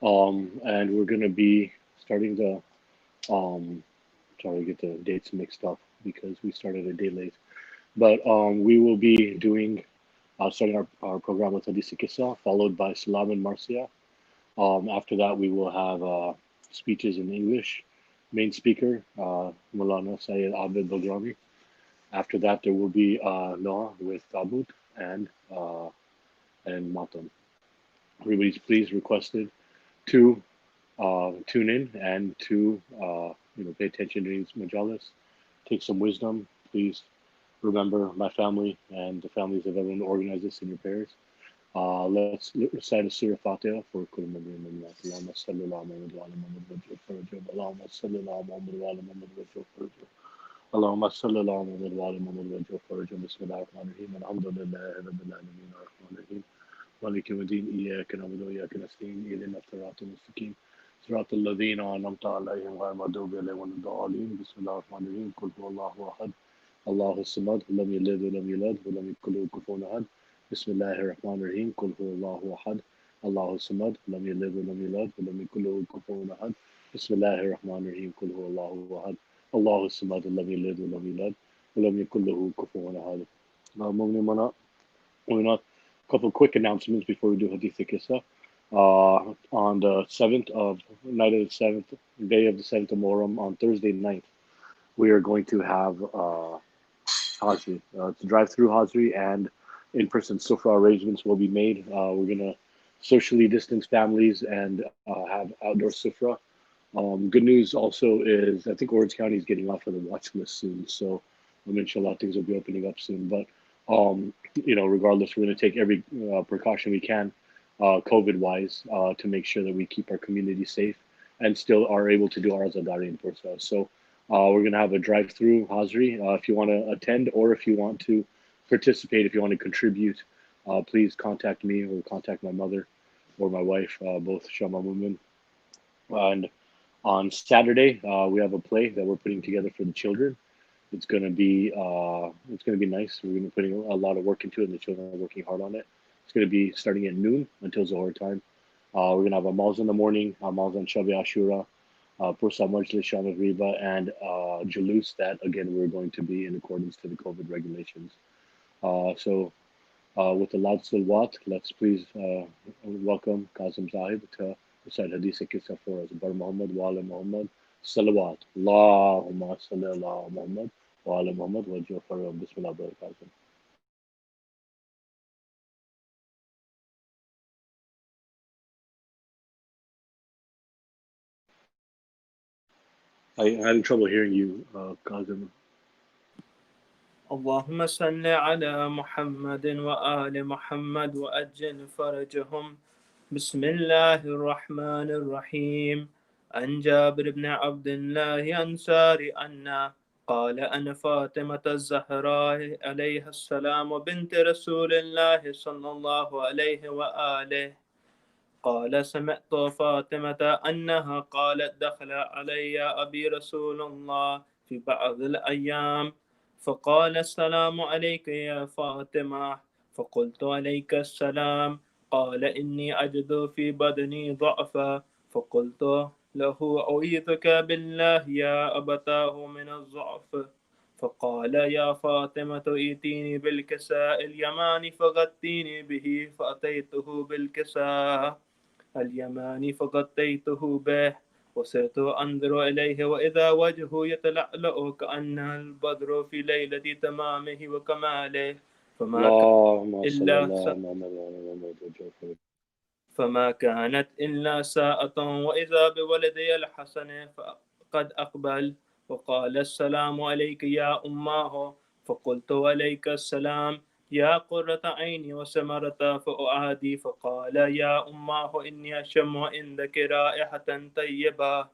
And we're gonna be starting the sorry, I get the dates mixed up because we started a day late. But we will be doing starting our program with Hadith Kissa, followed by Salam and Marcia. After that, we will have speeches in English. Main speaker, Maulana Sayyid Abid Bilgrami. After that, there will be Noah with Abud and Matam. Everybody's please requested to tune in and to pay attention to these majalis, take some wisdom. Please remember my family and the families of everyone who organized this in your prayers. Let's recite a Surah Fatiha for Kul Madin Allah. Allahumma salli ala Muhammad wa ala Muhammad wa ajil farajah. Allahumma salli ala Muhammad wa ala Muhammad wa ajil farajah. Allahumma salli ala Muhammad wa ala Muhammad wa ajil farajah. Bismillahir Rahmanir Rahim. Alhamdulillahi Rabbil Alamin. Ar-Rahmanir Rahim. مالك يوم الدين إياك نعبد وإياك نستعين اهدنا الصراط المستقيم صراط الذين أنعمت عليهم غير المغضوب عليهم ولا الضالين بسم الله الرحمن الرحيم قل هو الله أحد الله الصمد لم يلد ولم يولد ولم يكن له كفوا أحد بسم الله الرحمن الرحيم قل هو الله أحد الله الصمد لم يلد ولم يولد ولم يكن له كفوا أحد بسم الله الرحمن الرحيم قل هو الله أحد الله الصمد لم يلد ولم يولد ولم يكن له كفوا أحد. Moving on, a couple of quick announcements before we do Hadith Kissa. On the 7th of night of the 7th day of the 7th of Muharram on Thursday night, we are going to have Hazri. It's a drive-through Hazri and in-person sufra arrangements will be made. We're gonna socially distance families and have outdoor sufra. Good news also is I think Orange County is getting off of the watch list soon, so inshallah things will be opening up soon. But regardless, we're going to take every precaution we can, COVID wise, to make sure that we keep our community safe and still are able to do our Azadari in Pursa. So we're going to have a drive through Hazri. If you want to attend or if you want to participate, if you want to contribute, please contact me or contact my mother or my wife, both Shama Mumin. And on Saturday, we have a play that we're putting together for the children. It's gonna be nice. We're gonna be putting a lot of work into it, and the children are working hard on it. It's gonna be starting at noon until Zohar time. We're gonna have a Mals in the morning, a Mals on Shabi Ashura, Pursa Majlis Shama Riba, and Jalus that again we're going to be in accordance to the COVID regulations. With the loud salawat, let's please welcome Kazim Sahib to recite Hadith Kissa for us. Bar Muhammad wa ala Muhammad. Salawat. Allahumma salli ala Muhammad wa ala Muhammad wa Jafar Bismillah barakatuh. I'm having trouble hearing you, Kazim. اللهم صل على محمد وآل محمد وأجل فرجهم بسم الله الرحمن الرحيم عن جابر بن عبد الله أنصاري أن قال أن فاطمة الزهراء عليها السلام بنت رسول الله صلى الله عليه وآله قال سمعت فاطمة أنها قالت دخل علي أبي رسول الله في بعض الأيام فقال السلام عليك يا فاطمة فقلت عليك السلام قال إني أجد في بدني ضعفا فقلت له أعيذك بالله يا أبتاه من الضعف فقال يا فاطمة ائتيني بالكساء اليماني فغطيني به فأتيته بالكساء اليماني فغطيته به وصرت أنظر إليه وإذا وجهه يتلألأ كأن البدر في ليلة تمامه وكماله فما كان Allahumma salli إلا ala Muhammad wa ala Muhammad wa Jafar. فما كانت إلا ساعة وإذا بولدي الحسن فقد أقبل وقال السلام عليك يا أماه فقلت عليك السلام يا قرة عيني وسمرة فؤادي فقال يا أماه إني أشم عندك رائحة طيبة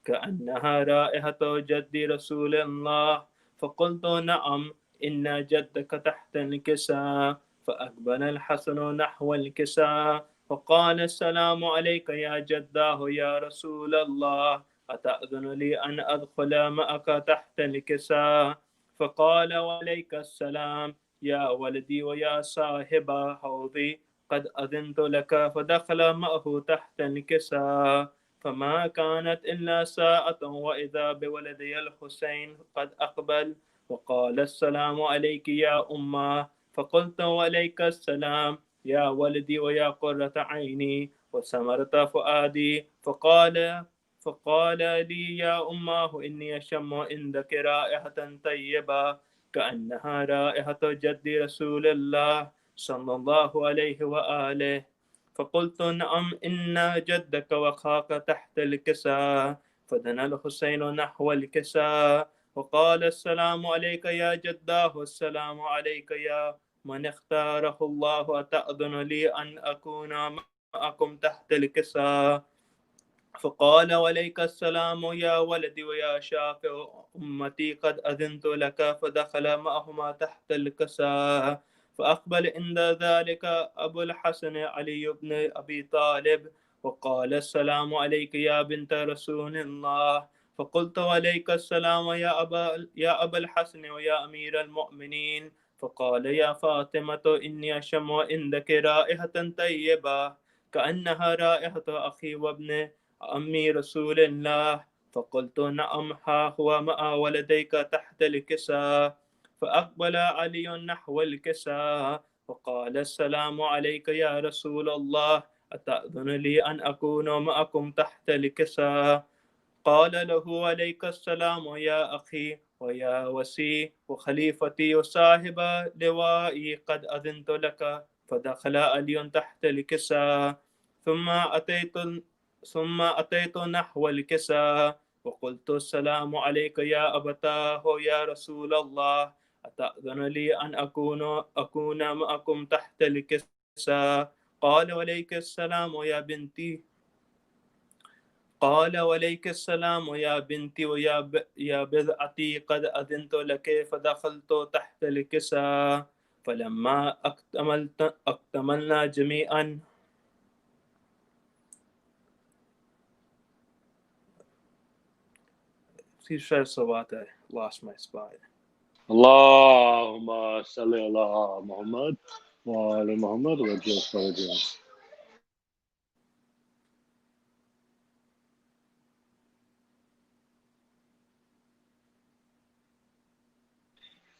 كأنها رائحة جد رسول الله فقلت نعم إن جدك تحت الكساء فأقبل الحسن نحو الكساء فقال السلام عليك يا جداه يا رسول الله أتأذن لي أن أدخل معك تحت الكساء فقال وعليك السلام يا ولدي ويا صاحب حوضي قد أذنت لك فدخل معه تحت الكساء فما كانت إلا ساعة وإذا بولدي الحسين قد أقبل وقال السلام عليك يا أمه فقلت وعليك السلام يا ولدي ويا قرة عيني وسمرت فؤادي فقال لي يا أماه إني أشم عندك رائحة طيبة كأنها رائحة جد رسول الله صلى الله عليه وآله فقلت نعم إن جدك وخاك تحت الكساء فدنا الحسين نحو الكساء وقال السلام عليك يا جداه السلام عليك يا من اختاره الله أتأذن لي أن أكون معكم تحت الكساء فقال وعليك السلام يا ولدي ويا شافع أمتي قد أذنت لك فدخل معهما تحت الكساء فأقبل عند ذلك أبو الحسن علي بن أبي طالب وقال السلام عليك يا بنت رسول الله فقلت وعليك السلام يا أبا الحسن ويا أمير المؤمنين فقال يا فاطمة إني أشم عندك رائحة طيبة كأنها رائحة أخي وابن أمي رسول الله فقلت نعم ها هو مع ولديك تحت الكساء فأقبل علي نحو الكساء وقال السلام عليك يا رسول الله أتأذن لي أن أكون معكم تحت الكساء قال له عليك السلام يا أخي ويا وسي وخليفتي وصاحب لوائي قد أذنت لك فدخل علي تحت الكساء ثم أتيت ثم أتيت نحو الكساء وقلت السلام عليك يا أبتاه يا رسول الله أتأذن لي أن أكون معكم تحت الكساء قال عليك السلام يا بنتي قال وعليك السلام يا بنتي يا بضعتي قد أذنت لك فدخلت تحت الكساء فلما أكتملنا جميعا في شهر صبات lost my spot. اللهم صل على محمد وعلى محمد وجل فرجهم.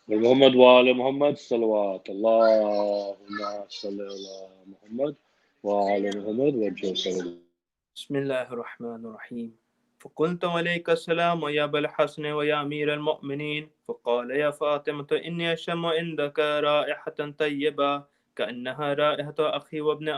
محمد وعلى محمد صلوات. اللهم صل على محمد وعلى محمد وجل فرجهم. بسم الله الرحمن الرحيم. فقلت عليك السلام يا أبا الحسن ويا أمير المؤمنين فقال يا فاطمة إني أشم عندك رائحة طيبة كأنها رائحة أخي وابن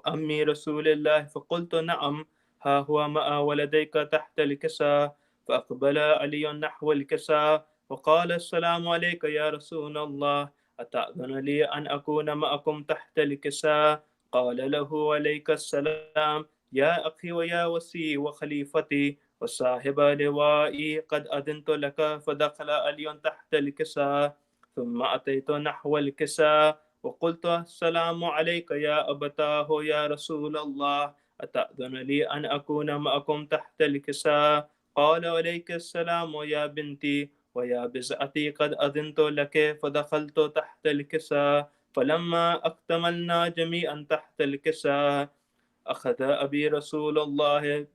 أمي رسول الله فقلت نعم ها هو مع ولديك تحت الكساء فأقبل علي نحو الكساء وقال السلام عليك يا رسول الله أتأذن لي أن أكون معكم تحت الكساء قال له عليك السلام يا أخي ويا وسي وخليفتي وصاحب لوائي قد أذنت لك فدخل علي تحت الكساء ثم أتيت نحو الكساء وقلت السلام عليك يا أبتاه يا رسول الله أتأذن لي أن أكون معكم تحت الكساء قال عليك السلام يا بنتي ويا بزعتي قد أذنت لك فدخلت تحت الكساء فلما أكتملنا جميعا تحت الكساء أخذ أبي رسول الله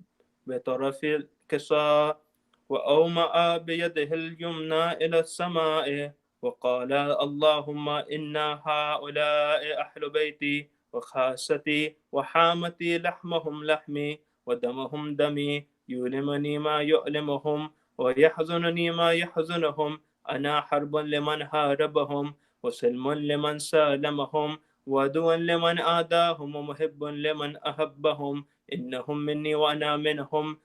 بطرف الكساء وأومأ بيده اليمنى إلى السماء وقال اللهم إن هؤلاء أهل بيتي وخاستي وحامتي لحمهم لحمي ودمهم دمي يؤلمني ما يؤلمهم ويحزنني ما يحزنهم أنا حرب لمن حاربهم وسلم لمن سالمهم وعدوا لمن آداهم ومحب لمن أحبهم إنهم مني وأنا منهم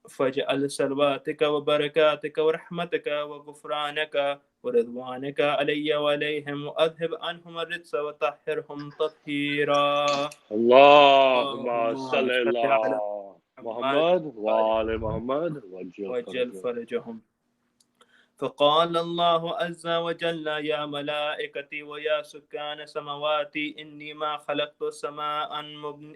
فاجعل سلواتك وبركاتك ورحمتك وغفرانك ورضوانك علي وعليهم وأذهب عنهم الرجس وطهرهم تطهيرا. اللهم صل صل على على محمد محمد وعلى محمد وجل وجل فرجهم. فرجهم. فقال الله عز وجل يا ملائكتي ويا سكان سمواتي إني ما خلقت سماء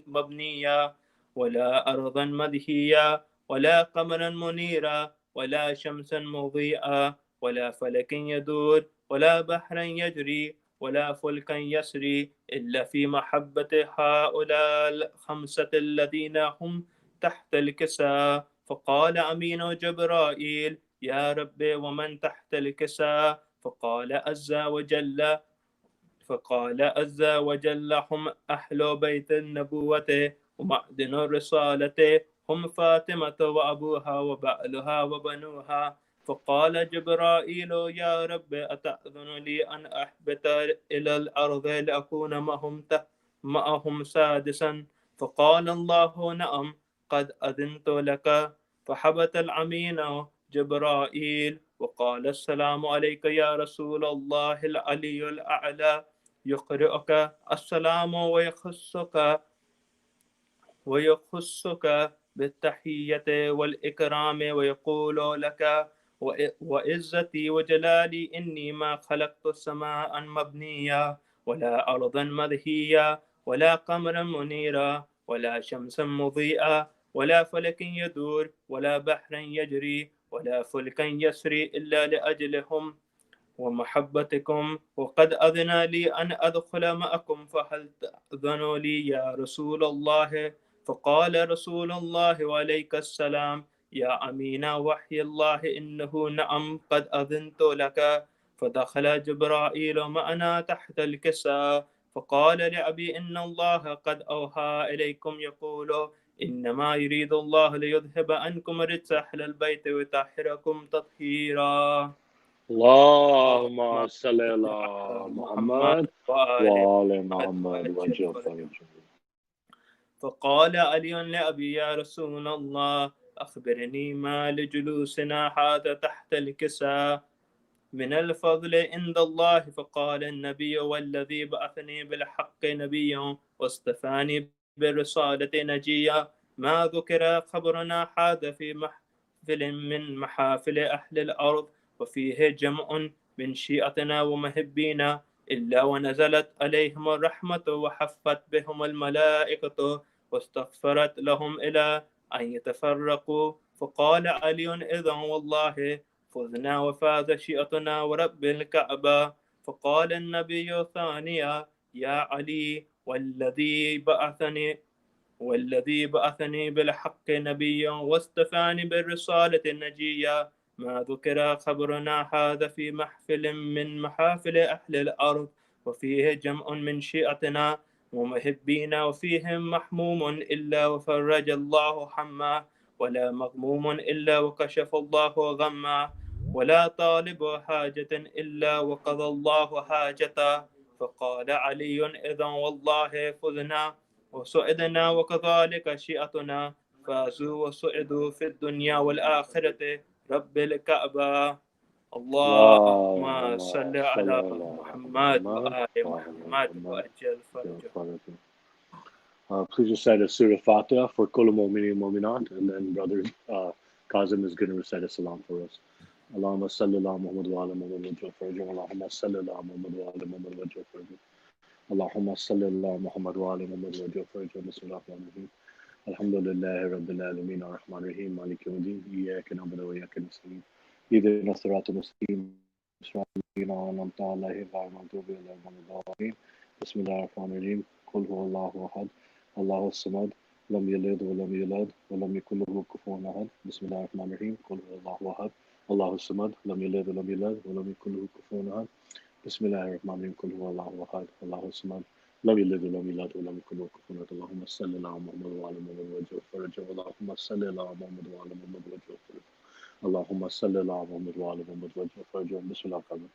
مبنيا ولا أرضا مدهيا ولا قمرا منيرا ولا شمسا مضيئا ولا فلك يدور ولا بحرا يجري ولا فلكا يسري إلا في محبة هؤلاء الخمسة الذين هم تحت الكساء. فقال أمين جبرائيل: يا رب ومن تحت الكساء؟ فقال عز وجل: هم أهل بيت النبوة ومعدن الرسالة، هم فاطمة وأبوها وبعلها وبنوها. فقال جبرائيل: يا رب أتأذن لي أن أهبط إلى الأرض لأكون معهم سادسا؟ فقال الله: نعم، قد أذنت لك. فحبط الأمين جبرائيل وقال: السلام عليك يا رسول الله العلي الأعلى. يقرئك السلام ويخصك بالتحية والإكرام ويقول لك: وعزتي وجلالي إني ما خلقت سماء مبنية ولا أرضا مدهية ولا قمرا منيرا ولا شمسا مضيئة ولا فلك يدور ولا بحرا يجري ولا فلكا يسري إلا لأجلهم ومحبتكم، وقد أذن لي أن أدخل معكم، فهل تأذن لي يا رسول الله؟ فقال رسول الله: وعليك السلام يا أمين وحي الله، إنه نعم قد أذنت لك. فدخل جبرائيل معنا تحت الكساء فقال لأبي: إن الله قد أوحى إليكم يقول: إنما يريد الله ليذهب عنكم رجس أهل البيت ويطهركم تطهيرا. اللهم صل اللهم على على محمد محمد وآل وآل محمد محمد وأجل وجل فرجهم. فرجهم. فقال علي لأبي: يا رسول الله، أخبرني ما لجلوسنا هذا تحت الكساء من الفضل عند الله. فقال النبي: والذي بعثني بالحق نبيا واصطفاني بالرسالة نجيا، ما ذكر خبرنا هذا في محفل من محافل أهل الأرض وفيه جمع من شيعتنا ومحبينا إلا ونزلت عليهم الرحمة وحفت بهم الملائكة واستغفرت لهم إلى أن يتفرقوا. فقال علي: إذا والله فزنا وفاز شيئتنا ورب الكعبة. فقال النبي ثانيا: يا علي، والذي بعثني بالحق نبيا واستفاني بالرسالة النجية، ما ذكر خبرنا هذا في محفل من محافل أهل الأرض وفيه جمع من شيعتنا ومحبينا وفيهم محموم إلا وفرج الله حما ولا مغموم إلا وكشف الله غما ولا طالب حاجة إلا وقضى الله حاجته. فقال علي: إذا والله فزنا وسعدنا وكذلك شيئتنا فازوا وسعدوا في الدنيا والآخرة رب الكعبة. اللهم اللهم صل صل على على محمد محمد وآل وآل محمد محمد وأجل وجل فرجه. فرجهم. Please recite a Surah Fatiha for Kul Mu'minin Mu'minat, and then Brother Kazim is going to recite a salam for us. Allahumma salli ala Muhammad wa ala Muhammad wajal farajim. Allahumma salli ala Muhammad wa ala Muhammad wajal farajim. Allahumma salli ala Muhammad wa ala Muhammad wajal farajim. Bismillah ar-Rahman ar-Rahim. Alhamdulillahi Rabbil Alameen ar-Rahman ar-Rahim. Malik yawmiddin. Iyyaka na'budu wa iyyaka nasta'in. Ihdina as-sirata al-mustaqim. صراط الذين أنعمت عليهم غير المغضوب عليهم ولا الضالين. بسم الله الرحمن الرحيم. قل هو الله أحد الله الصمد لم يلد ولم يولد ولم يكن له كفوا أحد. بسم الله الرحمن الرحيم. قل هو الله أحد الله الصمد لم يلد ولم يولد ولم يكن له كفوا أحد. بسم الله الرحمن الرحيم. قل هو الله أحد الله الصمد لم يلد ولم يولد ولم يكن له كفوا أحد. اللهم صل على محمد وعلى محمد وجل فرجه. اللهم صل على محمد وعلى محمد وجل فرجه. اللهم صل على محمد وعلى محمد وجل فرجه. بسم الله الرحمن الرحيم.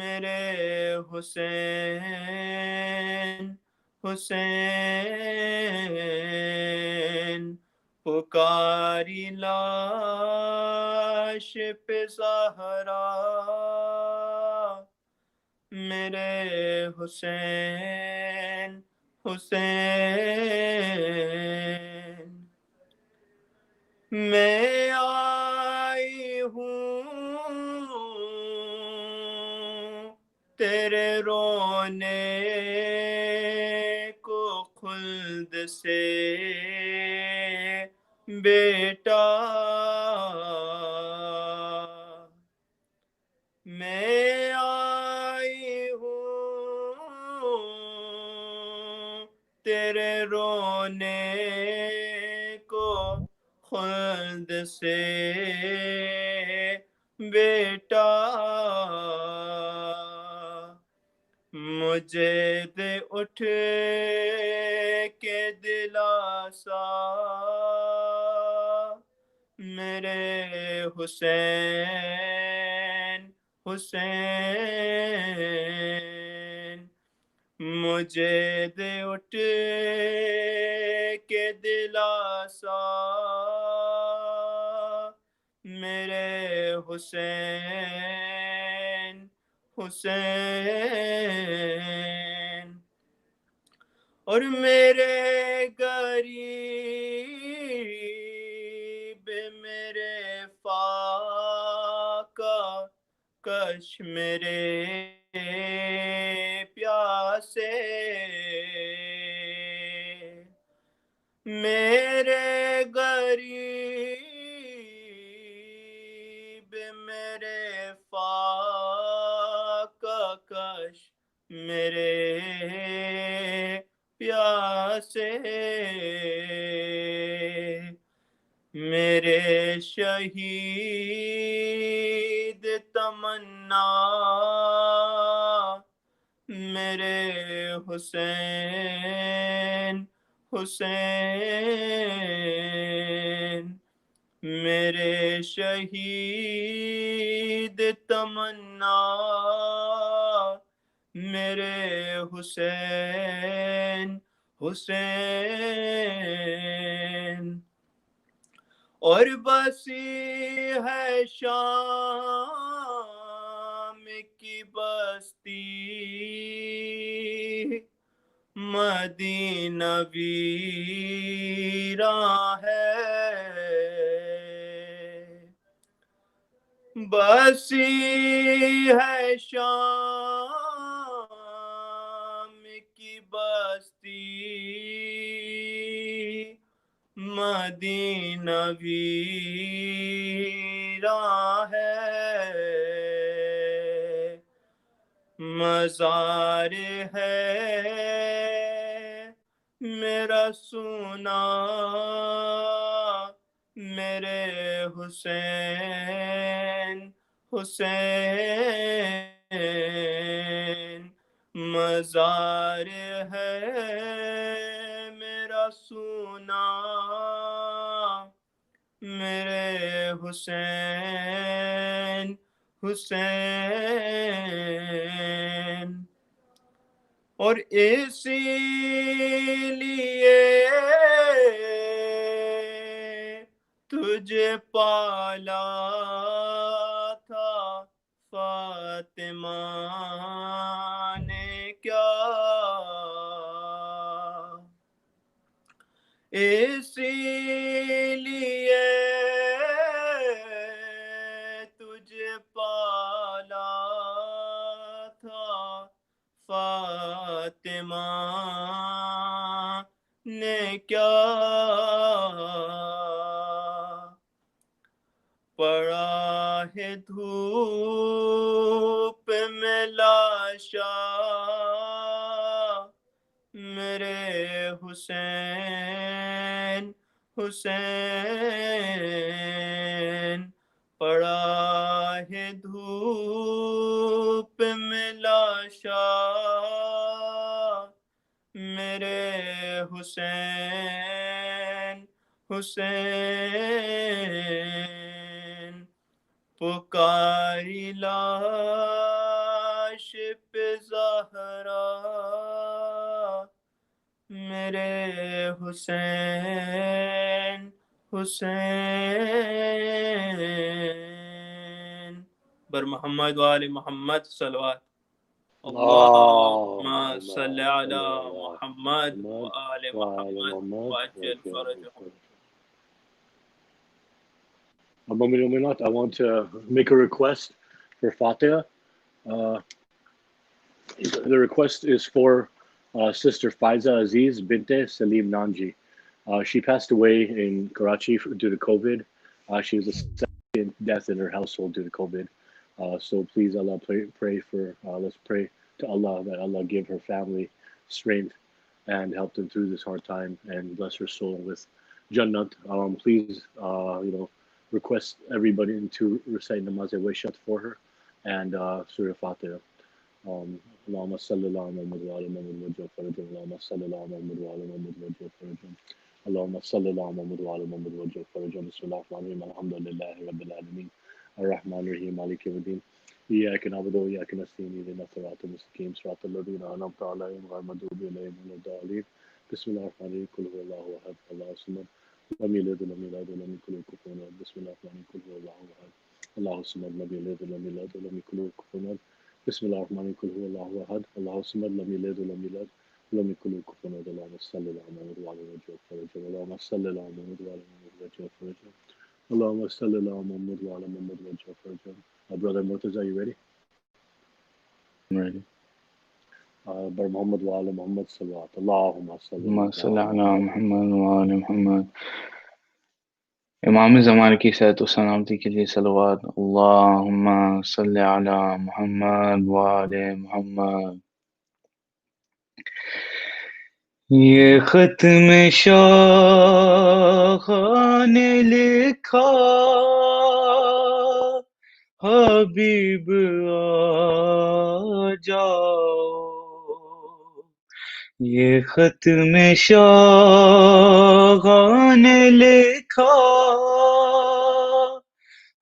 میرے حسین حسین پکاری لاش پہ زہرا میرے حسین حسین میں آئی ہوں تیرے رونے کو خلد سے بیٹا میں آئی ہوں تیرے رونے کو خلد سے بیٹا مجھے دے اٹھ کے دلاسا میرے حسین حسین مجھے دے اٹھ کے دلاسا میرے حسین حسین اور میرے غریب میرے فاقہ کش میرے پیاسے میرے غریب میرے فاقہ کش میرے پیاسے میرے شہید تمنا میرے حسین حسین میرے شہید تمنا میرے حسین حسین اور بسی ہے شام کی بستی مدینہ ویراں ہے بسی ہے شام کی بستی مدینہ ویراں ہے مزار ہے میرا سونا میرے حسین حسین مزار ہے میرا سونا میرے حسین حسین اور اسی لیے تجھے پالا تھا فاطمہ نے کیا اسی لیے تجھے پالا تھا فاطمہ نے کیا پڑا ہے دھوپ میں لاشا میرے حسین حسین پڑا ہے دھوپ میں لاشا میرے حسین حسین پکاری لاش میرے حسین حسین بر محمد وآل محمد صلوات اللهم صل على محمد وآل محمد وعجل فرجهم. I want to make a request for Fatiha. The request is for Sister Faiza Aziz Binte Salim Nanji. She passed away in Karachi due to COVID. She was the second death in her household due to COVID. So please, Allah, let's pray to Allah that Allah give her family strength and help them through this hard time and bless her soul with Jannat. Please, request everybody to recite namaz wishat for her and Surah Fatiha. اللهم صل على محمد وعلى محمد وجه فرجهم اللهم صل على محمد وعلى محمد وجه فرجهم اللهم صل على محمد وعلى محمد وجه فرجهم بسم الله الرحمن الرحيم الحمد لله رب العالمين الرحمن الرحيم مالك يوم الدين إياك نعبد وإياك نستعين اهدنا الصراط المستقيم صراط الذين أنعمت عليهم غير المغضوب عليهم ولا الضالين بسم الله الرحمن الرحيم قل هو الله أحد الله الصمد لم يلد ولم يولد ولم يكن له كفوا أحد بسم الله الرحمن الرحيم قل هو الله أحد الله الصمد لم يلد ولم يولد ولم يكن له كفوا أحد بسم الله الرحمن الرحيم قل هو الله احد الله الصمد لم يلد ولم يولد ولم يكن له كفوا احد اللهم صل على محمد وعلى وجه فرجه اللهم صل على محمد وعلى وجه فرجه اللهم صل على محمد وعلى محمد وجه فرجه. Brother Murtaza, you ready? I'm ready. Brother Muhammad وعلى محمد صلوات اللهم صل على محمد وعلى محمد. امام زمان کی صحت و سلامتی کے لیے صلوات. اللہم صل علی محمد وآل محمد. یہ خط میں شاہ نے لکھا حبیب آ جاؤ. یہ خط میں شاہ نے لکھا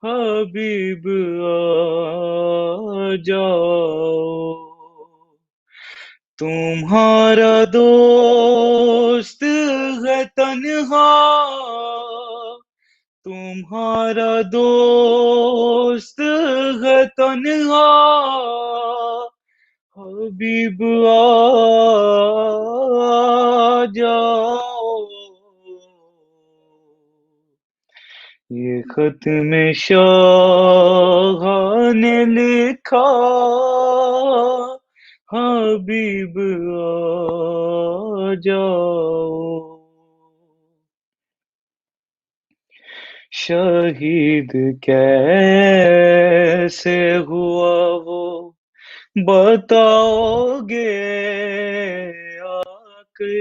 حبیب آ جاؤ. تمہارا دوست ہے تنہا تمہارا دوست ہے تنہا حبیب آ جاؤ. یہ خط میں شاہ نے لکھا حبیب آ جاؤ. شہید کیسے ہوا وہ بتاؤ گے آ کر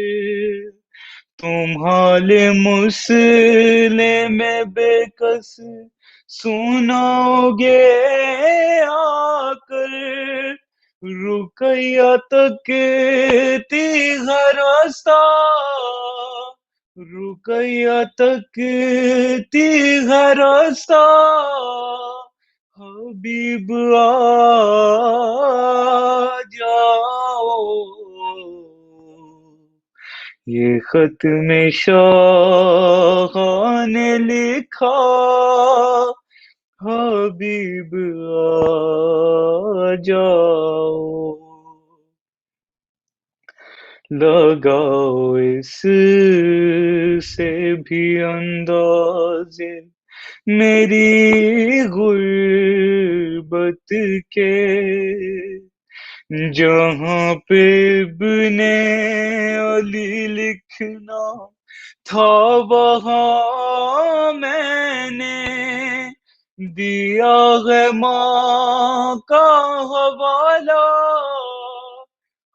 تم حال مسلم بے کس سناؤ گے آ کر. رقیہ تک ہر راستہ رقیہ تک ہر راستہ حبیب آ جاؤ. یہ خط میں شاہ نے لکھا حبیب آ جاؤ. لگاؤ اس سے بھی اندازے میری غربت کے جہاں پہ ابن علی لکھنا تھا وہاں میں نے دیا ہے ماں کا حوالہ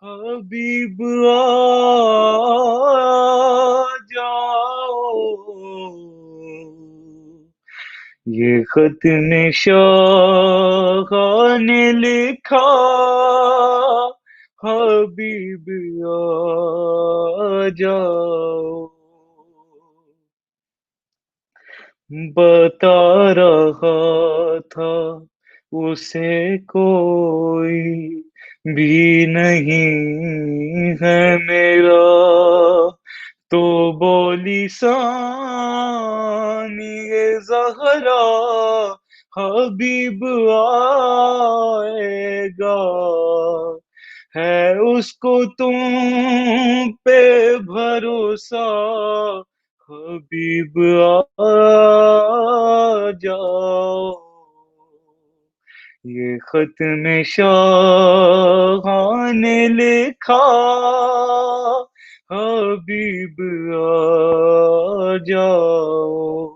حبیب آ جاؤ. یہ خط میں شاہ نے لکھا حبیب آ جاؤ. بتا رہا تھا اسے کوئی بھی نہیں ہے میرا تو بولی ثانی زہرا حبیب آئے گا، ہے اس کو تم پہ بھروسہ، حبیب آ جاؤ۔ یہ خط میں شاہاں نے لکھا، حبیب آ جاؤ۔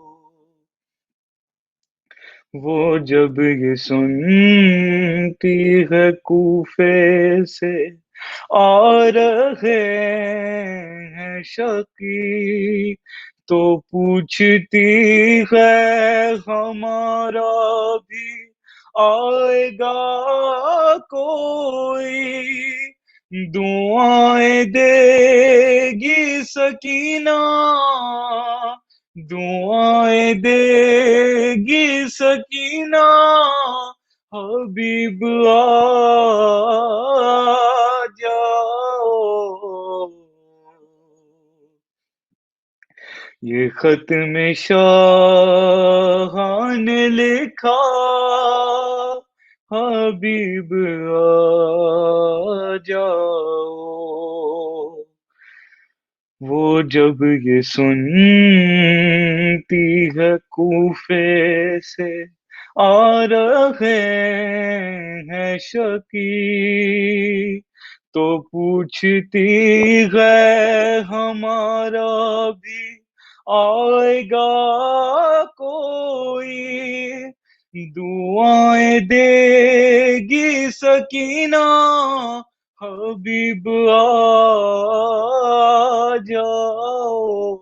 وہ جب یہ سنتی ہے کوفے سے آ رہے ہیں شقی، تو پوچھتی ہے ہمارا بھی آئے گا کوئی، دعائیں دے گی سکینہ، دعائیں دے گی سکینہ، حبیب آ جاؤ۔ یہ خط میں شاہاں نے لکھا، حبیب آ جاؤ۔ وہ جب یہ سنتی ہے کوفے سے آ رہے ہیں شقی، تو پوچھتی ہے ہمارا بھی آئے گا کوئی، دعائیں دے گی سکینہ، حبیب آ جاؤ۔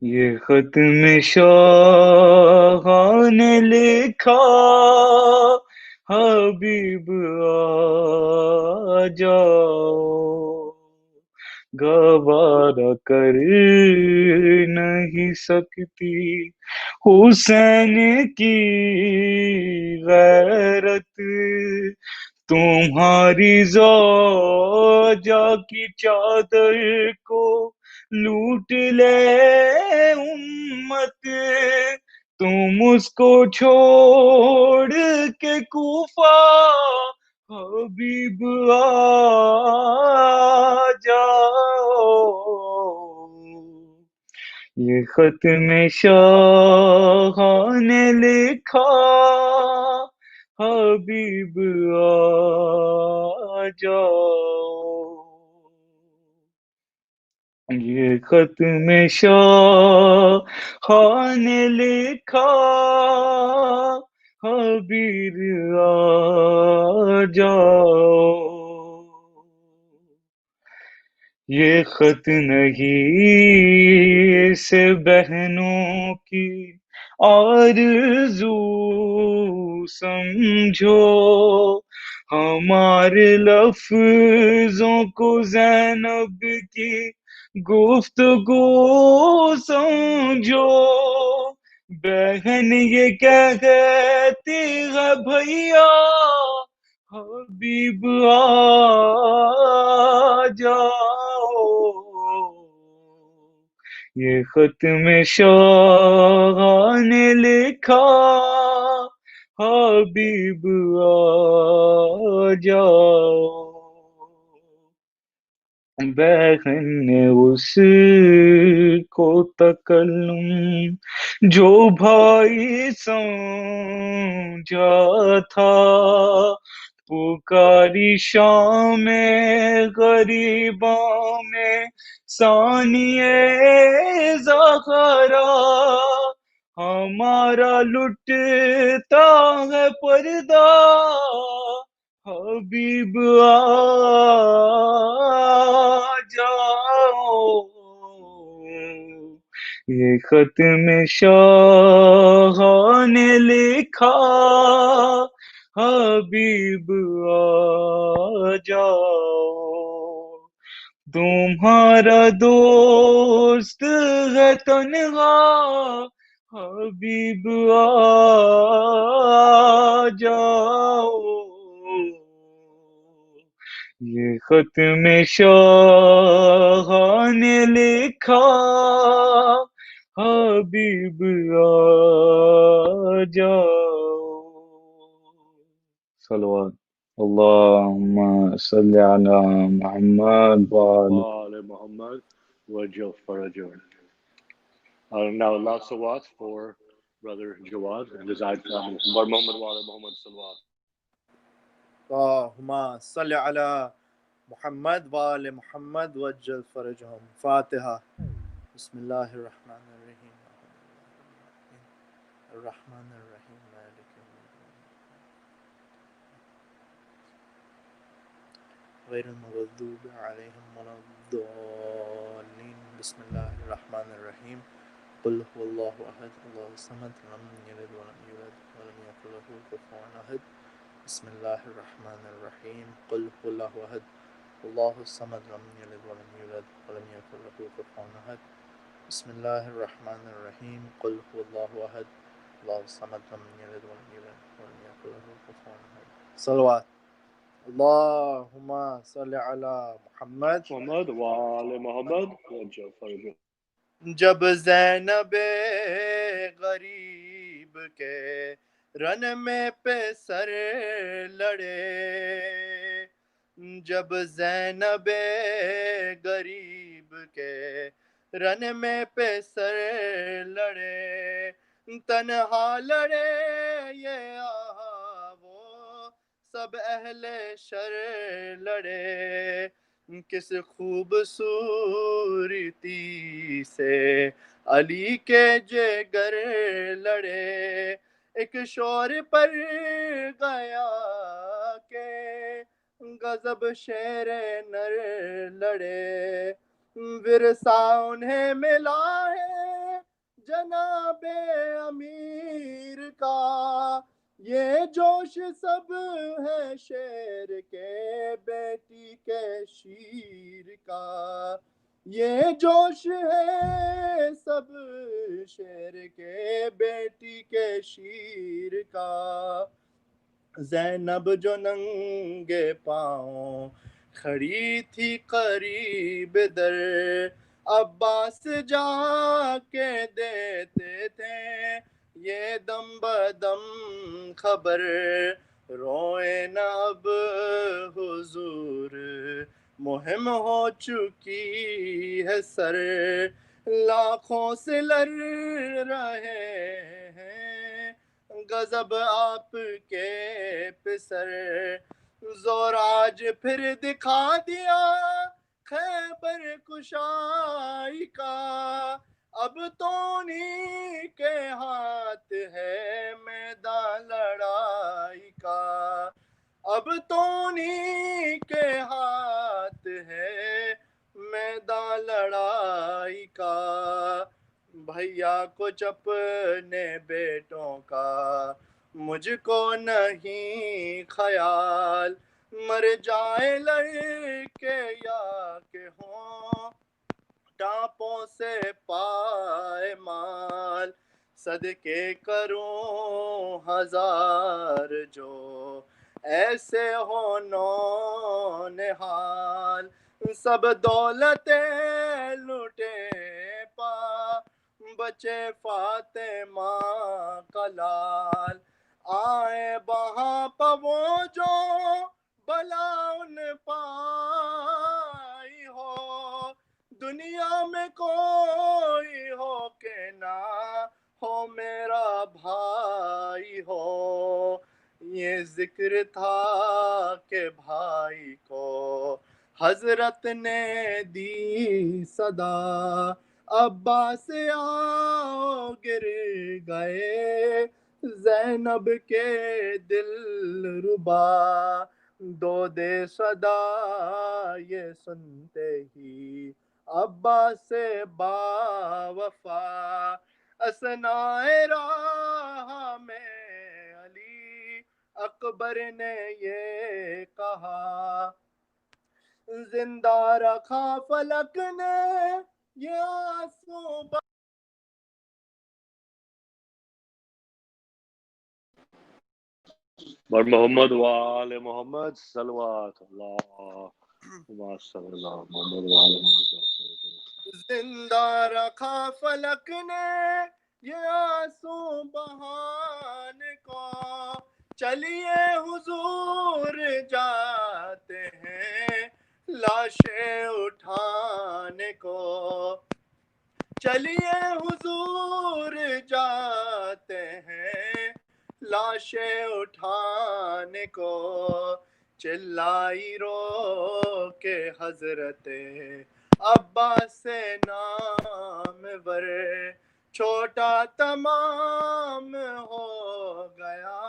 یہ خط میں شاہاں نے لکھا، حبیب آ جاؤ۔ گوارا کر نہیں سکتی حسین کی غیرت، تمہاری زوجہ کی چادر کو لوٹ لے امت، تم اس کو چھوڑ کے کوفہ، حبیب آ جاؤ۔ یہ خط میں شاہاں نے لکھا، حبیب آ جاؤ۔ یہ خط میں شاہاں نے لکھا، حبیب آ جاؤ۔ یہ خط نہیں سے بہنوں کی آرزو سمجھو، ہمارے لفظوں کو زینب کی گفتگو سمجھو، بہن یہ کہتی ہے بھیا، حبیب آ جاؤ۔ یہ خط میں شاہاں نے لکھا، حبیب آ جاؤ۔ بہن نے اس کو تکلم جو بھائی سمجھا تھا، پکاری شام غریباں میں ثانیہ زہرا، ہمارا لٹتا ہے پردہ، حبیب آ جاؤ۔ یہ خط میں شاہاں نے لکھا، حبیب آ جاؤ۔ تمہارا دوست ہے تنہا، حبیب آ جاؤ۔ یہ خط میں شاہ نے لکھا حبیب آ جاؤ. صلوات اللہم صلی علی محمد وآل. وآل Muhammad وجل فرجه. Now last salawat for Brother Jawad and his Aid family. Muhammad wa'ala Muhammad salawat. اللهم صل على محمد وآل محمد وجل فرجهم. فاتحة. بسم الله الرحمن الرحيم الرحمن الرحيم مالك يوم الدين غير المغضوب عليهم ولا الضالين. بسم الله الرحمن الرحيم. قل هو الله أحد الله الصمد لم يلد ولم يولد ولم يكن له كفوا أحد. بسم الله الرحمن الرحيم. قل هو الله أحد الله الصمد لم يلد ولم يولد ولم يكن له كفوا أحد. بسم الله الرحمن الرحيم. قل هو الله أحد الله الصمد لم يلد ولم يولد ولم يكن له كفوا أحد. صلوات. اللهم صل على محمد Muhammad wa'ala Muhammad wajal فرجه. جب زینب غریب کے رن میں پہ سر لڑے، جب زینب غریب کے رن میں پہ سر لڑے، تنہا لڑے یہ آہا وہ سب اہل شر لڑے، کس خوبصورتی سے علی کے جگر لڑے، ایک شور پر گیا کہ غضب شیر نر لڑے، ورثہ انہیں ملا ہے جناب امیر کا، یہ جوش سب ہے شیر کے بیٹی کے شیر کا، یہ جوش ہے سب شیر کے بیٹی کے شیر کا، زینب جو ننگے پاؤں کھڑی تھی قریب در، عباس جا کے دیتے تھے یہ دم بدم خبر، روئے نہ اب حضور مہم ہو چکی ہے سر، لاکھوں سے لڑ رہے ہیں غضب آپ کے پسر، زور آج پھر دکھا دیا خیبر کشائی کا، اب تو انہی کے ہاتھ ہے میدان لڑائی کا، اب تو انہی کے ہاتھ ہے میدان لڑائی کا، بھیا کچھ اپنے بیٹوں کا مجھ کو نہیں خیال، مر جائے لڑکے یا کہ ہوں ٹانپوں سے پائے مال، صدقے کروں ہزار جو ایسے ہو نونہال، سب دولتیں لوٹے پا بچے فاطمہ کا لال، آئے وہاں پہ وہ جو بلا ان پائی ہو، دنیا میں کوئی ہو کہ نہ ہو میرا بھائی ہو، یہ ذکر تھا کہ بھائی کو حضرت نے دی صدا، عباس آؤ گر گئے زینب کے دل ربا، دو دے صدا یہ سنتے ہی عباس سے با وفا، اثنائے راہ میں علی اکبر نے یہ کہا، زندہ رکھا فلک نے یہ آنسو بر محمد وآل محمد صلوات اللہم صلی اللہ محمد وآل محمد. زندہ رکھا فلک نے یہ آنسو بہانے کو، چلیے حضور جاتے ہیں لاشیں اٹھانے کو، چلیے حضور جاتے ہیں لاشیں اٹھانے کو، چلائی رو کے حضرت عباس سے نامور، چھوٹا تمام ہو گیا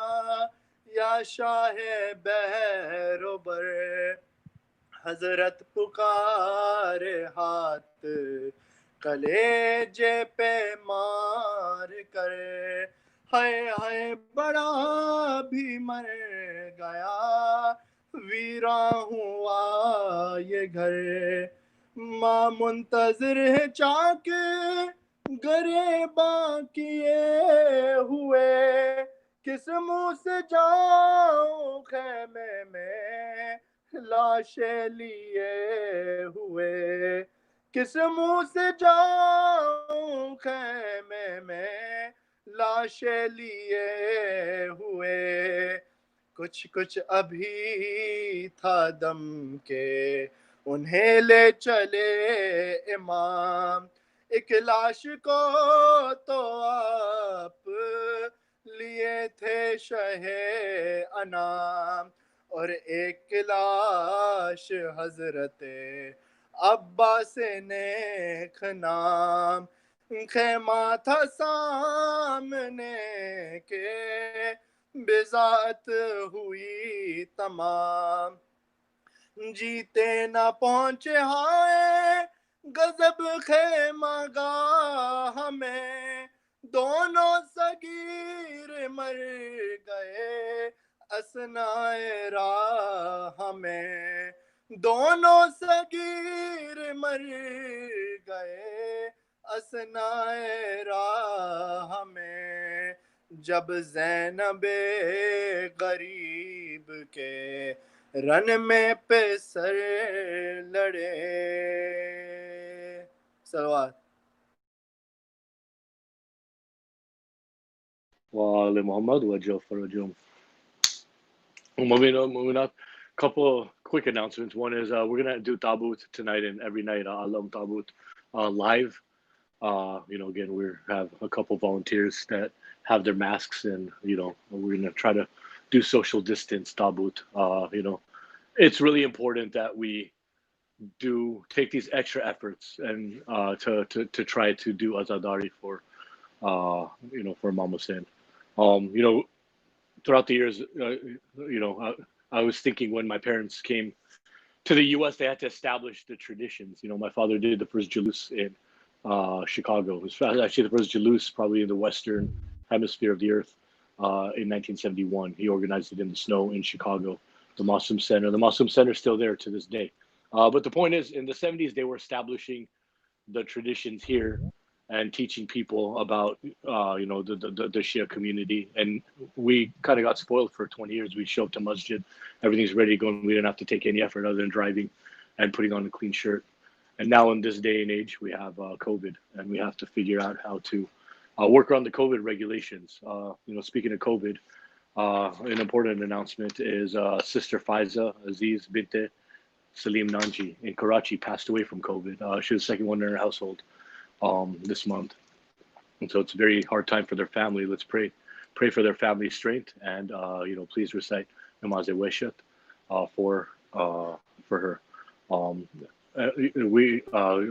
یا شاہ بحر و بر، حضرت پکارے ہاتھ کلیجے پہ مار کر، ہائے ہائے بڑا بھی مر گیا ویراں ہوا یہ گھر، ماں منتظر ہے چاک گریباں کیے ہوئے، کس منہ سے جاؤں خیمے میں لاشیں لیے ہوئے، کس منہ سے جاؤں خیمے میں لاشیں لیے ہوئے، کچھ کچھ ابھی تھا دم کے انہیں لے چلے امام، ایک لاش کو تو آپ لیے تھے شہ انام، اور ایک لاش حضرت عباس نیک نام، خیمہ تھا سامنے کے بذات ہوئی تمام، جیتے نہ پہنچے ہائے غضب خیمہ گاہ میں، دونوں صغیر مر گئے اثنائے راہ میں، دونوں صغیر مر گئے اثنائے راہ میں، جب زینب غریب کے رن میں پہ سر لڑے. صلوات. وآل Muhammad وجعفر. Moving up, couple quick announcements. One is we're gonna do Tabut tonight and every night, Alam Tabut live. Again, we have a couple volunteers that have their masks, and we're gonna try to do social distance Tabut. It's really important that we do take these extra efforts and to try to do Azadari for for Imam Hussein. Throughout the years, I was thinking when my parents came to the U.S., they had to establish the traditions. My father did the first Jalus in Chicago. It was actually the first Jalus probably in the Western hemisphere of the earth in 1971. He organized it in the snow in Chicago, the Muslim Center. The Muslim Center is still there to this day. But the point is, in the 70s, they were establishing the traditions here and teaching people about the Shia community, and we kind of got spoiled for 20 years. We show up to masjid, everything's ready to go, and we didn't have to take any effort other than driving and putting on a clean shirt. And now in this day and age, we have COVID, and we have to figure out how to work around the COVID regulations. Speaking of COVID, an important announcement is Sister Faiza Aziz Binte Salim Nanji in Karachi passed away from COVID. She was the second one in her household this month, and so it's a very hard time for their family. Let's pray for their family's strength, and please recite Namaz Weshat for her.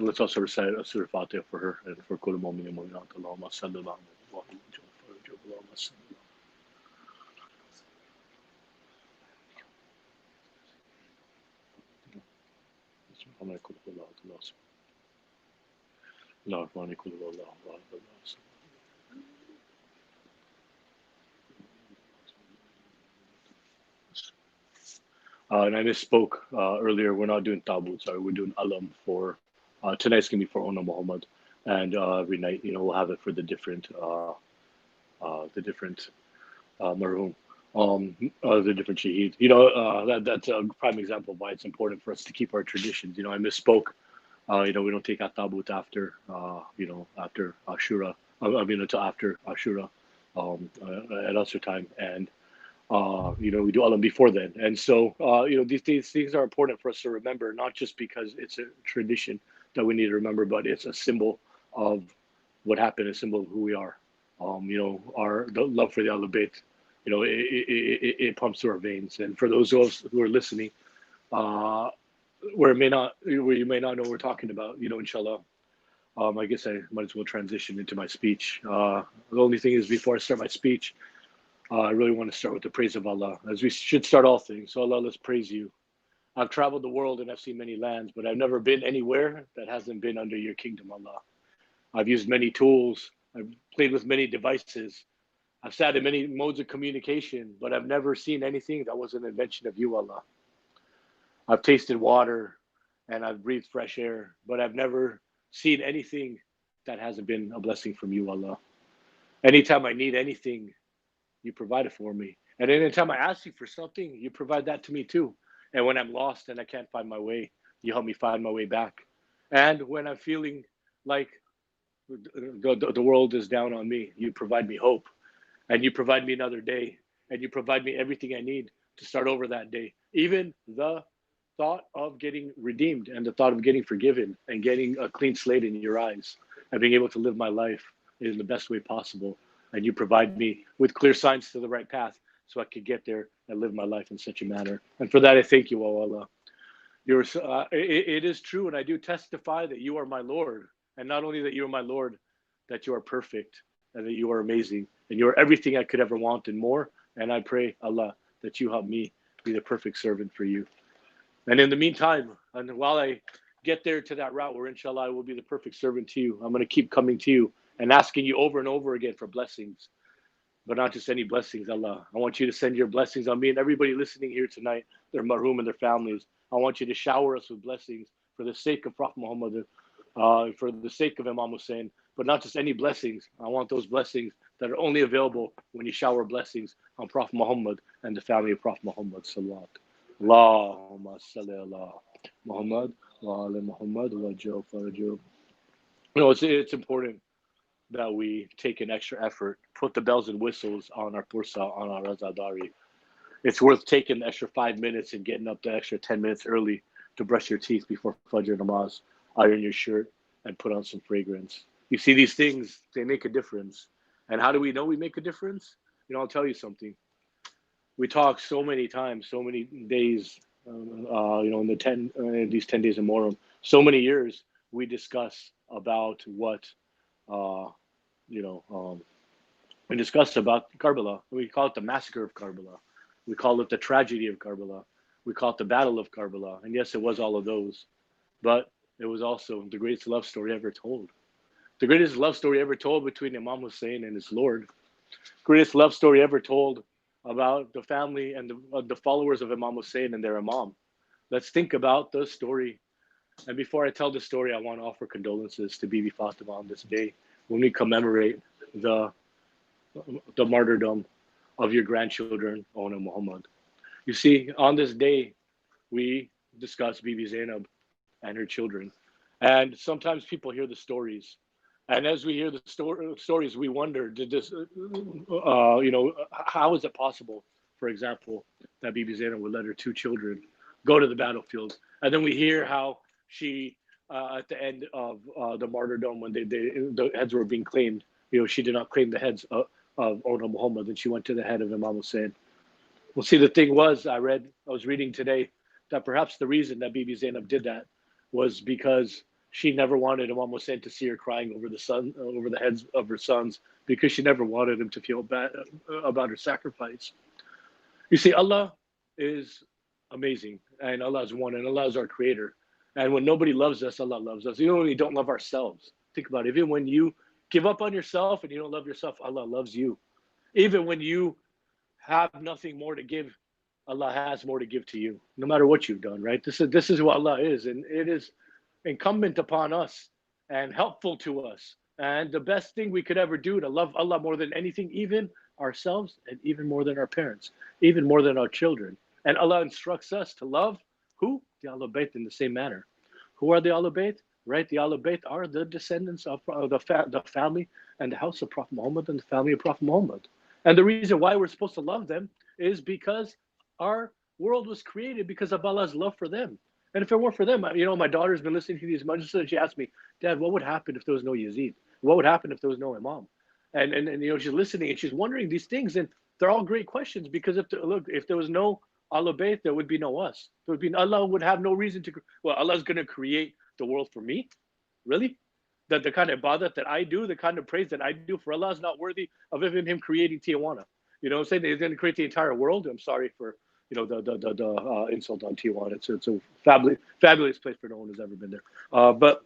Let's also recite a Surah Fatiha for her and for Kul Mu'minin Mu'minat. Allahumma salli ala Muhammad. And I misspoke earlier. We're not doing Tabut. Sorry, we're doing Alam for tonight's gonna be for Ona Muhammad, and every night, we'll have it for the different marhum. the different shaheed. That's a prime example of why it's important for us to keep our traditions. I misspoke. We don't take Atabut after, after Ashura. Until after Ashura, at Asr time, and we do Alam before then. And so, these things are important for us to remember, not just because it's a tradition that we need to remember, but it's a symbol of what happened, a symbol of who we are. The love for the Ahlul Bayt, it pumps through our veins. And for those of us who are listening, where you may not know what we're talking about, inshallah, I guess I might as well transition into my speech. The only thing is, before I start my speech, I really want to start with the praise of Allah, as we should start all things. So Allah, let's praise you. I've traveled the world and I've seen many lands, but I've never been anywhere that hasn't been under your kingdom, Allah. I've used many tools. I've played with many devices. I've sat in many modes of communication, but I've never seen anything that was an invention of you, Allah. I've tasted water and I've breathed fresh air, but I've never seen anything that hasn't been a blessing from you, Allah. Anytime I need anything, you provide it for me. And anytime I ask you for something, you provide that to me too. And when I'm lost and I can't find my way, you help me find my way back. And when I'm feeling like the world is down on me, you provide me hope. And you provide me another day. And you provide me everything I need to start over that day. Even the thought of getting redeemed and the thought of getting forgiven and getting a clean slate in your eyes and being able to live my life in the best way possible. And you provide me with clear signs to the right path so I could get there and live my life in such a manner. And for that, I thank you, O Allah. It is true, and I do testify that you are my Lord. And not only that you are my Lord, that you are perfect and that you are amazing and you are everything I could ever want and more. And I pray, Allah, that you help me be the perfect servant for you. And in the meantime, and while I get there to that route where inshallah I will be the perfect servant to you, I'm going to keep coming to you and asking you over and over again for blessings, but not just any blessings, Allah. I want you to send your blessings on me and everybody listening here tonight, their marhum and their families. I want you to shower us with blessings for the sake of Prophet Muhammad, for the sake of Imam Hussein, but not just any blessings. I want those blessings that are only available when you shower blessings on Prophet Muhammad and the family of Prophet Muhammad. Salawat. Allahumma salli ala Muhammad wa ala Muhammad wa jal faraju. It's important that we take an extra effort, put the bells and whistles on our pursa, on our razadari. It's worth taking the extra 5 minutes and getting up the extra 10 minutes early to brush your teeth before Fajr namaz, iron your shirt, and put on some fragrance. You see, these things, they make a difference. And how do we know we make a difference? I'll tell you something. We talk so many times, so many days, in these 10 days of Muharram, so many years, we discuss about what, we discuss about Karbala. We call it the Massacre of Karbala. We call it the tragedy of Karbala. We call it the Battle of Karbala. And yes, it was all of those, but it was also the greatest love story ever told. The greatest love story ever told between Imam Hussein and his Lord. Greatest love story ever told about the family and the followers of Imam Hussein and their Imam. Let's think about the story. And before I tell the story, I want to offer condolences to Bibi Fatima on this day when we commemorate the martyrdom of your grandchildren, Ona Muhammad. You see, on this day, we discuss Bibi Zainab and her children. And sometimes people hear the stories. And as we hear the stories, we wonder, did this, how is it possible, for example, that Bibi Zainab would let her 2 children go to the battlefield? And then we hear how she, at the end of the martyrdom, when the heads were being claimed, she did not claim the heads of Ona Muhammad, and she went to the head of Imam Hussein. Well, see, the thing was, I was reading today that perhaps the reason that Bibi Zainab did that was because she never wanted Imam Hussein to see her crying over the heads of her sons, because she never wanted him to feel bad about her sacrifice. You see, Allah is amazing, and Allah is one, and Allah is our creator. And when nobody loves us, Allah loves us. Even when we don't love ourselves, think about it. Even when you give up on yourself and you don't love yourself, Allah loves you. Even when you have nothing more to give, Allah has more to give to you, no matter what you've done, right? This is who Allah is, and it is incumbent upon us and helpful to us. And the best thing we could ever do to love Allah more than anything, even ourselves, and even more than our parents, even more than our children. And Allah instructs us to love who? The Ahlul Bayt in the same manner. Who are the Ahlul Bayt? Right, the Ahlul Bayt are the descendants of the family and the house of Prophet Muhammad and the family of Prophet Muhammad. And the reason why we're supposed to love them is because our world was created because of Allah's love for them. And if it weren't for them, my daughter's been listening to these majlis and she asked me, Dad, what would happen if there was no Yazid? What would happen if there was no Imam? And she's listening and she's wondering these things, and they're all great questions because if there was no Ahlul Bayt, there would be no us. There would be Allah would have no reason to. Well, Allah's going to create the world for me, really? That the kind of ibadat that I do, the kind of praise that I do for Allah is not worthy of even Him creating Tijuana. You know what I'm saying? He's going to create the entire world. I'm sorry for the insult on Tijuana. It's a fabulous place for no one who's ever been there. But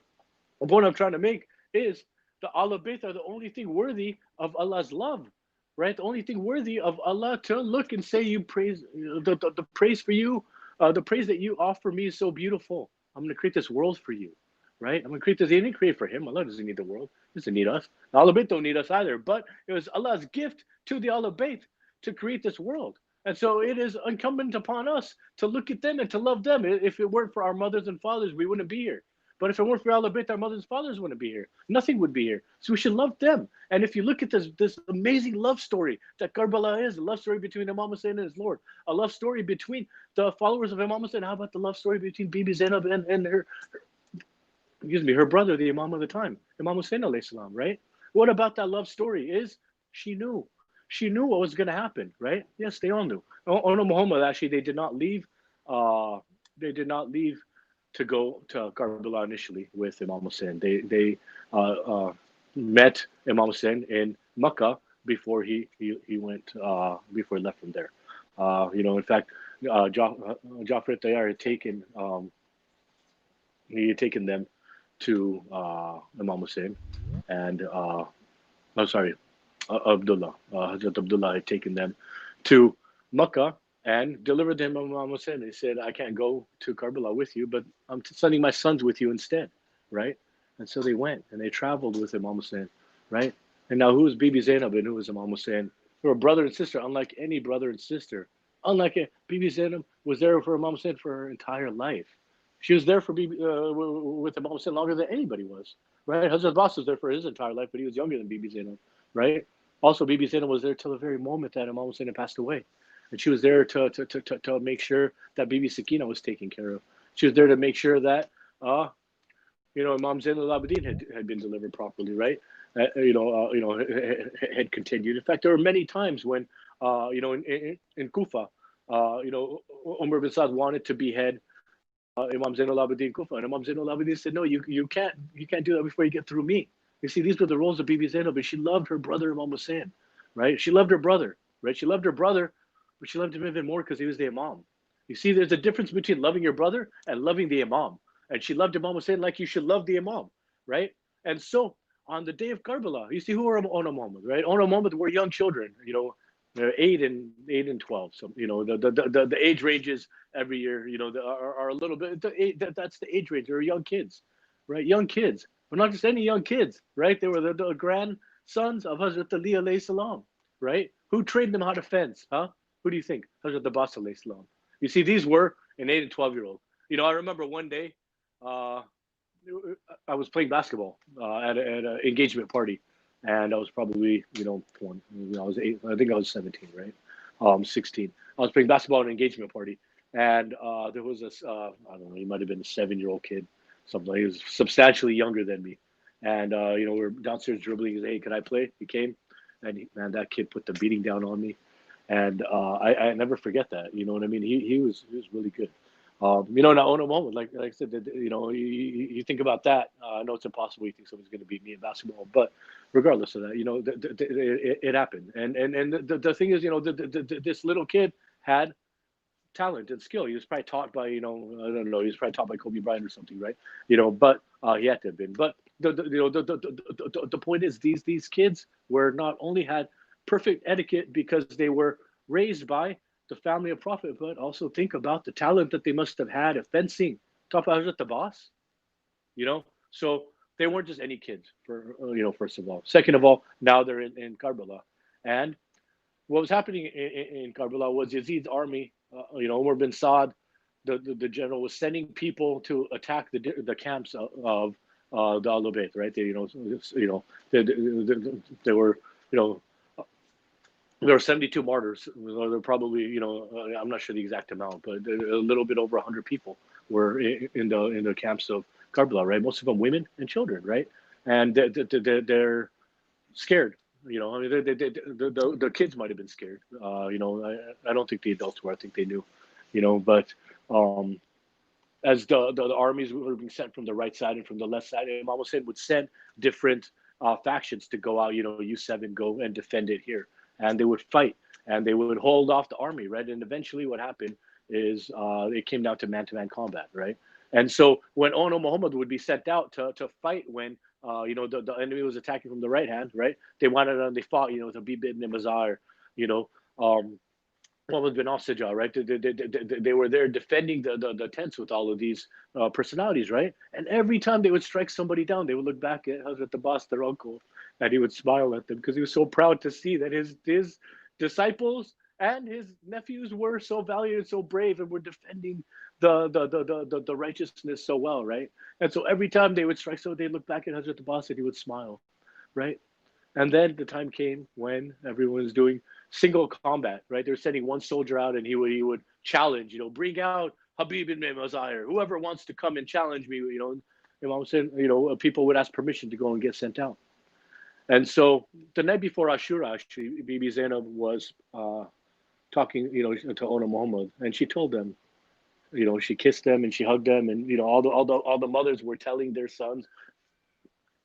the point I'm trying to make is the Ahlul Bayt are the only thing worthy of Allah's love, right? The only thing worthy of Allah to look and say, you praise the praise for you, the praise that you offer me is so beautiful. I'm going to create this world for you, right? I'm going to create this. He didn't create for him. Allah doesn't need the world. He doesn't need us. The Ahlul Bayt don't need us either. But it was Allah's gift to the Ahlul Bayt to create this world. And so it is incumbent upon us to look at them and to love them. If it weren't for our mothers and fathers, we wouldn't be here. But if it weren't for Ahlul Bayt, our mothers and fathers wouldn't be here. Nothing would be here. So we should love them. And if you look at this amazing love story that Karbala is, a love story between Imam Hussein and his Lord, a love story between the followers of Imam Hussein. How about the love story between Bibi Zainab and her brother, the Imam of the time, Imam Hussein alayhi salam, right? What about that love story is she knew. She knew what was going to happen, right? Yes, they all knew. No, Muhammad, actually, they did not leave. They did not leave to go to Karbala initially with Imam Hussein. They met Imam Hussein in Makkah before he went before he left from there. In fact, Jafar Tayyar had taken them to Imam Hussein, and Abdullah, Hazrat Abdullah had taken them to Makkah and delivered them Imam Hussein. He said, I can't go to Karbala with you, but I'm sending my sons with you instead, right? And so they went and they traveled with Imam Hussein, right? And now who was Bibi Zainab and who was Imam Hussein? They were brother and sister, unlike any brother and sister. Bibi Zainab was there for Imam Hussein for her entire life. She was there for with Imam Hussein longer than anybody was, right? Hazrat Abbas was there for his entire life, but he was younger than Bibi Zainab, right? Also, Bibi Zainab was there till the very moment that Imam Hussein had passed away. And she was there to make sure that Bibi Sakina was taken care of. She was there to make sure that, Imam Zain al-Abidin had been delivered properly, right? Had continued. In fact, there were many times when, in Kufa, Umar bin Saad wanted to behead Imam Zain al-Abidin Kufa, and Imam Zain al-Abidin said, no, you can't do that before you get through me. You see, these were the roles of Bibi Zainab, but she loved her brother Imam Hussein, right? She loved her brother, right? She loved her brother, but she loved him even more because he was the Imam. You see, there's a difference between loving your brother and loving the Imam. And she loved Imam Hussein like you should love the Imam, right? And so on the day of Karbala, you see who are on a moment, right? On a moment, we're young children, 8 and 12. So the age ranges every year, are a little bit. That's the age range. They're young kids, right? Young kids, but not just any young kids, right? They were the grandsons of Hazrat Ali alayhi salam, right? Who trained them how to fence, huh? Who do you think? Hazrat Abbas alayhi salam. You see, these were an 8 and 12-year-old. I remember one day, I was playing basketball at an engagement party, and I was probably 20. I was 8. I think I was 17, right? 16. I was playing basketball at an engagement party, and there was this I don't know, he might have been a 7-year-old kid, something. He was substantially younger than me, and we were downstairs dribbling. He said, "Hey, can I play?" He came, and that kid put the beating down on me, and I never forget that. You know what I mean? He was really good. Now in a moment, like I said, you think about that. I know it's impossible. You think someone's going to beat me in basketball, but regardless of that, it happened. And the thing is, this little kid had talent and skill. He was probably taught by, I don't know, he was probably taught by Kobe Bryant or something, right? But he had to have been. But the point is, these kids were not only had perfect etiquette because they were raised by the family of Prophet, but also think about the talent that they must have had at fencing. Top of Hazrat Abbas, so they weren't just any kids. First of all. Second of all, now they're in Karbala, and what was happening in Karbala was Yazid's army, Umar bin Saad, the general, was sending people to attack the camps of the Ahlul Bayt, right? They were, you know, there were 72 martyrs. There were probably, I'm not sure the exact amount, but a little bit over 100 people were in the camps of Karbala, right? Most of them women and children, right? And they're scared. I mean, the kids might have been scared. I don't think the adults were. I think they knew, but um, as the armies were being sent from the right side and from the left side, Imam Hussein would send different factions to go out. You seven go and defend it here, and they would fight and they would hold off the army, right? And eventually, what happened is it came down to man combat, right? And so when Ono Muhammad would be sent out to fight when the enemy was attacking from the right hand, right? They fought, with Abid ibn Mazar, you know, um, Muhammad bin Al-Sajjah, right? They were there defending the tents with all of these personalities, right? And every time they would strike somebody down, they would look back at Hazrat Abbas, their uncle, and he would smile at them because he was so proud to see that his disciples and his nephews were so valiant and so brave and were defending the righteousness so well, right? And so every time they would strike, so they look back at Hazrat Abbas and he would smile, right? And then the time came when everyone was doing single combat, right? They're sending one soldier out and he would challenge, bring out Habib ibn Mazahir, whoever wants to come and challenge me, Imam said, people would ask permission to go and get sent out. And so the night before Ashura, actually, Bibi Zainab was talking, to Ona Muhammad, and she told them, she kissed them and she hugged them, and all the mothers were telling their sons,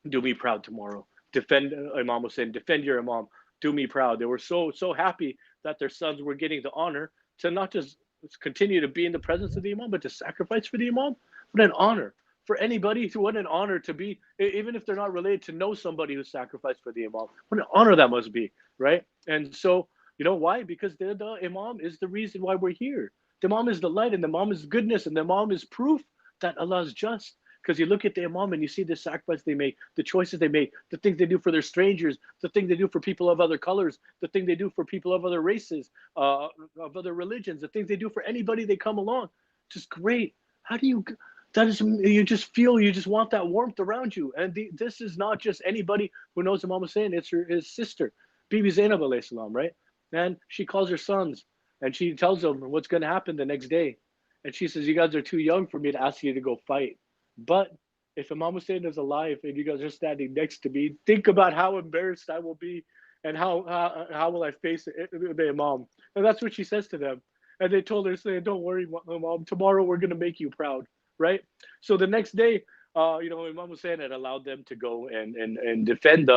"Do me proud tomorrow. Defend Imam Hussein. Defend your Imam. Do me proud." They were so happy that their sons were getting the honor to not just continue to be in the presence of the Imam, but to sacrifice for the Imam. What an honor for anybody! What an honor to be, even if they're not related, to know somebody who sacrificed for the Imam. What an honor that must be, right? And so, why? Because the Imam is the reason why we're here. The Imam is the light, and the Imam is goodness, and the Imam is proof that Allah is just. Because you look at the Imam and you see the sacrifice they make, the choices they make, the things they do for their strangers, the thing they do for people of other colors, the thing they do for people of other races, of other religions, the things they do for anybody they come along. Just great. How do you? That is, you just feel, you just want that warmth around you. And this is not just anybody who knows Imam Hussein. It's his sister, Bibi Zainab alayhi salam, right? And she calls her sons and she tells them what's going to happen the next day. And she says, "You guys are too young for me to ask you to go fight. But if Imam Hussein is alive and you guys are standing next to me, think about how embarrassed I will be and how will I face the Imam." And that's what she says to them. And they told her, saying, "Don't worry, Imam, tomorrow we're going to make you proud," right? So the next day, Imam Hussein had allowed them to go and defend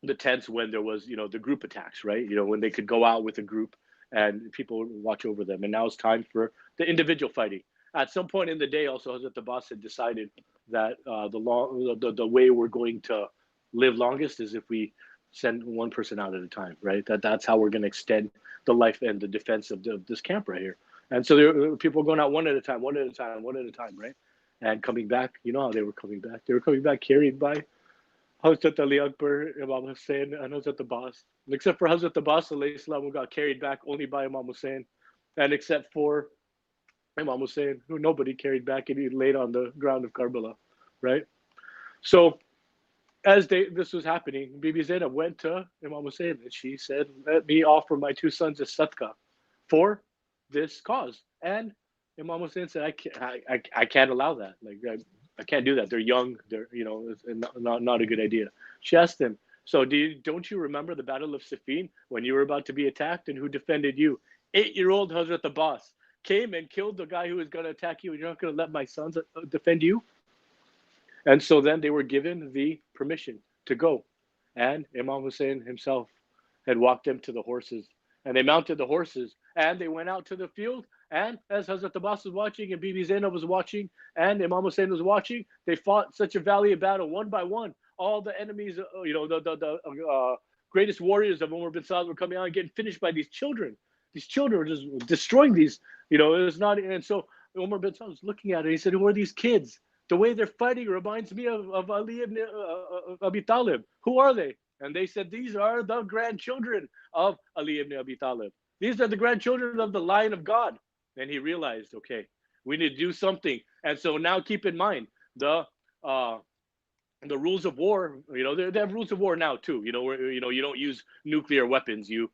the tents when there was, the group attacks, right? When they could go out with a group and people would watch over them. And now it's time for the individual fighting. At some point in the day, also, Hazrat Abbas had decided that the way we're going to live longest is if we send one person out at a time, right? That's how we're going to extend the life and the defense of this camp right here. And so there were people going out one at a time, right? And coming back, you know how they were coming back. They were coming back carried by Hazrat Ali Akbar, Imam Hussein, and Hazrat Abbas. Except for Hazrat Abbas, who got carried back only by Imam Hussein. And except for Imam Hussein, who nobody carried back, and he laid on the ground of Karbala, right? So as this was happening, Bibi Zainab went to Imam Hussein and she said, "Let me offer my two sons as sadaqah for this cause." And Imam Hussein said, I can't allow that. Like, I can't do that. They're young. They're, it's not a good idea. She asked him, "So don't you remember the Battle of Safin when you were about to be attacked, and who defended you? 8-year-old Hazrat Abbas came and killed the guy who was going to attack you, and you're not going to let my sons defend you?" And so then they were given the permission to go. And Imam Hussein himself had walked them to the horses. And they mounted the horses and they went out to the field. And as Hazrat Abbas was watching and Bibi Zainab was watching and Imam Hussein was watching, they fought such a valiant battle one by one. All the enemies, the greatest warriors of Umar bin Saad were coming out and getting finished by these children. These children were just destroying these, it was not. And so Umar bin Saad was looking at it. He said, "Who are these kids? The way they're fighting reminds me of Ali ibn Abi Talib. Who are they?" And they said, these are the grandchildren of Ali ibn Abi Talib. These are the grandchildren of the Lion of God. And he realized, okay, we need to do something. And so now keep in mind uh, the rules of war. They have rules of war now too. Where you don't use nuclear weapons. You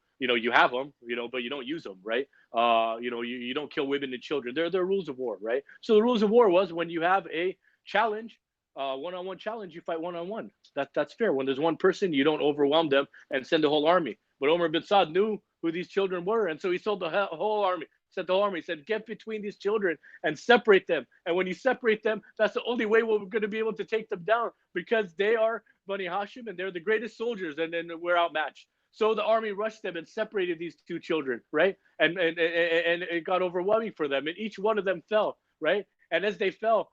have them. But you don't use them, right? You don't kill women and children. They're rules of war, right? So the rules of war was when you have a challenge, one-on-one challenge, you fight one-on-one. That's fair. When there's one person, you don't overwhelm them and send the whole army. But Umar bin Saad knew who these children were, and so he told the whole army. Sent the whole army. He said, get between these children and separate them. And when you separate them, that's the only way we're going to be able to take them down, because they are Bani Hashim and they're the greatest soldiers, and then we're outmatched. So the army rushed them and separated these two children, right? And it got overwhelming for them, and each one of them fell, right? And as they fell,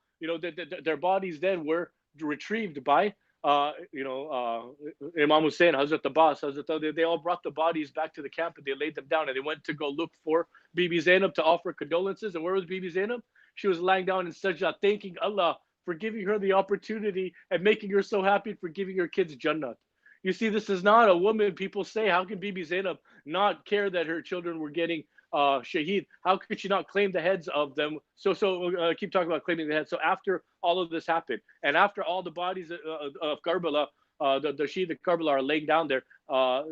their bodies then were retrieved by Imam Hussein, Hazrat Abbas, they all brought the bodies back to the camp, and they laid them down, and they went to go look for Bibi Zainab to offer condolences. And where was Bibi Zainab? She was lying down in sajda, thanking Allah for giving her the opportunity and making her so happy, for giving her kids Jannah. You see, this is not a woman. People say, how can Bibi Zainab not care that her children were getting shaheed? How could she not claim the heads of them? So keep talking about claiming the heads. So after all of this happened, and after all the bodies of Karbala, the Shaheed of Karbala are laying down there, Umar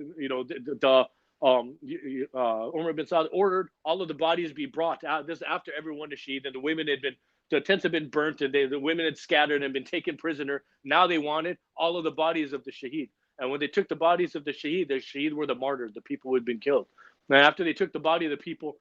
bin Saad ordered all of the bodies be brought out. This after everyone is shaheed, and the women had been, the tents had been burnt, and the women had scattered and been taken prisoner. Now they wanted all of the bodies of the shaheed. And when they took the bodies of the shaheed were the martyrs, the people who had been killed. And after they took the body of the people,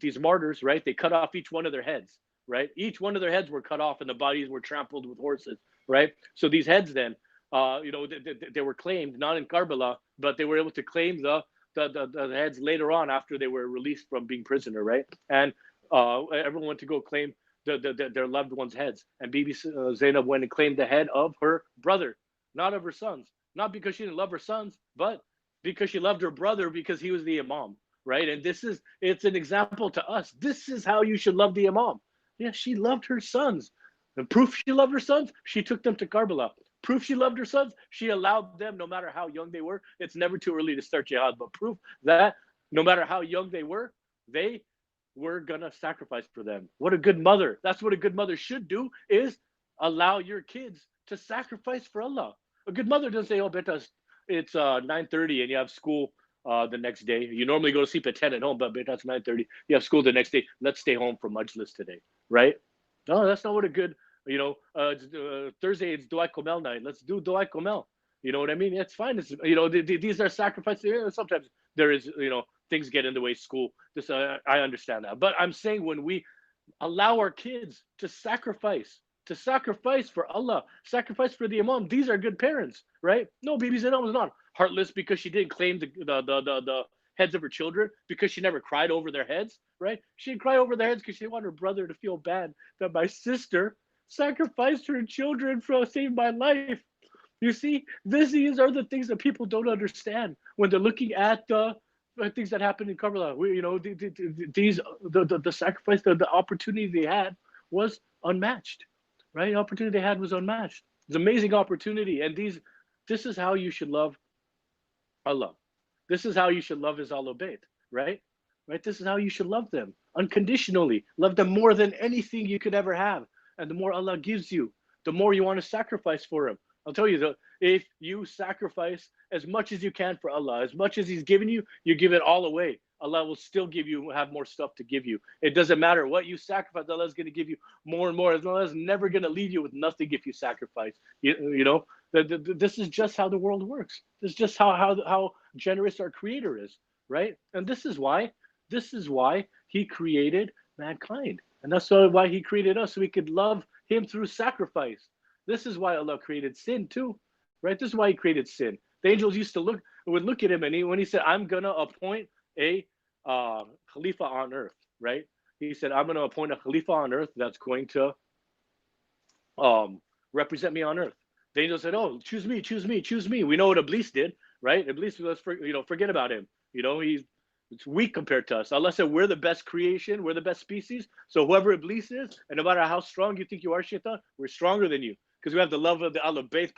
these martyrs, right, they cut off each one of their heads, right? Each one of their heads were cut off, and the bodies were trampled with horses, right? So these heads then, they were claimed, not in Karbala, but they were able to claim the heads later on after they were released from being prisoner, right? And everyone went to go claim their loved ones' heads. And Bibi Zainab went and claimed the head of her brother, not of her sons. Not because she didn't love her sons, but because she loved her brother, because he was the Imam, right? And it's an example to us. This is how you should love the Imam. Yeah, she loved her sons. The proof she loved her sons, she took them to Karbala. Proof she loved her sons, she allowed them, no matter how young they were. It's never too early to start jihad, but proof that no matter how young they were gonna sacrifice for them. What a good mother. That's what a good mother should do, is allow your kids to sacrifice for Allah. A good mother doesn't say, oh, beta, it's 9:30 and you have school the next day. You normally go to sleep at 10 at home, but beta, it's 9:30. You have school the next day. Let's stay home for Majlis today, right? No, that's not what a good, Thursday, it's Dua Komel night. Let's do Dua Komel. You know what I mean? It's fine. It's, these are sacrifices. Sometimes there is, things get in the way, school. This, I understand that. But I'm saying when we allow our kids to sacrifice for Allah, sacrifice for the Imam, these are good parents, right? No, Bibi Zainab was not heartless because she didn't claim the heads of her children, because she never cried over their heads, right? She didn't cry over their heads because she didn't want her brother to feel bad that my sister sacrificed her children for saving my life. You see, these are the things that people don't understand when they're looking at the things that happened in Karbala. The sacrifice, the opportunity they had was unmatched, right? The opportunity they had was unmatched. It's an amazing opportunity, and this is how you should love Allah. This is how you should love His Ahlul Bayt, right? Right? This is how you should love them unconditionally. Love them more than anything you could ever have. And the more Allah gives you, the more you want to sacrifice for Him. I'll tell you, if you sacrifice as much as you can for Allah, as much as He's given you, you give it all away. Allah will still have more stuff to give you. It doesn't matter what you sacrifice. Allah is going to give you more and more. Allah is never going to leave you with nothing if you sacrifice. This is just how the world works. This is just how generous our Creator is, right? And this is why He created mankind. And that's why He created us, so we could love Him through sacrifice. This is why Allah created sin too, right? This is why He created sin. The angels would look at Him, and when He said, I'm going to appoint a Khalifa on earth, right? He said, I'm going to appoint a Khalifa on earth that's going to represent me on earth. The angels said, oh, choose me, choose me, choose me. We know what Iblis did, right? Iblis, forget about him. It's weak compared to us. Allah said, we're the best creation, we're the best species. So whoever Iblis is, and no matter how strong you think you are, Shaitan, we're stronger than you. because we have the love of the Allah Bayt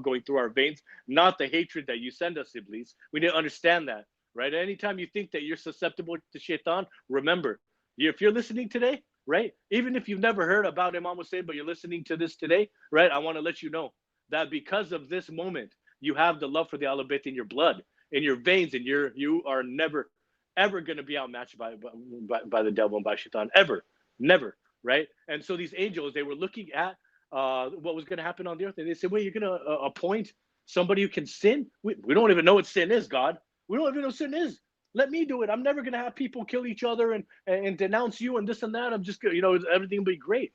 going through our veins, not the hatred that you send us, Iblis. We need to understand that, right? Anytime you think that you're susceptible to shaitan, remember, if you're listening today, right? Even if you've never heard about Imam Hussein, but you're listening to this today, right? I want to let you know that because of this moment, you have the love for the Allah Bayt in your blood, in your veins, and you are never, ever going to be outmatched by the devil and by shaitan, ever, never, right? And so these angels, they were looking at what was going to happen on the earth, and they said, wait, you're going to appoint somebody who can sin? We don't even know what sin is, God. We don't even know what sin is. Let me do it. I'm never going to have people kill each other and denounce you and this and that. I'm just going to, everything will be great,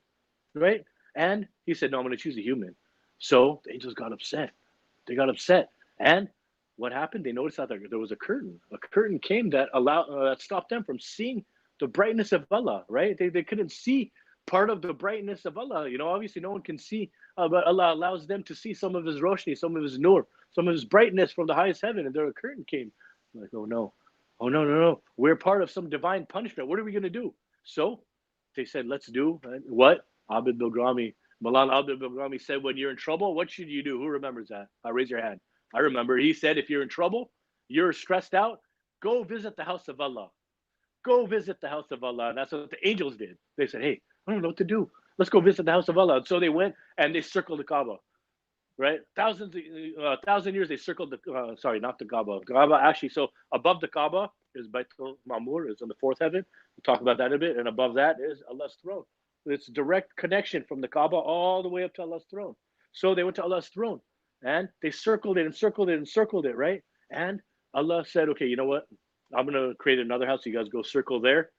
right? And he said, no, I'm going to choose a human. So the angels got upset. They got upset. And what happened? They noticed that there was a curtain. A curtain came that stopped them from seeing the brightness of Allah, right? They couldn't see part of the brightness of Allah. Obviously no one can see, but Allah allows them to see some of his roshni, some of his nur, some of his brightness from the highest heaven. And there a curtain came. Like, oh no. We're part of some divine punishment. What are we going to do? So they said, let's do what? Abid Bilgrami, Maulana Abid Bilgrami said, when you're in trouble, what should you do? Who remembers that? Raise your hand. I remember. He said, if you're in trouble, you're stressed out, go visit the house of Allah. Go visit the house of Allah. And that's what the angels did. They said, hey, I don't know what to do. Let's go visit the house of Allah. And so they went and they circled the Kaaba. Right, 1,000 years they circled the sorry, not the Kaaba. Kaaba actually, so above the Kaaba is Baitul Ma'mur, is in the fourth heaven. We'll talk about that a bit, and above that is Allah's throne. It's direct connection from the Kaaba all the way up to Allah's throne. So they went to Allah's throne, and they circled it and circled it and circled it, right? And Allah said, okay, you know what? I'm gonna create another house. You guys go circle there.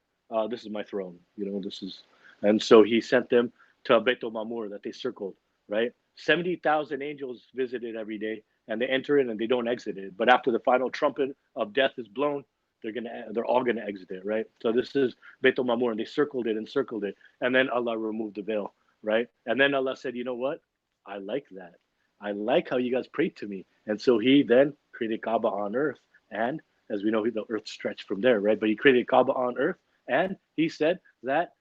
This is my throne. This is, and so He sent them to Baitul Ma'mur that they circled, right? 70,000 angels visit it every day, and they enter it and they don't exit it. But after the final trumpet of death is blown, they're all gonna exit it, right? So this is Baitul Ma'mur, and they circled it and circled it, and then Allah removed the veil, right? And then Allah said, you know what? I like that. I like how you guys prayed to me, and so He then created Kaaba on earth, and as we know, the earth stretched from there, right? But He created Kaaba on earth, and He said that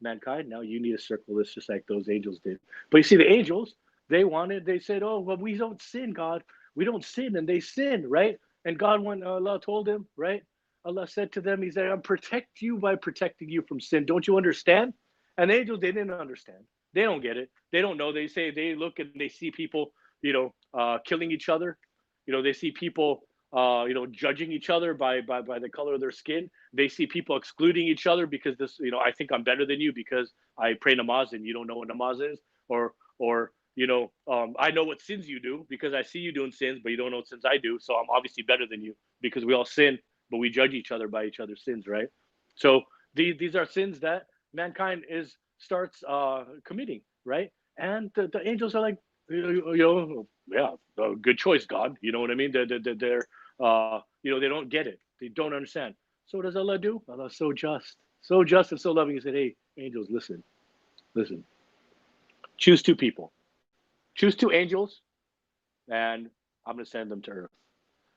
mankind, now you need to circle this just like those angels did. But you see, the angels, they said, oh, well, we don't sin, God. We don't sin, and they sin, right? And God, when Allah told him, right? Allah said to them, He said, I'll protect you by protecting you from sin. Don't you understand? And the angels, they didn't understand. They don't get it. They don't know. They say, they look and they see people, killing each other. They see people, judging each other by the color of their skin. They see people excluding each other because this, I think I'm better than you because I pray namaz and you don't know what namaz is, or I know what sins you do because I see you doing sins, but you don't know what sins I do. So I'm obviously better than you because we all sin, but we judge each other by each other's sins, right? So these are sins that mankind starts committing, right? And the angels are like, yeah, good choice, God. You know what I mean? They're they don't get it. They don't understand. So what does Allah do? Allah's so just and so loving. He said, hey, angels, listen. Choose two people. Choose two angels, and I'm going to send them to earth.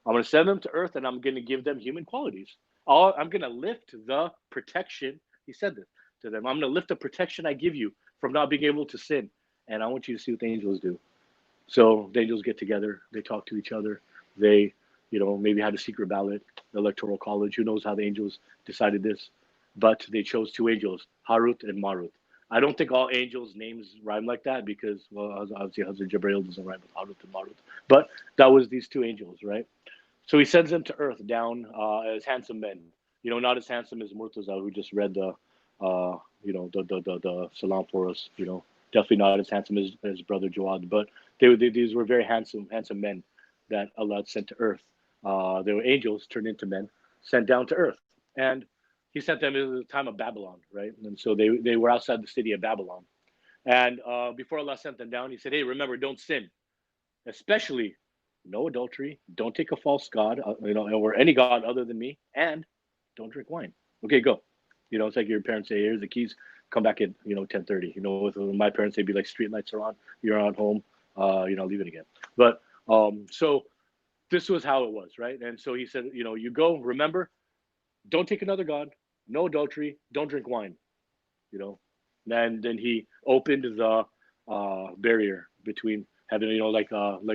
I'm going to send them to earth, and I'm going to give them human qualities. I'm going to lift the protection. He said this to them. I'm going to lift the protection I give you from not being able to sin. And I want you to see what the angels do. So the angels get together. They talk to each other. They, maybe had a secret ballot, electoral college. Who knows how the angels decided this? But they chose two angels, Harut and Marut. I don't think all angels' names rhyme like that because, well, obviously Hazrat Jibreel doesn't rhyme with Harut and Marut. But that was these two angels, right? So He sends them to earth down as handsome men. Not as handsome as Murtaza, who just read the salam for us. Definitely not as handsome as Brother Jawad. But these were very handsome men that Allah had sent to earth. They were angels turned into men, sent down to earth. And He sent them in the time of Babylon, right? And so they were outside the city of Babylon. And before Allah sent them down, He said, hey, remember, don't sin. Especially no adultery, don't take a false god, or any god other than me, and don't drink wine. Okay, go. It's like your parents say, here's the keys, come back at 10:30. With my parents, they'd be like, street lights are on, you're on home, leave it again. But so this was how it was, right? And so He said, you go, remember, don't take another god, no adultery, don't drink wine. And then He opened the barrier between heaven. Like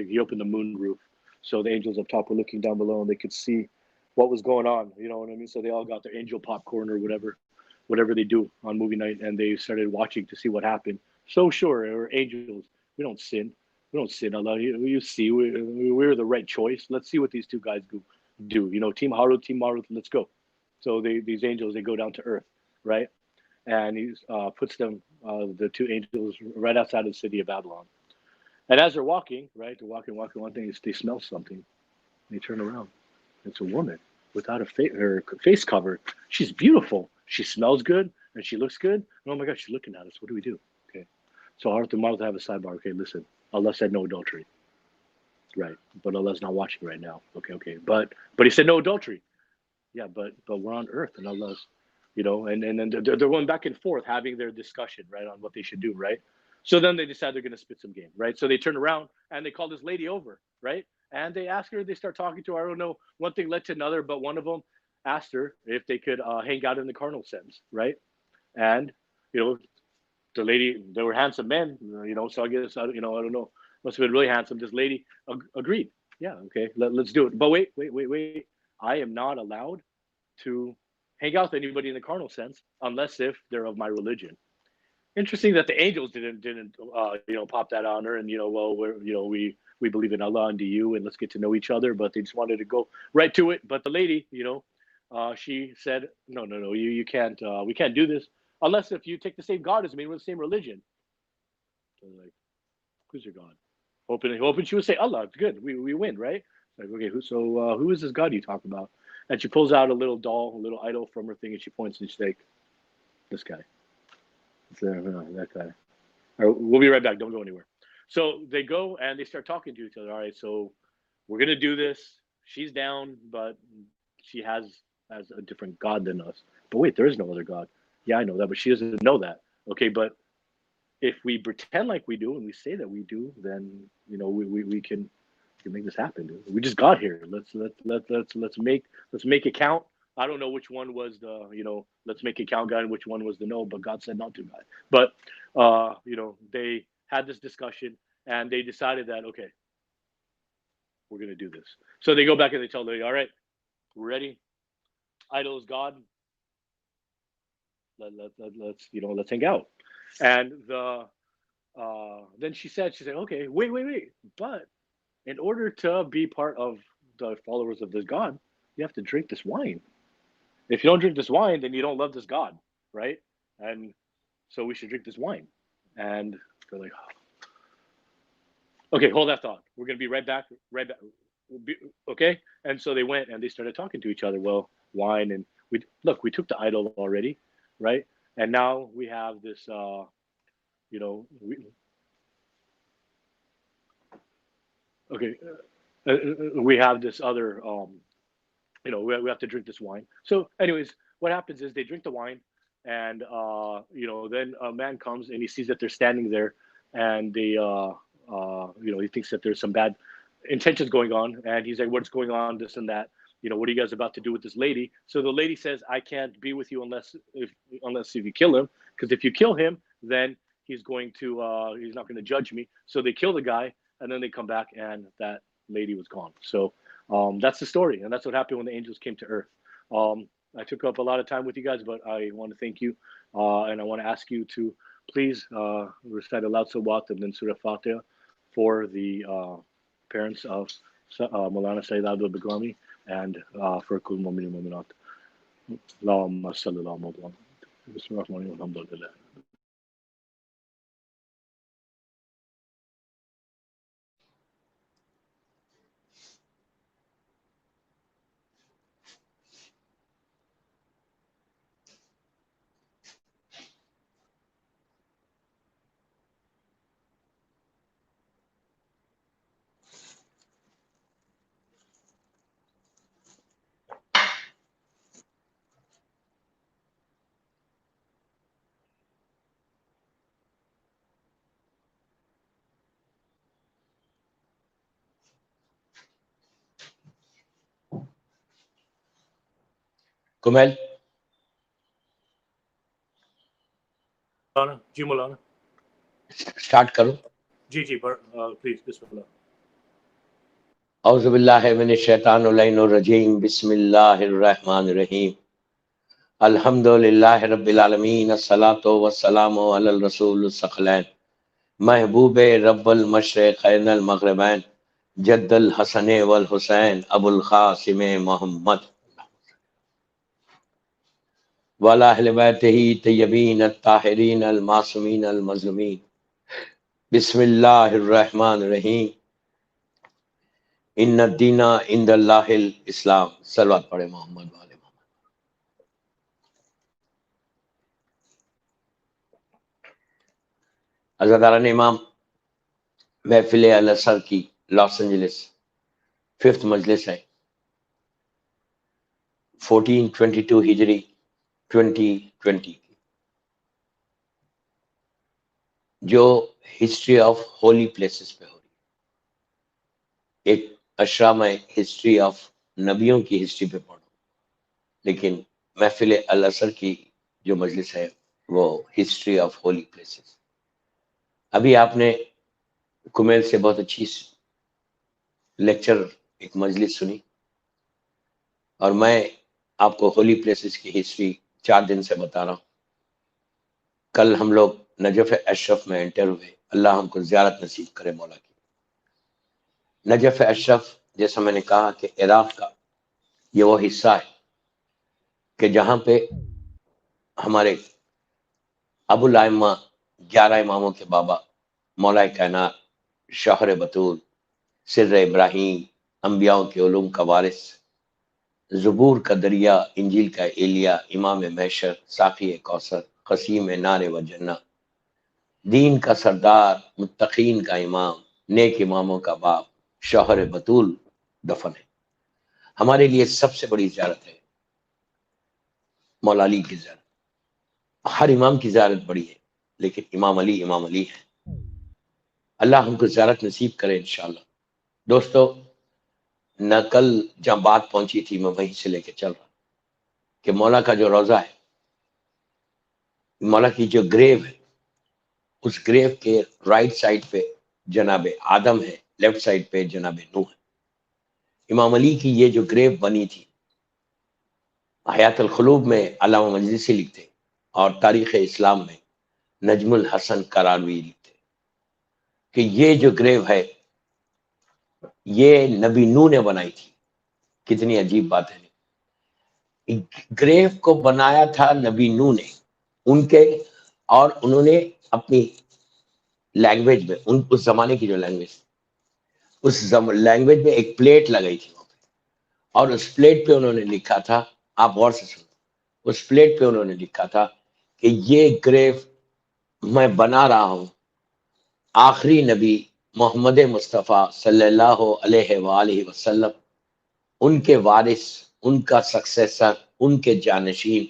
he opened the moon roof, so the angels up top were looking down below, and they could see what was going on. You know what I mean? So they all got their angel popcorn or whatever they do on movie night, and they started watching to see what happened. So sure, we're angels. We don't sin. We don't sin. Allah, you see, we're the right choice. Let's see what these two guys do. You know, Team Harut, Team Marut, let's go. So these angels, they go down to earth, right? And he puts them, the two angels, right outside of the city of Babylon. And as they're walking, right, they're walking, one thing is they smell something. They turn around. It's a woman without her face covered. She's beautiful. She smells good and she looks good. And oh my God, she's looking at us. What do we do? Okay. So Harut and Marut have a sidebar. Okay, listen. Allah said no adultery. Right. But Allah's not watching right now. Okay. But he said no adultery. Yeah, but we're on earth and Allah's, you know, and then they're going back and forth having their discussion, right, on what they should do, right? So then they decide they're going to spit some game, right? So they turn around and they call this lady over, right? And they ask her, they start talking to her. I don't know, one thing led to another, but one of them asked her if they could hang out in the carnal sense, right? And, you know, the lady, they were handsome men, you know, so I guess, I don't know, must have been really handsome. This lady agreed. Yeah, okay, let's do it. But wait. I am not allowed to hang out with anybody in the carnal sense unless if they're of my religion. Interesting that the angels didn't pop that on her and we believe in Allah and you and let's get to know each other, but they just wanted to go right to it. But the lady, she said no, you can't, we can't do this unless if you take the same God as me, we're the same religion. So like, who's your God? Hoping she would say Allah. It's good, we win, right? Like, okay, who is this God you talk about? And she pulls out a little doll, a little idol from her thing, and she points and she's like, this guy. That guy. Right, we'll be right back. Don't go anywhere. So they go and they start talking to each other. All right, so we're going to do this. She's down, but she has a different God than us. But wait, there is no other God. Yeah, I know that, but she doesn't know that. Okay, but if we pretend like we do and we say that we do, then, we can make this happen, dude. We just got here. Let's make it count. I don't know which one was the let's make it count guy and which one was the no, but God said not to guy. But they had this discussion and they decided that okay, we're gonna do this. So they go back and they tell Lily, all right, we're ready. Idol is God. Let's hang out. And then she's like, okay, wait, but in order to be part of the followers of this God, you have to drink this wine. If you don't drink this wine, then you don't love this God, right? And so we should drink this wine. And they're like, oh. Okay, hold that thought. We're gonna be right back. Okay. And so they went and they started talking to each other. Well, wine and we took the idol already, right? And now we have this, we have this other, we have to drink this wine. So, anyways, what happens is they drink the wine, and then a man comes and he sees that they're standing there, and they, he thinks that there's some bad intentions going on, and he's like, "What's going on? This and that. What are you guys about to do with this lady?" So the lady says, "I can't be with you unless if you kill him, because if you kill him, then he's not going to judge me." So they kill the guy, and then they come back, and that lady was gone. So that's the story, and that's what happened when the angels came to earth. I took up a lot of time with you guys, but I want to thank you, and I want to ask you to please recite aloud Salawat and then Surah Fatiha for the parents of Maulana Sayyid Abdul Bilgrami and for Kul Mu'min Mu'minat. Allahumma salli ala Muhammad. Bismillahir Alhamdulillah. Gomel. Maulana. Start کرو. جی please بسم اللہ. اعوذ باللہ من الشیطان اللعین الرجیم. بسم اللہ الرحمن الرحیم. الحمد للہ رب العالمین. الصلاۃ والسلام علی الرسول الثقلین محبوب رب المشرقین المغربین جد الحسن والحسین ابو القاسم محمد وعلی اہل بیتہ طیبین الطاہرین المعصومین المظلومین. بسم اللہ الرحمن الرحیم. ان الدین عند اللہ الاسلام. صلوات پڑھے محمد والے محمد. عزاداران امام، محفل الاسر کی لاس اینجلس 5th مجلس ہے، 1422 ہجری 2020 کی، جو ہسٹری آف ہولی پلیسز پہ ہو رہی ہے. ایک اشرا میں ہسٹری آف نبیوں کی ہسٹری پہ پڑھو، لیکن محفل الاسر کی جو مجلس ہے وہ ہسٹری آف ہولی پلیسز. ابھی آپ نے کمیل سے بہت اچھی لیکچر ایک مجلس سنی، اور میں آپ کو ہولی پلیسز کی ہسٹری 4 دن سے بتا رہا ہوں. کل ہم لوگ نجف اشرف میں انٹر ہوئے. اللہ ہم کو زیارت نصیب کرے مولا کی. نجف اشرف، جیسا میں نے کہا کہ عراق کا یہ وہ حصہ ہے کہ جہاں پہ ہمارے ابو الائمہ 11 اماموں کے بابا مولا کائنات شوہر بطول سر ابراہیم انبیاءوں کے علوم کا وارث زبور کا دریا انجیل کا ایلیا امام محشر ساقی کوثر قسیم نار و جنہ دین کا سردار متقین کا امام نیک اماموں کا باپ شوہر بطول دفن ہے. ہمارے لیے سب سے بڑی زیارت ہے مولا علی کی زیارت. ہر امام کی زیارت بڑی ہے، لیکن امام علی ہے. اللہ ہم کو زیارت نصیب کرے انشاءاللہ. دوستو، نقل جہاں بات پہنچی تھی میں وہیں سے لے کے چل رہا کہ مولا کا جو روضہ ہے، مولا کی جو گریو ہے، اس گریو کے رائٹ سائڈ پہ جناب آدم ہے، لیفٹ سائڈ پہ جناب نوح ہے. امام علی کی یہ جو گریو بنی تھی، حیات القلوب میں علامہ مجلسی لکھتے اور تاریخ اسلام میں نجم الحسن قراروی لکھتے کہ یہ جو گریو ہے یہ نبی نوح نے بنائی تھی. کتنی عجیب بات ہے. گریو کو بنایا تھا نبی نوح نے ان کے، اور انہوں نے اپنی لینگویج میں اس زمانے کی جو لینگویج، اس لینگویج میں ایک پلیٹ لگائی تھی وہاں پہ، اور اس پلیٹ پہ انہوں نے لکھا تھا، آپ غور سے سنو، اس پلیٹ پہ انہوں نے لکھا تھا کہ یہ گریو میں بنا رہا ہوں آخری نبی محمد مصطفیٰ صلی اللہ علیہ وآلہ وسلم، ان کے وارث، ان کا سکسیسر، ان کے جانشین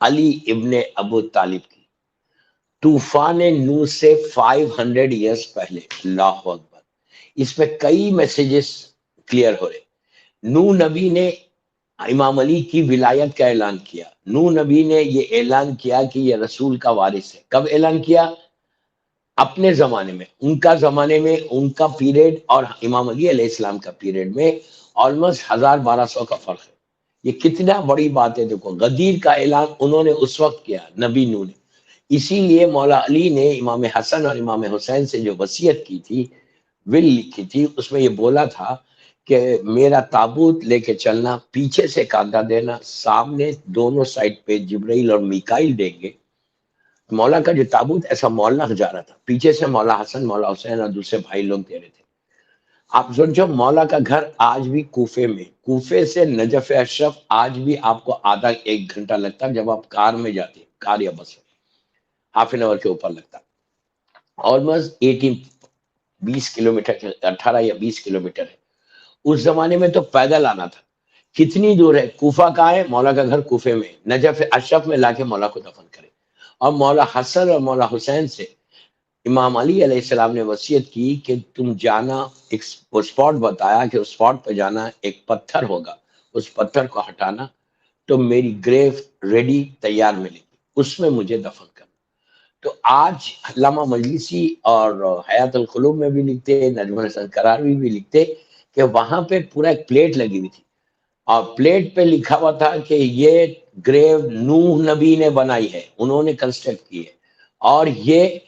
علی ابن ابو طالب کی طوفان نو سے 500 ایئرز پہلے. اللہ اکبر. اس میں کئی میسیجز کلیئر ہو رہے. نو نبی نے امام علی کی ولایت کا اعلان کیا. نو نبی نے یہ اعلان کیا کہ یہ رسول کا وارث ہے. کب اعلان کیا؟ اپنے زمانے میں. ان کا زمانے میں ان کا پیریڈ اور امام علی علیہ السلام کا پیریڈ میں آلموسٹ 1200 کا فرق ہے. یہ کتنا بڑی بات ہے. دیکھو، غدیر کا اعلان انہوں نے اس وقت کیا، نبی نو نے. اسی لیے مولا علی نے امام حسن اور امام حسین سے جو وصیت کی تھی، ول لکھی تھی، اس میں یہ بولا تھا کہ میرا تابوت لے کے چلنا، پیچھے سے کاندھا دینا، سامنے دونوں سائڈ پہ جبرائیل اور میکائیل دیں گے. مولا کا جو تابوت ایسا مولا جا رہا تھا، پیچھے سے مولا حسن، مولا حسین اور دوسرے بھائی لوگ دے رہے تھے. آپ سوچو، مولا کا گھر آج بھی کوفے میں، کوفے سے نجف اشرف آج بھی آپ کو آدھا 1 گھنٹہ لگتا جب آپ کار میں جاتے، کار یا بس میں ½ آور کے اوپر لگتا. آلموسٹ 20 کلومیٹر، 18 یا 20 کلومیٹر ہے. اس زمانے میں تو پیدل آنا تھا. کتنی دور ہے؟ کوفہ کہاں ہے؟ مولا کا گھر کوفے میں. نجف اشرف میں لا کے مولا کو دفن کرے. اور مولا حسن اور مولا حسین سے امام علی علیہ السلام نے وصیت کی کہ تم جانا، ایک اسپاٹ بتایا کہ اس اسپاٹ پہ جانا، ایک پتھر ہوگا، اس پتھر کو ہٹانا تو میری گریو ریڈی، تیار ملے گی، اس میں مجھے دفن کرنا. تو آج علامہ مجلسی اور حیات القلوب میں بھی لکھتے، نجم الحسن قراروی بھی لکھتے کہ وہاں پہ پورا ایک پلیٹ لگی ہوئی تھی اور پلیٹ پہ لکھا ہوا تھا کہ یہ گریو نوح نبی نے بنائی ہے، انہوں نے کنسٹرکٹ کی ہے، اور یہ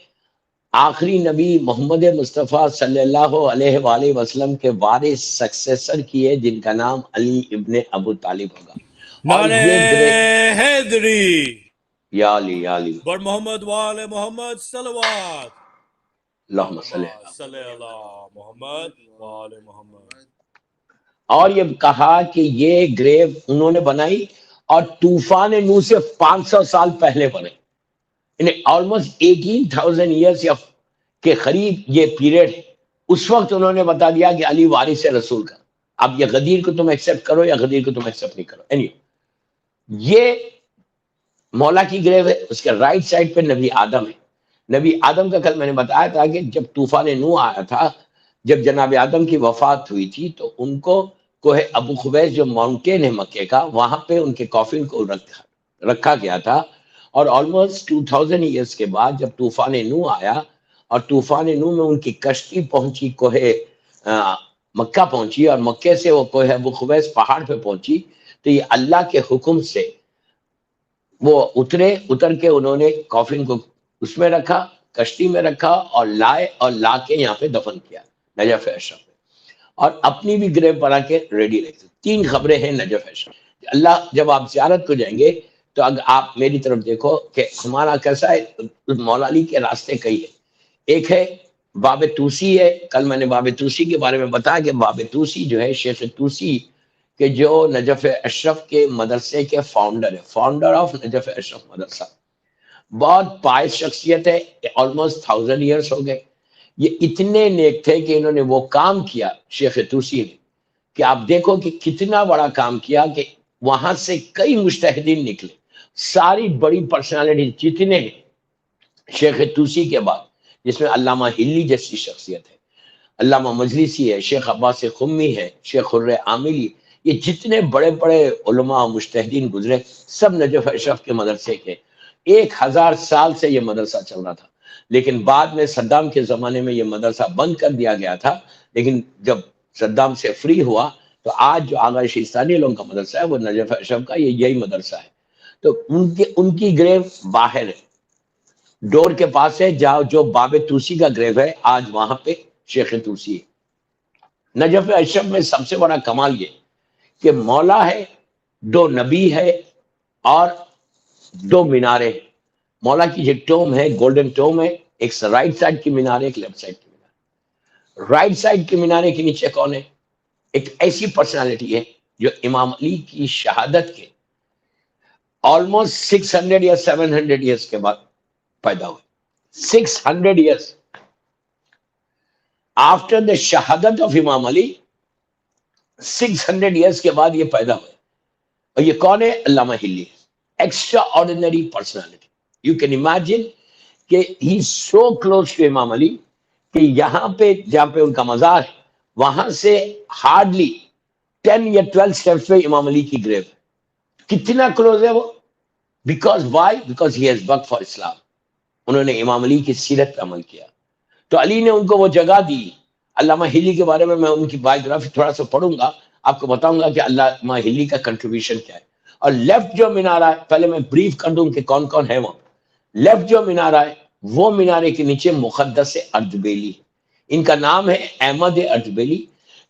آخری نبی محمد مصطفیٰ صلی اللہ علیہ وآلہ وسلم کے وارث سکسیسر کی ہے، جن کا نام علی ابن ابو طالب ہوگا. اور نعرہ یہ حیدری یا علی یا علی بر محمد وآل محمد صلوات اللہم صلی اللہ. صلی اللہ محمد وآل محمد. اور یہ کہا کہ یہ گریو انہوں نے بنائی اور طوفان نوح سے 500 سال پہلے بنے، یعنی آلموسٹ 18,000 ایئرس کے قریب یہ پیریڈ ہے. اس وقت انہوں نے بتا دیا کہ علی وارث ہے رسول کا. اب یہ غدیر کو تم ایکسپٹ کرو یا غدیر کو تم ایکسپٹ نہیں کرو. یہ مولا کی گریو ہے، اس کے رائٹ سائڈ پہ نبی آدم ہے. نبی آدم کا کل میں نے بتایا تھا کہ جب طوفان نوح آیا تھا، جب جناب آدم کی وفات ہوئی تھی تو ان کو کوہ ابو قبیس جو ماؤنٹین ہے مکے کا، وہاں پہ ان کے کافن کو رکھا گیا تھا. اور آلموسٹ 2000 ایئرس کے بعد جب طوفان نوح آیا اور طوفان نوح میں ان کی کشتی پہنچی کوہ مکہ پہنچی اور مکے سے وہ کوہ ابو قبیس پہاڑ پہ پہنچی، تو یہ اللہ کے حکم سے وہ اتر کے انہوں نے کافن کو اس میں رکھا، کشتی میں رکھا اور لائے اور لا کے یہاں پہ دفن کیا نجف اشرف میں. اور اپنی بھی گریو بنا کے ریڈی رکھتے. 3 خبریں ہیں نجف اشرف. اللہ جب آپ زیارت کو جائیں گے تو اگر آپ میری طرف دیکھو کہ ہمارا کیسا ہے، مولا علی کے راستے کئی ہیں. ایک ہے باب توسی ہے. کل میں نے باب توسی کے بارے میں بتایا کہ باب توسی جو ہے شیخ توسی کہ جو نجف اشرف کے مدرسے کے فاؤنڈر ہے، فاؤنڈر آف نجف اشرف مدرسہ. بہت پائس شخصیت ہے، آلموسٹ 1000 ایئرس ہو گئے. یہ اتنے نیک تھے کہ انہوں نے وہ کام کیا شیخ توسی نے کہ آپ دیکھو کہ کتنا بڑا کام کیا کہ وہاں سے کئی مجتہدین نکلے. ساری بڑی پرسنالٹی جتنے ہیں شیخ توسی کے بعد، جس میں علامہ ہلی جیسی شخصیت ہے، علامہ مجلسی ہے، شیخ عباس قمی ہے، شیخ خر عاملی، یہ جتنے بڑے بڑے علماء و مجتہدین گزرے سب نجف اشرف کے مدرسے کے. 1000 سال سے یہ مدرسہ چل رہا تھا، لیکن بعد میں صدام کے زمانے میں یہ مدرسہ بند کر دیا گیا تھا. لیکن جب صدام سے فری ہوا تو آج جو آغا شیستانی لوگوں کا مدرسہ ہے وہ نجف اشرف کا یہی مدرسہ ہے. تو ان کی گریو باہر ہے، ڈور کے پاس ہے، جہاں جو باب توسی کا گریو ہے آج وہاں پہ شیخ توسی ہے. نجف اشرف میں سب سے بڑا کمال یہ کہ مولا ہے، 2 نبی ہے اور 2 مینارے. مولا کی جو ٹوم ہے گولڈن ٹوم ہے، ایک رائٹ سائڈ کی مینار ہے، ایک لیفٹ سائڈ کی مینار. رائٹ سائڈ کی مینارے کے نیچے کون ہے؟ ایک ایسی پرسنالٹی ہے جو امام علی کی شہادت کے آلموسٹ 600 یا 700 ایئرس کے بعد پیدا ہوئے. 600 ایئرس آفٹر دا شہادت آف امام علی، 600 ایئرس کے بعد یہ پیدا ہوئے. اور یہ کون ہے؟ علامہ Hilli. Extraordinary personality. You can imagine کہ ہی سو کلوز ٹو امام علی کہ یہاں پہ جہاں پہ ان کا مزار ہے وہاں سے ہارڈلی 10 یا 12 سٹیپس پہ امام علی کی گریو ہے. کتنا کلوز ہے وہ؟ Because why? Because he has work for Islam. انہوں نے امام علی کی سیرت پہ عمل کیا تو علی نے ان کو وہ جگہ دی. علامہ ہلی کے بارے میں ان کی بایوگرافی تھوڑا سا پڑھوں گا، آپ کو بتاؤں گا کہ علامہ ہلی کا کنٹریبیوشن کیا ہے. اور لیفٹ جو مینارہ ہے، پہلے میں بریف کر دوں کہ کون کون ہے وہ. لیفٹ جو مینارہ ہے وہ مینارے کے نیچے مقدس اردبیلی، ان کا نام ہے احمد اردبیلی،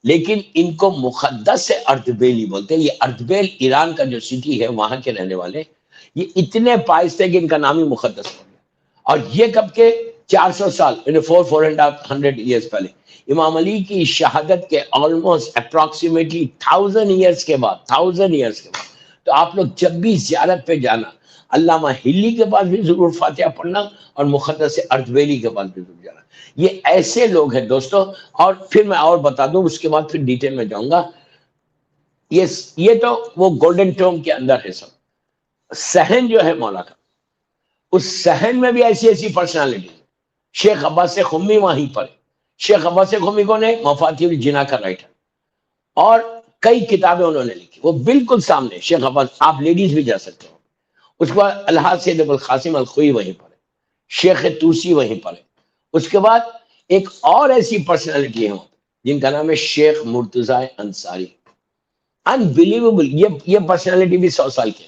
لیکن ان کو مقدس اردبیلی بولتے ہیں. یہ اردبیل ایران کا جو سٹی ہے وہاں کے رہنے والے، یہ اتنے پائس تھے کہ ان کا نام ہی مقدس ہو گیا. اور یہ کب کے 400 سال، 400 ایئرس پہلے، امام علی کی شہادت کے آلموسٹ اپروکسیمیٹلی 1000 ایئرس کے بعد. تو آپ لوگ جب بھی زیارت پہ جانا، علامہ ہلی کے پاس بھی ضرور فاتحہ پڑھنا اور مقدس اردبیلی کے پاس بھی ضرور جانا. یہ ایسے لوگ ہیں دوستو. اور پھر میں اور بتا دوں، اس کے بعد پھر ڈیٹیل میں جاؤں گا. یہ تو وہ گولڈن ٹوم کے اندر ہے. سب صحن جو ہے مولا کا، اس صحن میں بھی ایسی پرسنالٹی. شیخ عباس قمی وہیں پر ہے. شیخ عباس قمی کون ہے؟ مفاتیح الجنا کا رائٹر، اور کئی کتابیں انہوں نے لکھی. وہ بالکل سامنے شیخ عباس، آپ لیڈیز بھی جا سکتے ہو. اس کے بعد الحاج سید ابو القاسم الخوئی وہیں پر ہے. شیخ توسی وہیں پر ہے. اس کے بعد ایک اور ایسی پرسنالٹی ہے جن کا نام ہے شیخ مرتضی انصاری. انبلیویبل, یہ پرسنالٹی بھی 100 سال کے.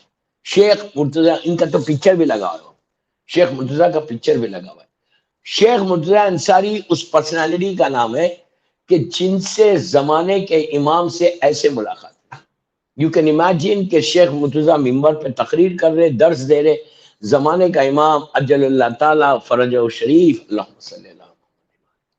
شیخ مرتضی, ان کا تو پکچر بھی لگا ہوا ہے, شیخ مرتضی کا پکچر بھی لگا ہوا ہے. شیخ مرتضی انصاری اس پرسنالٹی کا نام ہے کہ جن سے زمانے کے امام سے ایسے ملاقات. یو کین امیجن کہ شیخ مرتضی ممبر پہ تقریر کر رہے, درس دے رہے, زمانے کا امام اجل اللہ تعالی فرجہ شریف, اللہم صلی اللہ.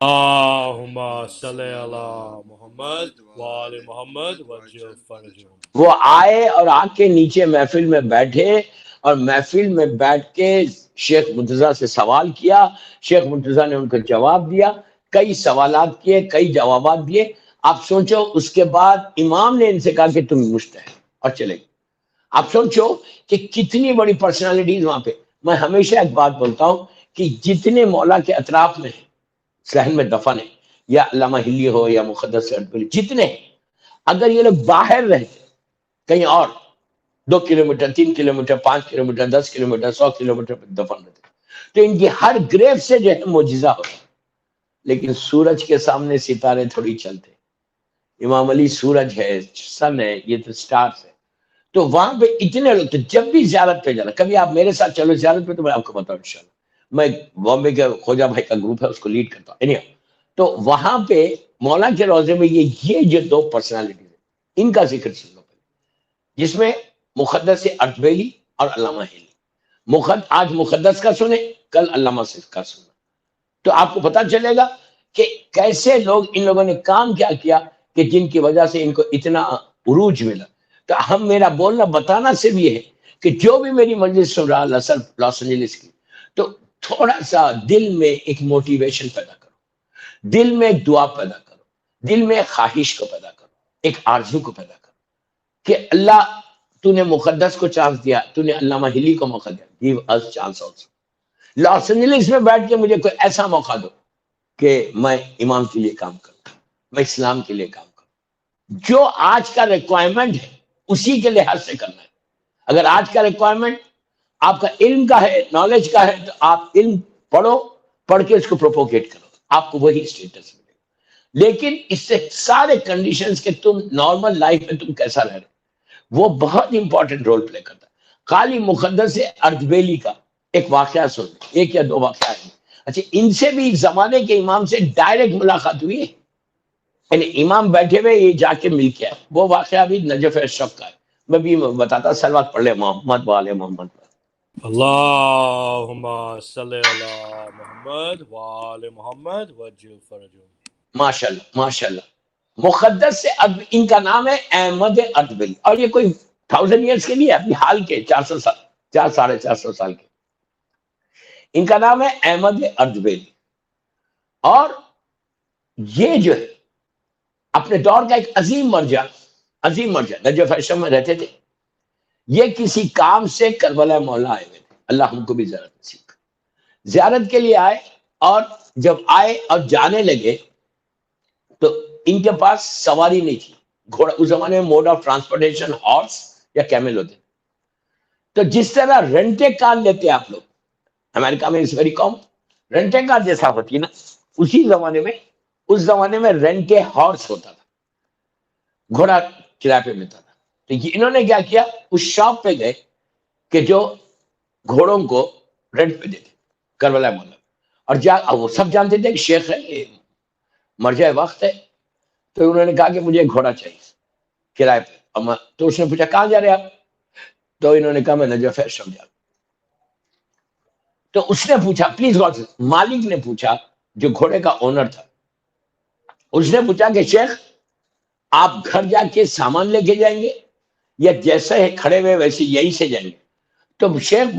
اللہم صلی علی محمد وآل محمد وعجل فرجہم. وہ آئے اور آ کے نیچے محفل میں بیٹھے, اور محفل میں بیٹھ کے شیخ مرتضی سے سوال کیا. شیخ مرتضی نے ان کو جواب دیا, کئی سوالات کیے, کئی جوابات دیے. آپ سوچو اس کے بعد امام نے ان سے کہا کہ تم مجتہد, اور چلے گئے. آپ سوچو کہ کتنی بڑی پرسنالٹیز وہاں پہ. میں ہمیشہ ایک بات بولتا ہوں کہ جتنے مولا کے اطراف میں صحن میں دفن ہے, یا علامہ ہلی ہو یا مقدس اردبیلی, جتنے ہیں, اگر یہ لوگ باہر رہتے کہیں اور 2 kilometre 3 kilometre 5 kilometre 10 kilometre 100 kilometre پہ دفن رہتے, تو ان کی ہر گریف سے جو ہے معجزہ ہوتا. لیکن سورج کے سامنے ستارے تھوڑی چلتے. امام علی سورج ہے, سن ہے, یہ تو سٹارز ہے. تو وہاں پہ اتنے لوگ, تو جب بھی زیارت پہ جانا, کبھی آپ میرے ساتھ چلو زیارت پہ تو میں آپ کو بتاؤں انشاءاللہ. میں بامبے کے خواجہ بھائی کا گروپ ہے, اس کو لیڈ کرتا ہوں. تو وہاں پہ مولا کے روزے میں یہ جو 2 پرسنالٹیز ہیں, ان کا ذکر سن لو پہلے, جس میں مقدس اردبیلی اور علامہ ہلی. آج مقدس کا سنیں, کل علامہ کا سننا, تو آپ کو پتا چلے گا کہ کیسے لوگ, ان لوگوں نے کام کیا کیا کہ جن کی وجہ سے ان کو اتنا عروج ملا. تو ہم, میرا بولنا بتانا صرف یہ ہے کہ جو بھی میری مجلس سن رہا لاس اینجلس کی, تو تھوڑا سا دل میں ایک موٹیویشن پیدا کرو, دل میں ایک دعا پیدا کرو, دل میں ایک خواہش کو پیدا کرو, ایک آرزو کو پیدا کرو کہ اللہ تو نے مقدس کو چانس دیا, تو نے علامہ ہلی کو موقع دیا, give us chance also. Los Angeles میں بیٹھ کے مجھے کوئی ایسا موقع دو کہ میں امام کے لیے کام کروں, میں اسلام کے لیے کام کروں. جو آج کا ریکوائرمنٹ ہے اسی کے لحاظ سے کرنا ہے. اگر آج کا ریکوائرمنٹ آپ کا علم کا ہے, نالج کا ہے, تو آپ علم پڑھو, پڑھ کے اس کو پروپوگیٹ کرو, آپ کو وہی اسٹیٹس ملے گا. لیکن اس سے سارے کنڈیشنز کہ تم نارمل لائف میں تم کیسا رہ رہے, وہ بہت امپورٹنٹ رول پلے کرتا ہے. خالی مقدس اردبیلی کا ایک واقعہ سن, 1 یا 2 واقعہ ہے. اچھا, ان سے بھی زمانے کے امام سے ڈائریکٹ ملاقات ہوئی ہے, یعنی امام بیٹھے ہوئے یہ جا کے مل کے آئے. وہ واقعہ بھی نجف اشرف کا ہے. میں بھی بتاتا, سلوات پڑھ لے محمد وآل محمد. اللہم صلی علی محمد وآل محمد وعجل فرجہم. ماشاءاللہ ماشاءاللہ. مقدس سے ان کا نام ہے احمد اردبیلی, اور یہ کوئی 1000 ایئرس کے لیے, اپنی حال کے 400 سال 400 سال کے. ان کا نام ہے احمد اردبیلی, اور یہ جو ہے اپنے دور کا ایک عظیم مرجع نجف اشرف میں رہتے تھے. یہ کسی کام سے کربلا مولا آئے ہوئے تھے, اللہ ہم کو بھی زیارت نصیب کرے. زیارت کے لیے آئے, اور جب آئے اور جانے لگے تو ان کے پاس سواری نہیں تھی, گھوڑا. اس زمانے میں موڈ آف ٹرانسپورٹیشن ہارس یا کیمل ہوتے. تو جس طرح رینٹے کار لیتے آپ لوگ, امریکہ میں اس ویری کامن, رینٹے کار جیسا ہوتی ہے نا, اسی زمانے میں, اس زمانے میں رینٹے ہارس ہوتا تھا, گھوڑا کرایہ پہ ملتا تھا. تو انہوں نے کیا کیا, اس شاپ پہ گئے کہ جو گھوڑوں کو رینٹ پہ دیتے, کربلا مولا. اور وہ سب جانتے تھے کہ شیخ ہے, یہ مرجع وقت ہے. تو انہوں نے کہا کہ مجھے گھوڑا چاہیے کرایہ پہ. تو اس نے پوچھا کہاں جا رہے آپ, تو انہوں نے کہا میں نجف اشرف جا رہا ہوں. تو اس نے پوچھا, پلیز غور سے, مالک نے پوچھا, جو گھوڑے کا اونر تھا, اس نے پوچھا کہ شیخ آپ گھر جا کے سامان لے کے جائیں گے, یا جیسے ہے کھڑے ہوئے ویسے یہی سے جائیں گے؟ تو شیخ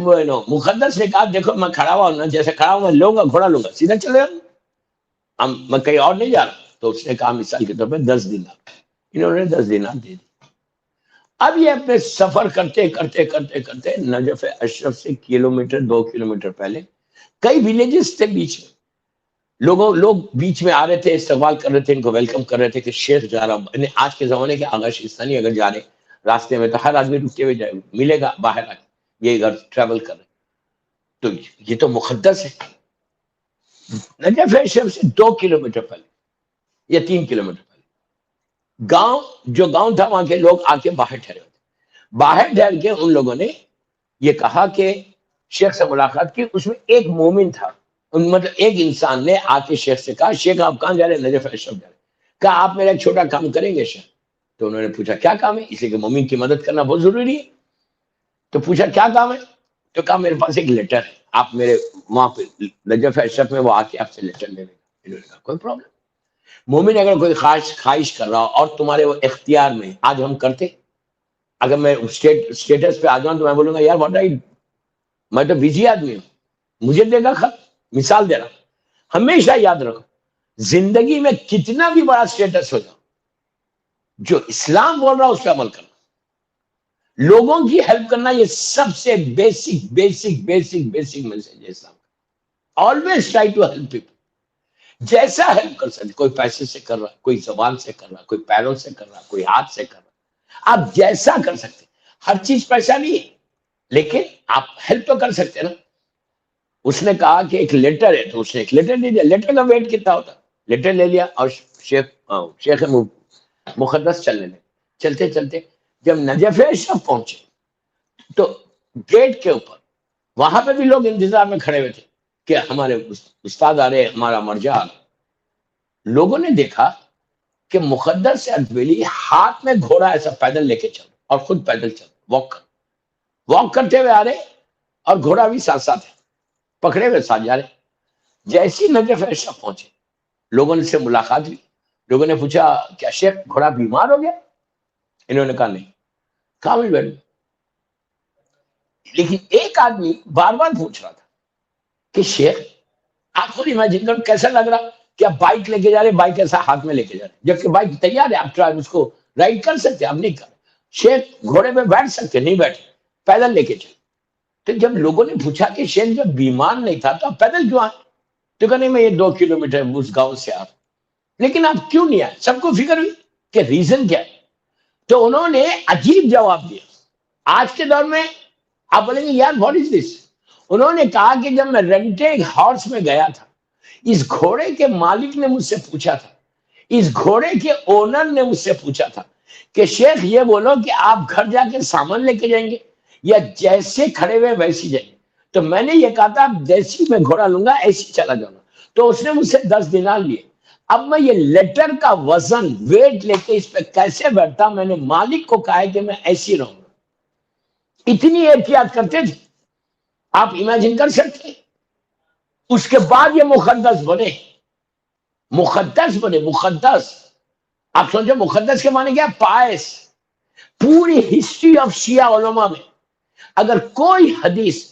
مقدس نے کہا دیکھو میں کھڑا ہوا ہوں نا, جیسے کھڑا ہوں میں لوں گا, گھوڑا لوں گا, سیدھا چلے جاؤں, میں کہیں اور نہیں جا رہا. تو اس نے کہا مثال کے طور پہ 10 دینار. انہوں نے 10 دینار دے دی. اب یہ اپنے سفر کرتے کرتے کرتے کرتے نجف اشرف سے 2 کلومیٹر پہلے کئی ولیجز تھے بیچ میں. لوگ بیچ میں آ رہے تھے, استقبال کر رہے تھے, ان کو ویلکم کر رہے تھے کہ شیخ جا رہا ہوں. آج کے زمانے کے آغا شیستانی اگر جا رہے راستے میں تو ہر آدمی رکتے ہوئے جائے, ملے گا باہر آ کے, یہ اگر ٹریول کر رہے. تو یہ تو مقدس ہے. نجف شریف سے 2 کلومیٹر پہلے یا 3 کلومیٹر پہلے گاؤں، جو گاؤں تھا وہاں کے لوگ آ کے باہر ٹھہرے ہوتے. باہر ٹھہر کے ان لوگوں نے یہ کہا کہ شیخ سے ملاقات کی. اس میں ایک مومن تھا، مطلب ایک انسان نے آ کے شیخ سے کہا شیخ آپ کہاں جا رہے ہیں؟ نجف اشرف جا رہے. کہا آپ میرا ایک چھوٹا کام کریں گے شیخ؟ تو انہوں نے پوچھا کیا کام ہے؟ اس لیے کہ مومن کی مدد کرنا بہت ضروری ہے. تو پوچھا کیا کام ہے؟ تو کہا میرے پاس ایک لیٹر ہے، آپ میرے وہاں پہ نجف اشرف میں وہ آ کے آپ سے لیٹر لے لیں گے. انہوں نے کہا کوئی پرابلم. مومن اگر کوئی خواہش کر رہا ہو اور تمہارے وہ اختیار میں، آج ہم کرتے، اگر میں اسٹیٹس پہ آ جاؤں تو میں بولوں گا یار واٹ رائٹ، میں تو بزی آدمی ہوں، مجھے دے گا خط. مثال دے رہا ہوں. ہمیشہ یاد رکھو زندگی میں کتنا بھی بڑا اسٹیٹس ہو جاؤ، جو اسلام بول رہا ہے اس پہ عمل کرنا، لوگوں کی ہیلپ کرنا، یہ سب سے basic basic basic basic message ہے اسلام کا. Always try to help people. جیسا ہیلپ کر سکتے، کوئی پیسے سے کر رہا، کوئی زبان سے کر رہا، کوئی پیروں سے کر رہا، کوئی ہاتھ سے کر رہا. آپ جیسا کر سکتے. ہر چیز پیسہ نہیں ہے لیکن آپ ہیلپ تو کر سکتے نا. اس نے کہا کہ ایک لیٹر ہے تو اس نے ایک لیٹر دے دیا. لیٹر کا ویٹ کتنا ہوتا؟ لیٹر لے لیا اور شیخ مقدس چلنے لگے. چلتے چلتے جب نجف شریف پہنچے تو گیٹ کے اوپر وہاں پہ بھی لوگ انتظار میں کھڑے ہوئے تھے کہ ہمارے استاد آ رہے، ہمارا مرجع آ رہا. لوگوں نے دیکھا کہ مقدس ادویلی ہاتھ میں گھوڑا ایسا پیدل لے کے چل اور خود پیدل چل، واک کرتے ہوئے آ رہے اور گھوڑا بھی ساتھ ساتھ ہے، پکڑے ہوئے ساتھ جا رہے. جیسی نجف اشرف پہنچے لوگوں نے سے ملاقات ہوئی. لوگوں نے پوچھا کیا شیخ گھوڑا بیمار ہو گیا؟ انہوں نے کہا نہیں. کہا بھی بیٹھ. لیکن ایک آدمی بار بار پوچھ رہا تھا کہ شیخ آپ خود امیجن کرو کیسا لگ رہا کہ آپ بائک لے کے جا رہے، بائک ایسا ہاتھ میں لے کے جا رہے، جبکہ بائک تیار ہے، آپ اس کو رائڈ کر سکتے، آپ نہیں کر. شیخ گھوڑے پہ بیٹھ سکتے، نہیں بیٹھے، پیدل لے کے چلے. تو جب لوگوں نے پوچھا کہ شیخ جب بیمار نہیں تھا تو آپ پیدل کیوں آئے؟ تو کہا نہیں میں یہ 2 کلومیٹر اس گاؤں سے آ رہا. لیکن آپ کیوں نہیں آئے؟ سب کو فکر ہوئی کہ ریزن کیا ہے. تو انہوں نے عجیب جواب دیا. آج کے دور میں آپ بولیں گے یار واٹ از دس. انہوں نے کہا کہ جب میں رینٹڈ ہارس میں گیا تھا، اس گھوڑے کے مالک نے مجھ سے پوچھا تھا، اس گھوڑے کے اونر نے مجھ سے پوچھا تھا کہ شیخ یہ بولو کہ آپ گھر جا کے سامان لے کے جائیں گے یا جیسے کھڑے ہوئے ویسی جائیں گے. تو میں نے یہ کہا تھا جیسی میں گھوڑا لوں گا ایسی چلا جاؤں گا. تو اس نے مجھ سے 10 دینار لیے. اب میں یہ لیٹر کا وزن ویٹ لے کے اس پہ کیسے بیٹھتا؟ میں نے مالک کو کہا کہ میں ایسی رہوں گا. اتنی احتیاط کرتے تھے، آپ امیجن کر سکتے. اس کے بعد یہ مقدس بنے، مقدس بنے، مقدس. آپ سوچو مقدس کے معنی کیا؟ پائس. پوری ہسٹری آف شیعہ علماء میں اگر کوئی حدیث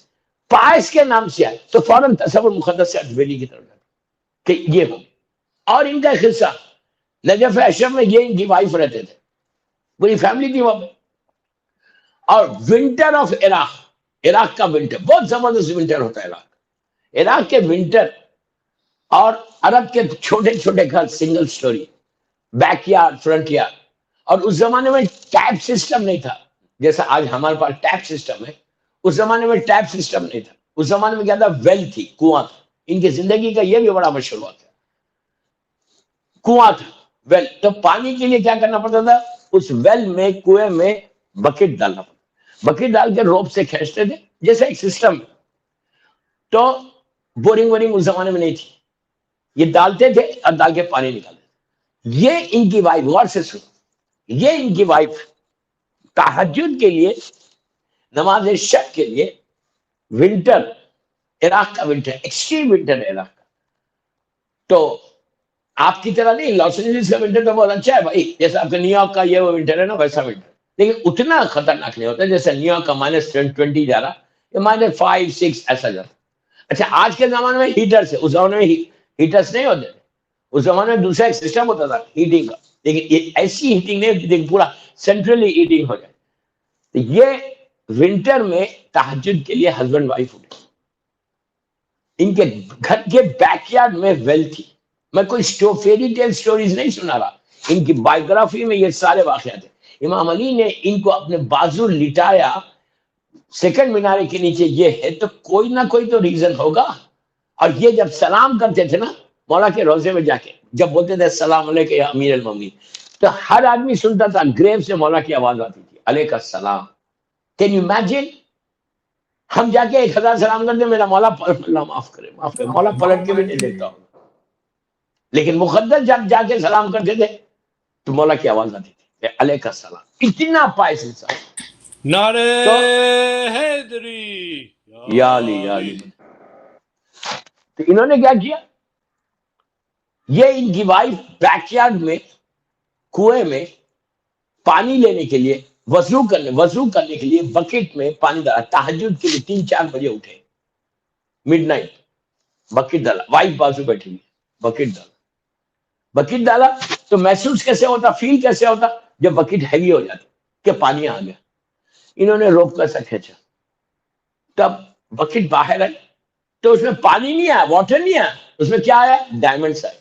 پائس کے نام سے آئے تو فوراً تصور مقدس سے ادویلی کی طرف کہ یہ ہو. اور ان کا قصہ نجف اشرف میں یہ ان کی وائف رہتے تھے، پوری فیملی تھی وہاں پہ. اور ونٹر آف عراق کا ونٹر بہت زبردست ونٹر ہوتا ہے. عراق کے ونٹر اور عرب کے چھوٹے چھوٹے گھر، single story, back yard, front yard. اور اس زمانے میں ٹیپ سسٹم نہیں تھا جیسا آج ہمارے پاس ٹیپ سسٹم ہے. اس زمانے میں ٹیپ سسٹم نہیں تھا. اس زمانے میں کیا تھا؟ ویل تھی، کنواں تھا. ان کی زندگی کا یہ بھی بڑا مشہور ہوا تھا، کنواں تھا، ویل. تو پانی کے لیے کیا کرنا پڑتا تھا؟ اس ویل میں، کنویں میں بکٹ ڈالنا پڑتا. بکٹ ڈال کے روپ سے کھینچتے تھے جیسا ایک سسٹم. تو بورنگ وورنگ اس زمانے میں نہیں تھی، یہ ڈالتے تھے اور ڈال کے پانی نکالتے تھے. یہ ان کی وائف، غور سے سنو، یہ ان کی وائف تہجد کے لیے، نماز شب کے لیے، ونٹر، عراق کا ونٹر ایکسٹریم ونٹر ہے عراق کا. تو آپ کی طرح نہیں، لاس اینجلس کا ونٹر تو بہت اچھا ہے بھائی، جیسا آپ کا نیو یارک کا یہ وہ ونٹر ہے نا ویسا ونٹر. لیکن اتنا خطرناک نہیں ہوتا جیسے نیو یارک کا -20 جا رہا یا -5 6 ایسا جاتا. اچھا آج کے زمانے میں ہیٹر سے، اس زمانے میں ہیٹرس نہیں ہوتے تھے. اس زمانے میں دوسرا ایک سسٹم ہوتا تھا ہیٹنگ کا، لیکن یہ ایسی ہیٹنگ نہیں ہوتی تھی پورا سینٹرلی ہیٹنگ ہو جائے. تو یہ ونٹر میں تہجد کے لیے ہسبینڈ وائف اٹھے. ان کے گھر کے بیک یارڈ میں ویل تھی. میں کوئی فیری ٹیل سٹوریز نہیں سنا رہا، ان کی بائیوگرافی میں یہ سارے واقعات ہیں. امام علی نے ان کو اپنے بازو لٹایا سیکنڈ مینارے کے نیچے یہ ہے، تو کوئی نہ کوئی تو ریزن ہوگا. اور یہ جب سلام کرتے تھے نا مولا کے روزے میں جا کے، جب بولتے تھے السلام علیکم یا امیر المومنین، تو ہر آدمی سنتا تھا، گریو سے مولا کی آواز آتی تھی علیک السلام. Can you imagine? ہم جا کے 1000 سلام کرتے، میرا مولا اللہ معاف کرے معاف کرے، مولا پلٹ کے بھی نہیں دیکھتا ہوں. لیکن مقدس جب جا کے سلام کرتے تھے تو مولا کی آواز آتی تھی علیک السلام. اتنا پائس انسان. نعرہ تو حیدری یا علی یا علی. تو انہوں نے کیا کیا، یہ ان کی وائف بیک یارڈ میں کنویں میں پانی لینے کے لیے وضو کرنے کے لیے بکٹ میں پانی ڈالا. تہجد کے لیے 3-4 بجے اٹھے، مڈ نائٹ بکٹ ڈالا، وائف بازو بیٹھی ہوئی، بکٹ ڈالا تو محسوس کیسے ہوتا، فیل کیسے ہوتا جب بکٹ ہیوی ہو جاتی کہ پانی آ گیا. انہوں نے روپ کا سا کھینچا، تب بکٹ باہر آئی تو اس میں پانی نہیں آیا، واٹر نہیں آیا، اس میں کیا آیا، ڈائمنڈس آئے.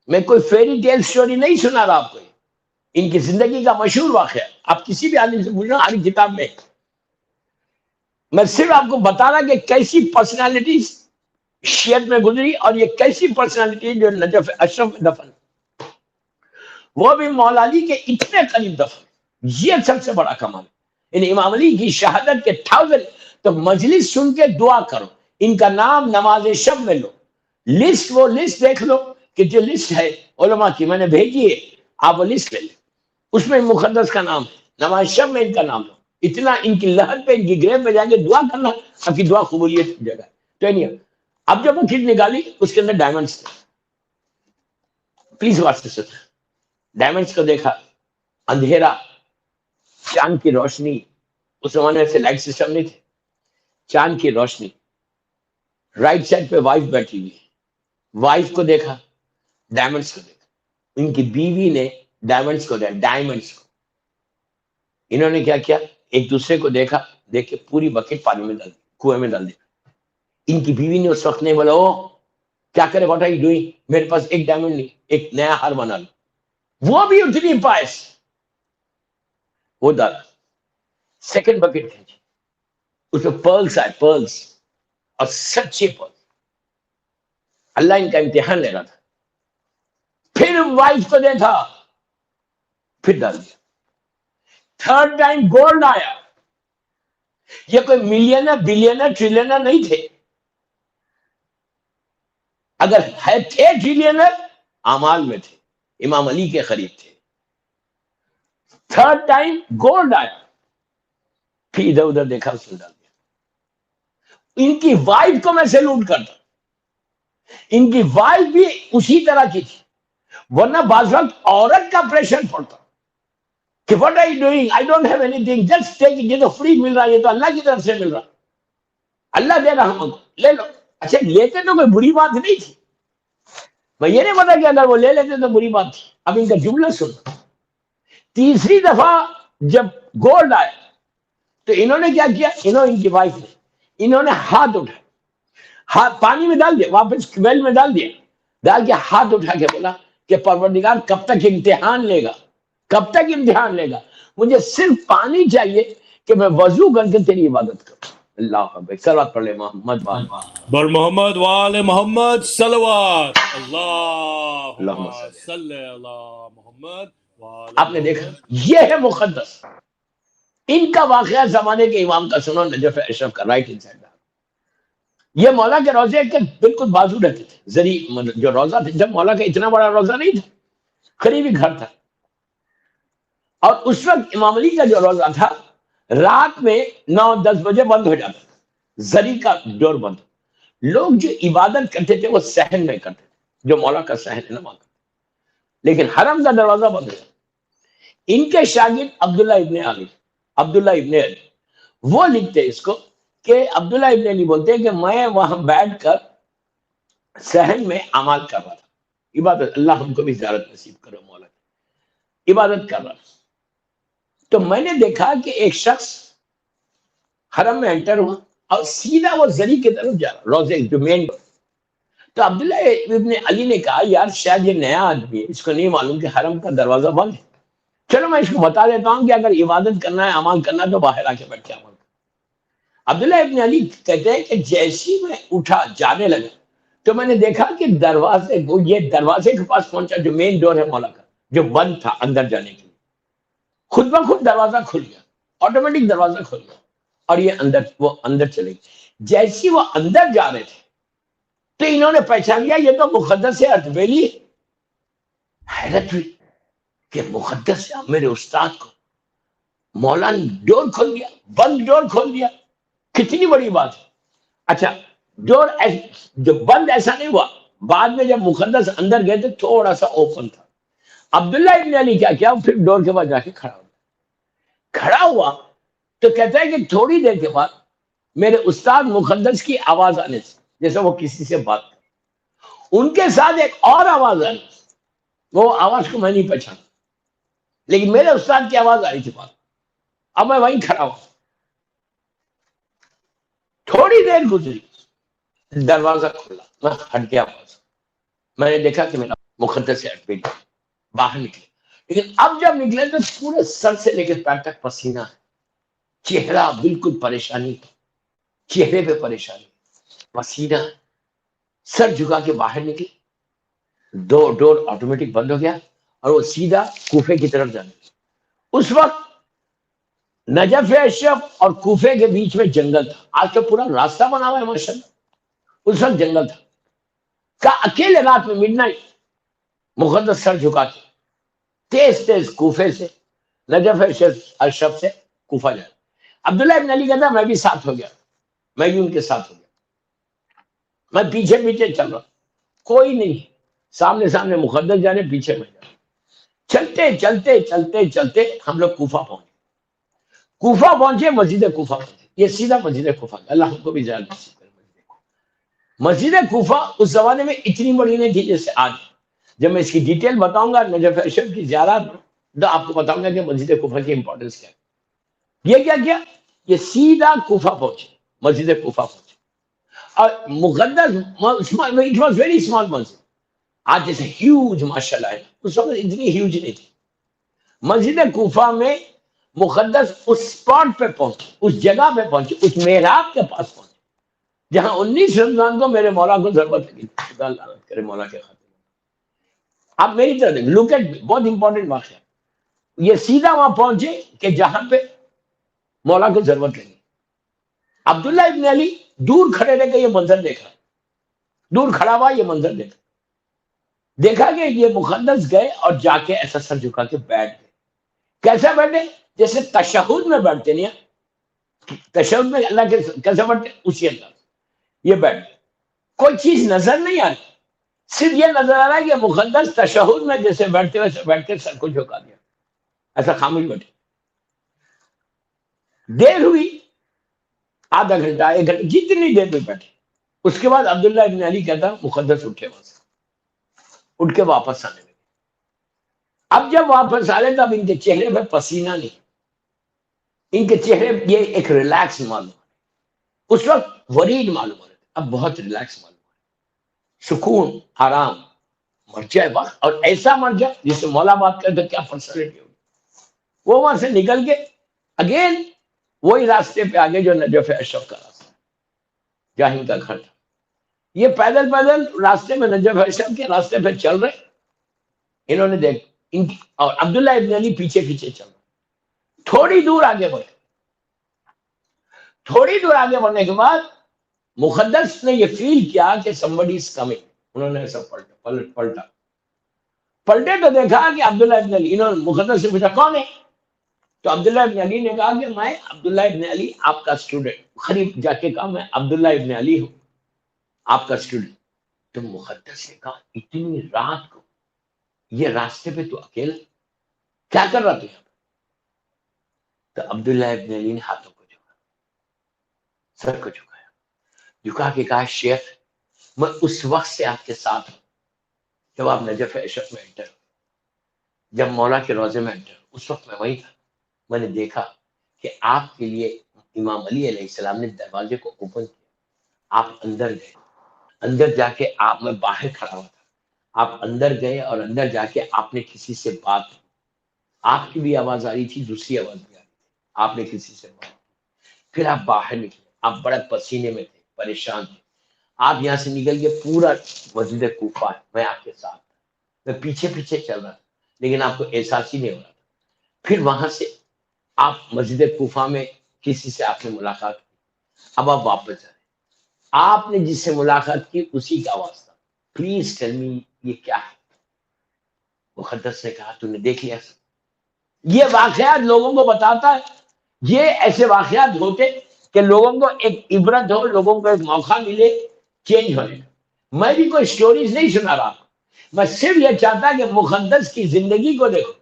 میں کوئی فیری ٹیل سٹوری نہیں سنا رہا آپ کو، ان کی زندگی کا مشہور واقعہ. آپ کسی بھی عالم سے پوچھنا، ہر کتاب میں. میں صرف آپ کو بتا رہا کہ کیسی پرسنالٹی شیعت میں گزری، اور یہ کیسی پرسنالٹی جو نجف اشرف میں دفن، وہ بھی مولا علی کے اتنے قریب دفن. یہ سب سے بڑا کمال. ان امام علی کی شہادت کے 1000 تو مجلس سن کے دعا کرو، ان کا نام نماز شب میں لو، لسٹ وہ لسٹ دیکھ لو کہ جو لسٹ ہے علماء کی میں نے بھیجی ہے، آپ وہ لسٹ لے لیں، اس میں مقدس کا نام ہے، نماز شب میں ان کا نام لو. اتنا ان کی لہر پہ، ان کی گریب پہ جا کے دعا کرنا، آپ کی دعا قبولیت ہو جائے گا. تو نہیں، اب جب وہ کٹ نکالی اس کے اندر ڈائمنڈس تھے. Please watch this. ڈائمنڈس کو دیکھا، اندھیرا، چاند کی روشنی، اس زمانے میں سے لائٹ سسٹم نہیں تھے، چاند کی روشنی. رائٹ سائڈ پہ وائف بیٹھی ہوئی، وائف کو دیکھا، ڈائمنڈس کو دیکھا. ان کی بیوی نے ڈائمنڈس کو دیکھا، ڈائمنڈس کو. انہوں نے کیا کیا، ایک دوسرے کو دیکھا، دیکھ کے پوری بکٹ پانی میں ڈال دی، کنویں میں ڈال دیا. ان کی بیوی نے اس وقت نہیں بولا او کیا کرے، واٹ آر یو ڈوئنگ، میرے پاس ایک ڈائمنڈ نہیں، ایک نیا ہار بنا لو. وہ بھی اتنی پائس، وہ ڈالا. سیکنڈ بکٹ کھینچی، اس میں پرلس آئے، پرلس، اور سچے پرلس. اللہ ان کا امتحان لے رہا تھا. پھر وائف کو دیکھا، پھر ڈال دیا. تھرڈ ٹائم گولڈ آیا. یہ کوئی ملینر بلینر ٹریلینر نہیں تھے، اگر تھے ٹریلینر اعمال میں تھے، امام علی کے قریب تھے. تھرڈ ٹائم گولڈ آیا، پھر ادھر ادھر دیکھا، اس میں ڈال دیا. ان کی وائف کو میں سیلوٹ کرتا، ان کی وائف بھی اسی طرح کی تھی. ورنہ بعض وقت عورت کا پریشر پڑتا کہ what are you doing, I don't have anything, just take it. یہ تو فری مل رہا، یہ تو اللہ کی طرف سے مل رہا، اللہ دے رہا ہم کو، لے لو. اچھا لیتے تو کوئی بری بات نہیں تھی، میں یہ نہیں پتا کہ اگر وہ لے لیتے تو بری بات تھی. اب ان کا جملہ سن. تیسری دفعہ جب گولڈ آیا تو انہوں نے کیا کیا، ان کی وائف نے، انہوں نے ہاتھ اٹھا، ہاتھ پانی میں ڈال دیا، واپس ویل میں ڈال دیا، ڈال کے ہاتھ اٹھا کے بولا کہ پروردگار کب تک امتحان لے گا، کب تک امتحان لے گا، مجھے صرف پانی چاہیے کہ میں وضو کر کے تیری عبادت کروں. اللہ اکبر. صلوات پڑھ لے محمد وآل بر محمد وآل محمد صلوات. اللہم اللہم صلی. صلی علی محمد وآل آپ نے دیکھا، محمد. یہ ہے مقدس. ان کا واقعہ زمانے کے امام کا سنو، نجف اشرف کا، رائٹ انسائڈ. یہ مولا کے روزے کے بالکل بازو رہتے تھے. زری جو روزہ تھا، جب مولا کا اتنا بڑا روزہ نہیں تھا، قریبی گھر تھا. اور اس وقت امام علی کا جو روزہ تھا رات میں 9-10 بجے بند ہو جاتا تھا، زری کا ڈور بند. لوگ جو عبادت کرتے تھے وہ صحن میں کرتے تھے، جو مولا کا صحن ہے نا وہاں کرتے. لیکن حرم کا دروازہ بند ہے. ان کے شاگرد عبداللہ ابن علی وہ لکھتے اس کو کہ عبداللہ ابن علی بولتے ہیں کہ میں وہاں بیٹھ کر صحن میں اعمال کر رہا تھا، عبادت. اللہ ہم کو بھی زیارت نصیب کرو مولا کی. عبادت کر رہا تھا تو میں نے دیکھا کہ ایک شخص حرم میں انٹر ہوا اور سیدھا وہ زری کی طرف جا رہا، روزے جو مین ڈور. تو عبداللہ ابن علی نے کہا یار شاید یہ نیا آدمی ہے، اس کو نہیں معلوم کہ حرم کا دروازہ بند ہے، چلو میں اس کو بتا دیتا ہوں کہ اگر عبادت کرنا ہے، عمل کرنا ہے تو باہر آ کے بیٹھ کے عمل کرو. عبداللہ ابن علی کہتے ہیں کہ جیسی میں اٹھا جانے لگا تو میں نے دیکھا کہ دروازے یہ دروازے کے پاس پہنچا جو مین ڈور ہے مولا کا جو بند تھا اندر جانے کے لیے. خود بخود دروازہ کھل گیا, آٹومیٹک دروازہ کھل گیا اور وہ اندر چلے گئے. جیسی وہ اندر جا رہے تھے تو انہوں نے پہچان لیا یہ تو مقدس ارتبیلی ہے. حیرت ہوئی کہ مقدس ہے میرے استاد کو مولانا ڈور کھول دیا, بند ڈور کھول دیا, کتنی بڑی بات ہے. اچھا ڈور جو بند ایسا نہیں ہوا, بعد میں جب مقدس اندر گئے تو تھوڑا سا اوپن تھا. عبداللہ ابن علی کیا پھر ڈور کے بعد جا کے کھڑا ہوا تو کہتا ہے کہ تھوڑی دیر کے بعد میرے استاد مقدس کی آواز آنے سے, جیسے وہ کسی سے بات کر, ان کے ساتھ ایک اور آواز آئی. وہ آواز کو میں نہیں پہچانا لیکن میرے استاد کی آواز آ رہی تھی بات. اب میں وہیں کھڑا ہوں, تھوڑی دیر گزری, دروازہ کھلا, میں ہٹ گیا پاس, میں نے دیکھا کہ میرا مقدس سے ہٹ گئی, باہر نکلے. لیکن اب جب نکلے تو پورے سر سے لے کے پیر تک پسینہ ہے, چہرہ بالکل پریشانی, چہرے پہ پریشانی, پسینہ, سر جھکا کے باہر نکلے. ڈور آٹومیٹک بند ہو گیا اور وہ سیدھا کوفے کی طرف جانے. اس وقت نجف اشرف اور کوفے کے بیچ میں جنگل تھا. آج تو پورا راستہ بنا ہوا ہے ماشاءاللہ, اس وقت جنگل تھا. کا اکیلے رات میں مڈ نائٹ مقدس سر جھکا کے تیز تیز کوفے سے نجف اشرف سے کوفہ جائے. عبداللہ ابن علی کہتا میں بھی ساتھ ہو گیا, میں بھی ان کے ساتھ ہو گیا. میں پیچھے پیچھے چل رہا, کوئی نہیں, سامنے سامنے مقدس جانے, پیچھے میں جانے. چلتے چلتے چلتے چلتے ہم لوگ کوفہ پہنچے, مسجد کوفہ پہنچے. یہ سیدھا مسجد کوفہ, اللہ ہم کو بھی زیادہ نصیب کرے. مسجد کوفہ اس زمانے میں اتنی بڑی نہیں تھی جیسے آج. جب میں اس کی ڈیٹیل بتاؤں گا نجف اشرف کی زیارت تو آپ کو بتاؤں گا کہ مسجد کوفہ کی امپورٹنس کیا ہے. یہ کیا یہ سیدھا کوفہ پہنچے, مسجد کوفہ پہنچے. اور مقدس اٹ واز ویری اسمال مسجد. آج جیسے ہیوج ماشاءاللہ ہے, اس وقت اتنی ہیوج نہیں تھی. مسجد کوفہ میں مقدس اس اسپاٹ پہ پہنچے, اس جگہ پہ پہنچے, اس محراب کے پاس پہنچے جہاں 19 رمضان کو میرے مولا کو ضرورت لگی. خدا لعنت کرے مولا کے خاطر. آپ میری طرح دیکھ, لوک ایٹ, بہت امپورٹنٹ واقعہ. یہ سیدھا وہاں پہنچے کہ جہاں پہ مولا کو ضرورت لگی. عبداللہ ابن علی دور کھڑے رہ کے یہ منظر دیکھا, دور کھڑا ہوا یہ منظر دیکھا کہ یہ مقدس گئے اور جا کے ایسا سر جھکا کے بیٹھ گئے. کیسے بیٹھے؟ جیسے تشہد میں بیٹھتے نہیں, تشہد میں اللہ کے کیسے بیٹھتے اسی انداز یہ بیٹھ گئے. کوئی چیز نظر نہیں آ رہی, صرف یہ نظر آ رہا ہے کہ مقدس تشہد میں جیسے بیٹھتے ویسے بیٹھ کے سر کو جھکا دیا, ایسا خاموش بیٹھے. دیر ہوئی, آدھا گھنٹہ, 1 گھنٹہ, جتنی دیر میں بیٹھے. اس کے بعد عبداللہ ابن علی کہتا مقدس اٹھے, وہاں سے اٹھ کے واپس آنے لگے. اب جب واپس آ رہے تب ان کے چہرے پہ پسینہ نہیں, ان کے چہرے یہ ایک ریلیکس معلوم ہے. اس وقت ورید معلوم ہو رہے تھے, اب بہت ریلیکس معلوم ہے, سکون, آرام, مر جائے وقت, اور ایسا مر جائے جس سے مولا بات کرتے کیا پرسنالٹی ہوگی. وہ وہاں سے نکل کے اگین وہی راستے پہ آگے جو نجف اشرف کا راستہ, جہاں ان کا گھر تھا. یہ پیدل پیدل راستے میں نجف اشرف کے راستے پہ چل رہے. انہوں نے دیکھ اور عبداللہ ابن علی پیچھے پیچھے چل رہے. تھوڑی دور آگے بڑھے, تھوڑی دور آگے بڑھنے کے بعد مقدس نے یہ فیل کیا کہ somebody is coming. انہوں نے ایسا پلٹے تو دیکھا کہ عبداللہ ابن علی. انہوں نے مقدس سے پوچھا کون ہے؟ تو عبداللہ ابن علی نے کہا کہ میں عبداللہ ابن علی آپ کا اسٹوڈنٹ. قریب جا کے کہا میں عبداللہ ابن علی ہوں, آپ کا اسٹوڈنٹ. تو مقدس نے کہا اتنی رات کو یہ راستے پہ تو اکیلا کیا کر رہا تھا؟ تو عبداللہ ابن علی نے ہاتھوں کو جھکا, سر کو جھکایا, جھکا کے کہا شیخ میں اس وقت سے آپ کے ساتھ ہوں جب آپ نجف اشرف میں انٹر, جب مولا کے روزے میں انٹر, اس وقت میں وہی تھا. میں نے دیکھا کہ آپ کے لیے امام علی علیہ السلام نے دروازے کو اوپن کیا, آپ اندر گئے, اندر جا کے آپ, میں باہر کھڑا ہوا تھا, آپ اندر گئے اور اندر جا کے آپ نے کسی سے بات کی. آپ کی بھی آواز آ رہی تھی, دوسری آواز بھی آ رہی تھی, آپ نے کسی سے بات کی. پھر آپ باہر نکلے, آپ بڑے پسینے میں تھے، پریشان تھے، آپ یہاں سے نکل کے پورا مسجد کوفہ ہے، میں آپ کے ساتھ تھا، میں پیچھے پیچھے چل رہا تھا، لیکن آپ کو احساس ہی نہیں ہو رہا تھا۔ پھر وہاں سے آپ مسجد کوفہ میں کسی سے آپ نے ملاقات کی، اب آپ واپس آئے، آپ نے جس سے ملاقات کی اسی کا واسطہ، پلیز ٹیل می یہ کیا ہے؟ مقدس نے کہا تو نے دیکھ لیا۔ یہ واقعات لوگوں کو بتاتا ہے، یہ ایسے واقعات ہوتے کہ لوگوں کو ایک عبرت ہو، لوگوں کو ایک موقع ملے چینج ہونے کا۔ میں بھی کوئی سٹوریز نہیں سنا رہا، میں صرف یہ چاہتا کہ مقدس کی زندگی کو دیکھو،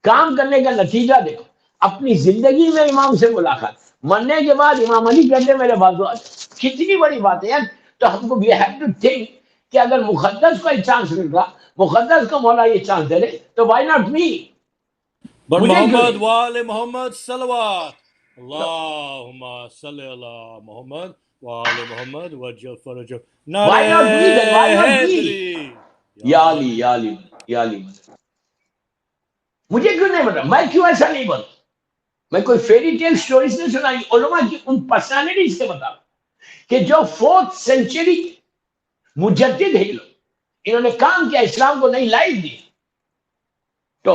کام کرنے کا نتیجہ دیکھو، اپنی زندگی میں امام سے ملاقات، مرنے کے بعد امام علی کہتے میرے بازو آ جاؤ، کتنی بڑی بات ہے یار۔ تو ہم کو وی ہیو ٹو تھنک کہ اگر مقدس کو ایک چانس مل رہا، مقدس کو مولا یہ چانس دے رہے، تو وائی ناٹ می، بر مجھے کیوں محمد نہیں؟ وآل محمد صلوات اللہم صلی علی محمد وآل محمد وجل فرجہ نعرہ why not me then, why not me? حیدری یا یا علی علی۔ یا علی یا علی، مجھے کیوں نہیں بتا؟ میں کیوں ایسا نہیں بولوں؟ میں کوئی فیری ٹیل سٹوریز نہیں سنائی، علماء کی ان پرسنالٹیز کے بتا کہ جو 4th سینچری مجدد ہے، لوگ انہوں نے کام کیا، اسلام کو نئی لائف دی۔ تو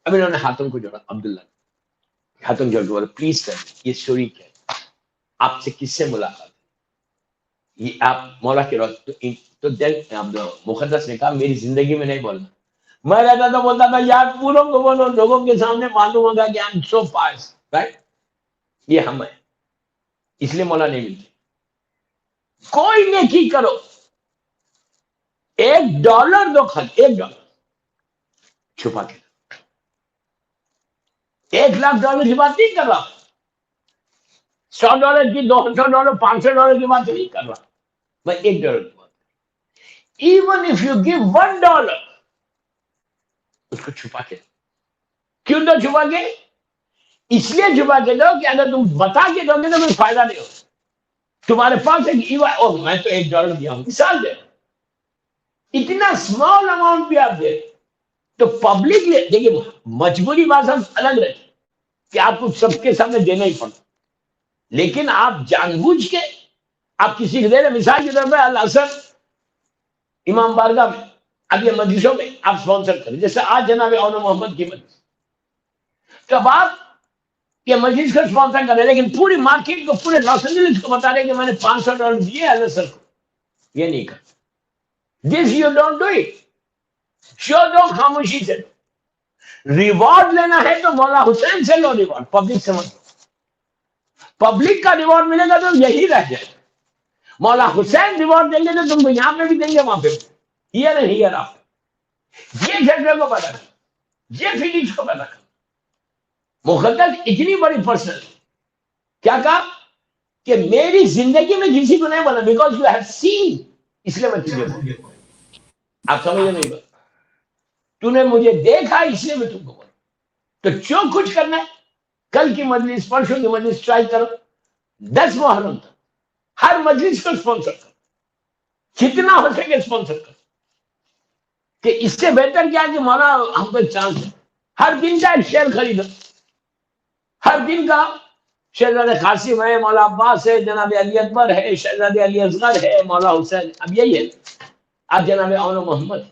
اب انہوں نے ہاتھوں کو جوڑا، عبداللہ نے ہاتھوں جوڑ کے بولا پلیز کر یہ اسٹوری کیا ہے، آپ سے کس سے ملاقات ہے؟ یہ آپ مولا کے روز تو دل مقدس نے کہا میری زندگی میں نہیں بولنا، میں رہتا تو بولتا تھا یار پوروں کو بولو، لوگوں کے سامنے معلوم ہوگا کہ I'm so pious، رائٹ؟ یہ ہم ہیں، اس لیے مولا نہیں ملتے۔ کوئی نیکی کرو، $1 دو خرچ، $1 چھپا کے، $1,00,000 کی بات نہیں کر رہا، $100 کی، $200 $500 کی بات نہیں کر رہا، میں $1 کی بات۔ ایون اف یو گیو $1، اس کو چھپا کے، کیوں دو چھپا کے؟ اس لیے چھپا کے دو کہ اگر تم بتا کے دو گے تو کوئی فائدہ نہیں ہوگا، تمہارے پاس ایک ایوا میں تو $1 دیا ہوں، مثال دے، اتنا اسمال اماؤنٹ بھی آپ دے تو پبلک دیکھیے، مجبوری بات ہم الگ رہتی کہ آپ کو سب کے سامنے دینا ہی پڑتا، لیکن آپ جان بوجھ کے آپ کسی کو دے رہے، مثال کے طور پہ al-Asr امام بارگاہ میں، اب یہ مجلسوں میں آپ اسپانسر کریں، جیسے آج جناب اول محمد کی مجلس، تب آپ یہ مجلس کا اسپانسر کریں، لیکن پوری مارکیٹ کو، پورے لاس اینجلس کو بتا رہے کہ میں نے $500 دیے al-Asr کو، یہ نہیں کرتا۔ This you don't do it, شو دو، خاموشی سے دو۔ ریوارڈ لینا ہے تو مولا حسین سے لو ریوارڈ، پبلک سے مت لو۔ پبلک کا ریوارڈ ملے گا تو یہی رہ جائے، مولا حسین ریوارڈ دیں گے تو تم کو یہاں پہ بھی دیں گے، وہاں پہ بھی، ہیئر اینڈ ہیئر آپ۔ یہ جھگڑے کو پتا کرو، یہ فیلنگس کو پتا کرو۔ مقدس اتنی بڑی پرسن کیا کہا کہ میری زندگی میں کسی کو نہیں بولا، بیکاز یو ہیو سین، اس لیے میں تجھے بولا۔ آپ سمجھے نہیں بات؟ تو نے مجھے دیکھا اس لیے میں تم کو بولا۔ تو جو کچھ کرنا ہے، کل کی مجلس، پرسوں کی مجلس ٹرائی کرو، 10 محرم تک ہر مجلس کو اسپانسر کرو، جتنا ہو سکے اسپانسر کرو، کہ اس سے بہتر کیا کہ مولا ہم کو چانس ہے، ہر دن کا ایک شیئر خریدو، ہر دن کا شہزادہ قاسم ہے، مولا عباس ہے، جناب علی اکبر ہے، شہزادہ علی اصغر ہے، مولا حسین، اب یہی ہے، اب جناب اول محمد،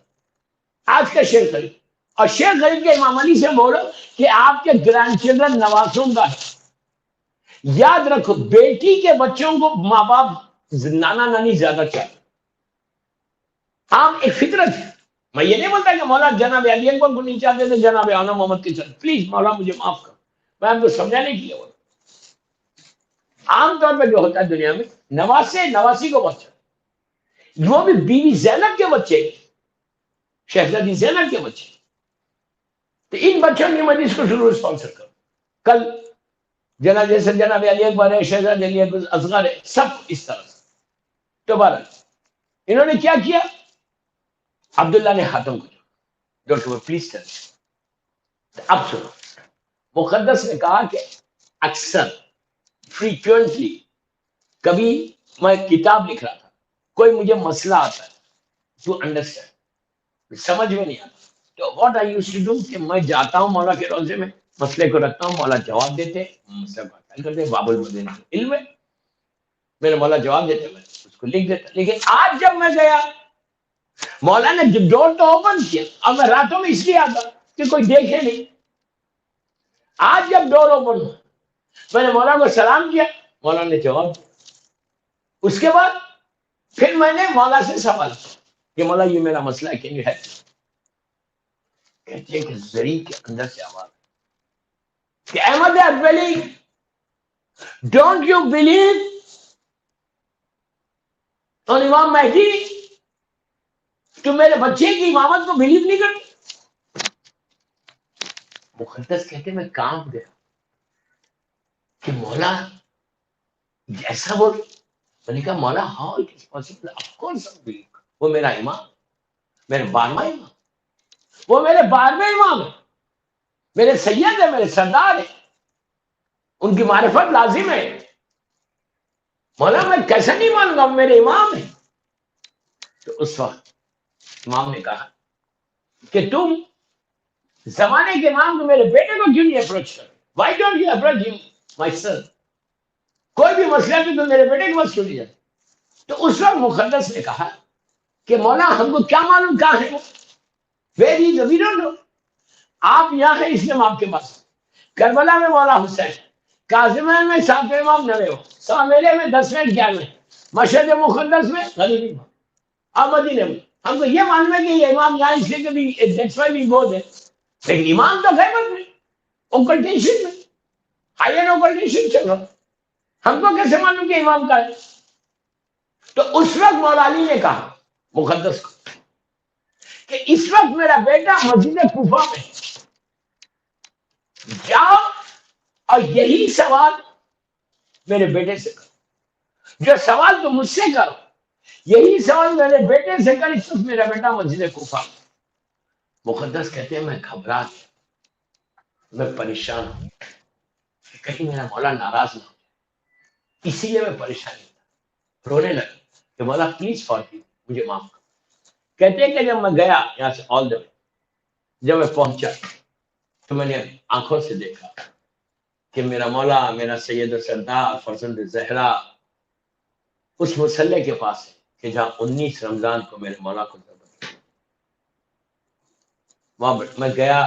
آج کا شیئر خرید، اور شیئر خرید کے امام علی سے بولو کہ آپ کے گرینڈ چلڈرن نوازوں کا ہے۔ یاد رکھو بیٹی کے بچوں کو ماں باپ نانا نانی زیادہ چاہتے، عام ایک فطرت ہے۔ میں یہ نہیں بولتا کہ مولا جناب علی اکبر کو نہیں چاہتے تھے، جناب اول محمد کے ساتھ، پلیز مولا مجھے معاف کرو، میں آپ کو سمجھانے کے لیے بولا۔ عام طور پہ جو ہوتا ہے دنیا میں، نواسے نواسی کو بچہ، وہ بھی بیوی زینب کے بچے، شہزادی زینب کے بچے، تو ان بچوں کی مجلس کو ضرور اسپانسر کرو۔ کل جناب جیسے جناب علی اکبر ہے، شہزادی علی اصغر ہے، سب اس طرح سے۔ دوبارہ انہوں نے کیا کیا؟ عبداللہ نے ہاتھوں کو جوڑا، پلیز کر۔ اب سنو، مقدس نے کہا کہ اکثر، فریکوینٹلی، کبھی میں کتاب لکھ رہا تھا، کوئی مجھے مسئلہ آتا ہے، ٹو انڈرسٹینڈ، سمجھ میں نہیں آتا، تو what I used to do کہ میں جاتا ہوں مولا کے روزے میں، مسئلے کو رکھتا ہوں، مولا جواب دیتے، مسئلہ کو حل کرتے، باب المدین علم ہے۔ میرے مولا جواب دیتے میں اس کو لکھ دیتا. لیکن آج جب میں گیا مولانا نے ڈور تو اوپن کیا, اب میں راتوں میں اس لیے آتا کہ کوئی دیکھے نہیں. آج جب ڈور اوپن ہوا میں نے مولانا کو سلام کیا, مولانا نے جواب دیا. اس کے بعد پھر میں نے مولا سے سوال کیا کہ مولا یہ میرا مسئلہ ہے, کین یو ہیلپ. کہتے ہیں کہ زری کے اندر سے آواز کہ احمد ابلی ڈونٹ یو بلیو اور امام مہدی, تو میرے بچے کی امامت کو بلیو نہیں کرتے. مقدس کہتے میں کام گیا کہ مولا ایسا بول. میں نے کہا مولا ہاں it is possible, of course وہ میرا امام, میرے 12واں امام, وہ میرے 12ویں امام ہے, میرے سید ہے, میرے سردار ہے, ان کی معرفت لازم ہے. مولا میں کیسے نہیں مانوں گا, میرے امام ہے. تو اس وقت امام نے کہا کہ تم زمانے کے امام کو میرے بیٹے کو کیوں نہیں اپروچ کر, وائی ڈونٹ یو اپروچ مائی سن, کوئی بھی مسئلہ تو تم میرے بیٹے کے پاس کیوں نہیں جاتے. تو اس وقت مقدس نے کہا کہ مولا ہم کو کیا معلوم کہاں ہے وہ, ویئر ہی وی ڈونٹ نو. آپ یہاں ہیں اس لیے ہم آپ کے پاس, کربلا میں مولا حسین, کاظمہ میں 7ویں امام 9ویں, سامیلے میں 10ویں 11ویں, مشہد مقدس میں غریبی امام, اب مدینے میں ہم کو یہ معلوم ہے کہ یہ امام یہاں اس لیے کہ بھی دیٹس وائی وی گو دیر, لیکن امام تو غیبت میں, اوکلٹیشن میں, ہائی اینڈ اوکلٹیشن چل رہا, ہم کو کیسے معلوم کہ امام کا ہے. تو اس وقت مولا علی نے کہا مقدس کو کہ اس وقت میرا بیٹا مسجد کوفہ میں, جاؤ اور یہی سوال میرے بیٹے سے کرو, جو سوال تو مجھ سے کرو یہی سوال میرے بیٹے سے کر. اس وقت میرا بیٹا مسجد کوفہ میں. مقدس کہتے ہیں میں گھبرا گیا, میں پریشان ہوں کہ کہیں میرا مولا ناراض نہ ہو جائے, اسی لیے میں پریشان ہوں, رونے لگا کہ مولا پلیز فارگیو, مجھے معاف کرو. کہتے ہیں کہ جب میں گیا یہاں سے آل دا وے, جب میں پہنچا تو میں نے آنکھوں سے دیکھا کہ میرا مولا, میرا سید و سردار فرزند زہرا اس مصلی کے پاس ہے کہ جہاں 19 رمضان کو میرے مولا کو ضرورت ہے. وہاں میں گیا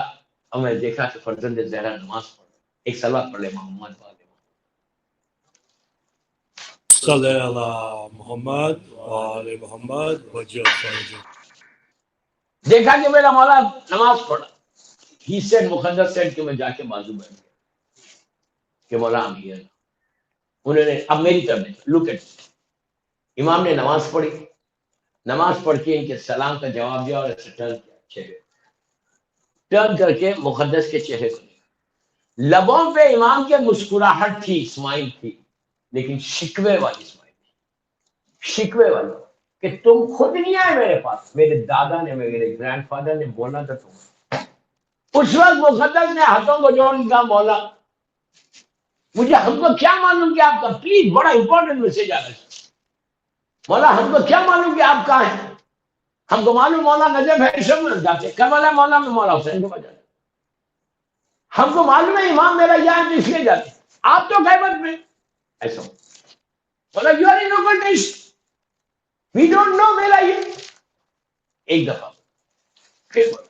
اور میں دیکھا کہ فرزند زہرا نماز پڑھ رہا. ایک صلوات پڑھ لے محمد والے صلی اللہ محمد وآل محمد وجل فرجہ. دیکھا کہ میرا مولا نماز پڑھا. ہی سیڈ مقدس سیڈ کہ میں جا کے بازو بیٹھ گیا کہ مولا ہم ہی ہے. انہوں نے اب میری طرف دیکھا, لک ایٹ, امام نے نماز پڑھی, نماز پڑھ کے ان کے سلام کا جواب دیا اور ایسے ٹرن کیا, چہرے ٹرن کر کے مقدس کے چہرے کو دیکھا. لبوں پہ امام کے مسکراہٹ تھی, اسمائل تھی, لیکن شکوے والی اسمائل تھی, شکوے والی کہ تم خود نہیں آئے میرے پاس, میرے دادا نے, میرے گرینڈ فادر نے بولا تھا تم. اس وقت مقدس نے ہاتھوں کو جوڑ کہا مولا مجھے, ہم کو کیا معلوم کہ آپ کا, پلیز بڑا امپورٹنٹ میسج آ رہا ہے, مولا ہم کو کیا معلوم کہ آپ کہاں ہیں. ہم کو معلوم مولا نجف ہے شب میں جاتے, کربلا مولا میں مولا حسین کے پاس جاتے. ہم کو معلوم ہے امام میرا یہاں تو اس لیے جاتے, آپ تو غیبت میں. ایسا مولا you are in occultation, we don't know میرا یہ. ایک دفعہ پھر بولا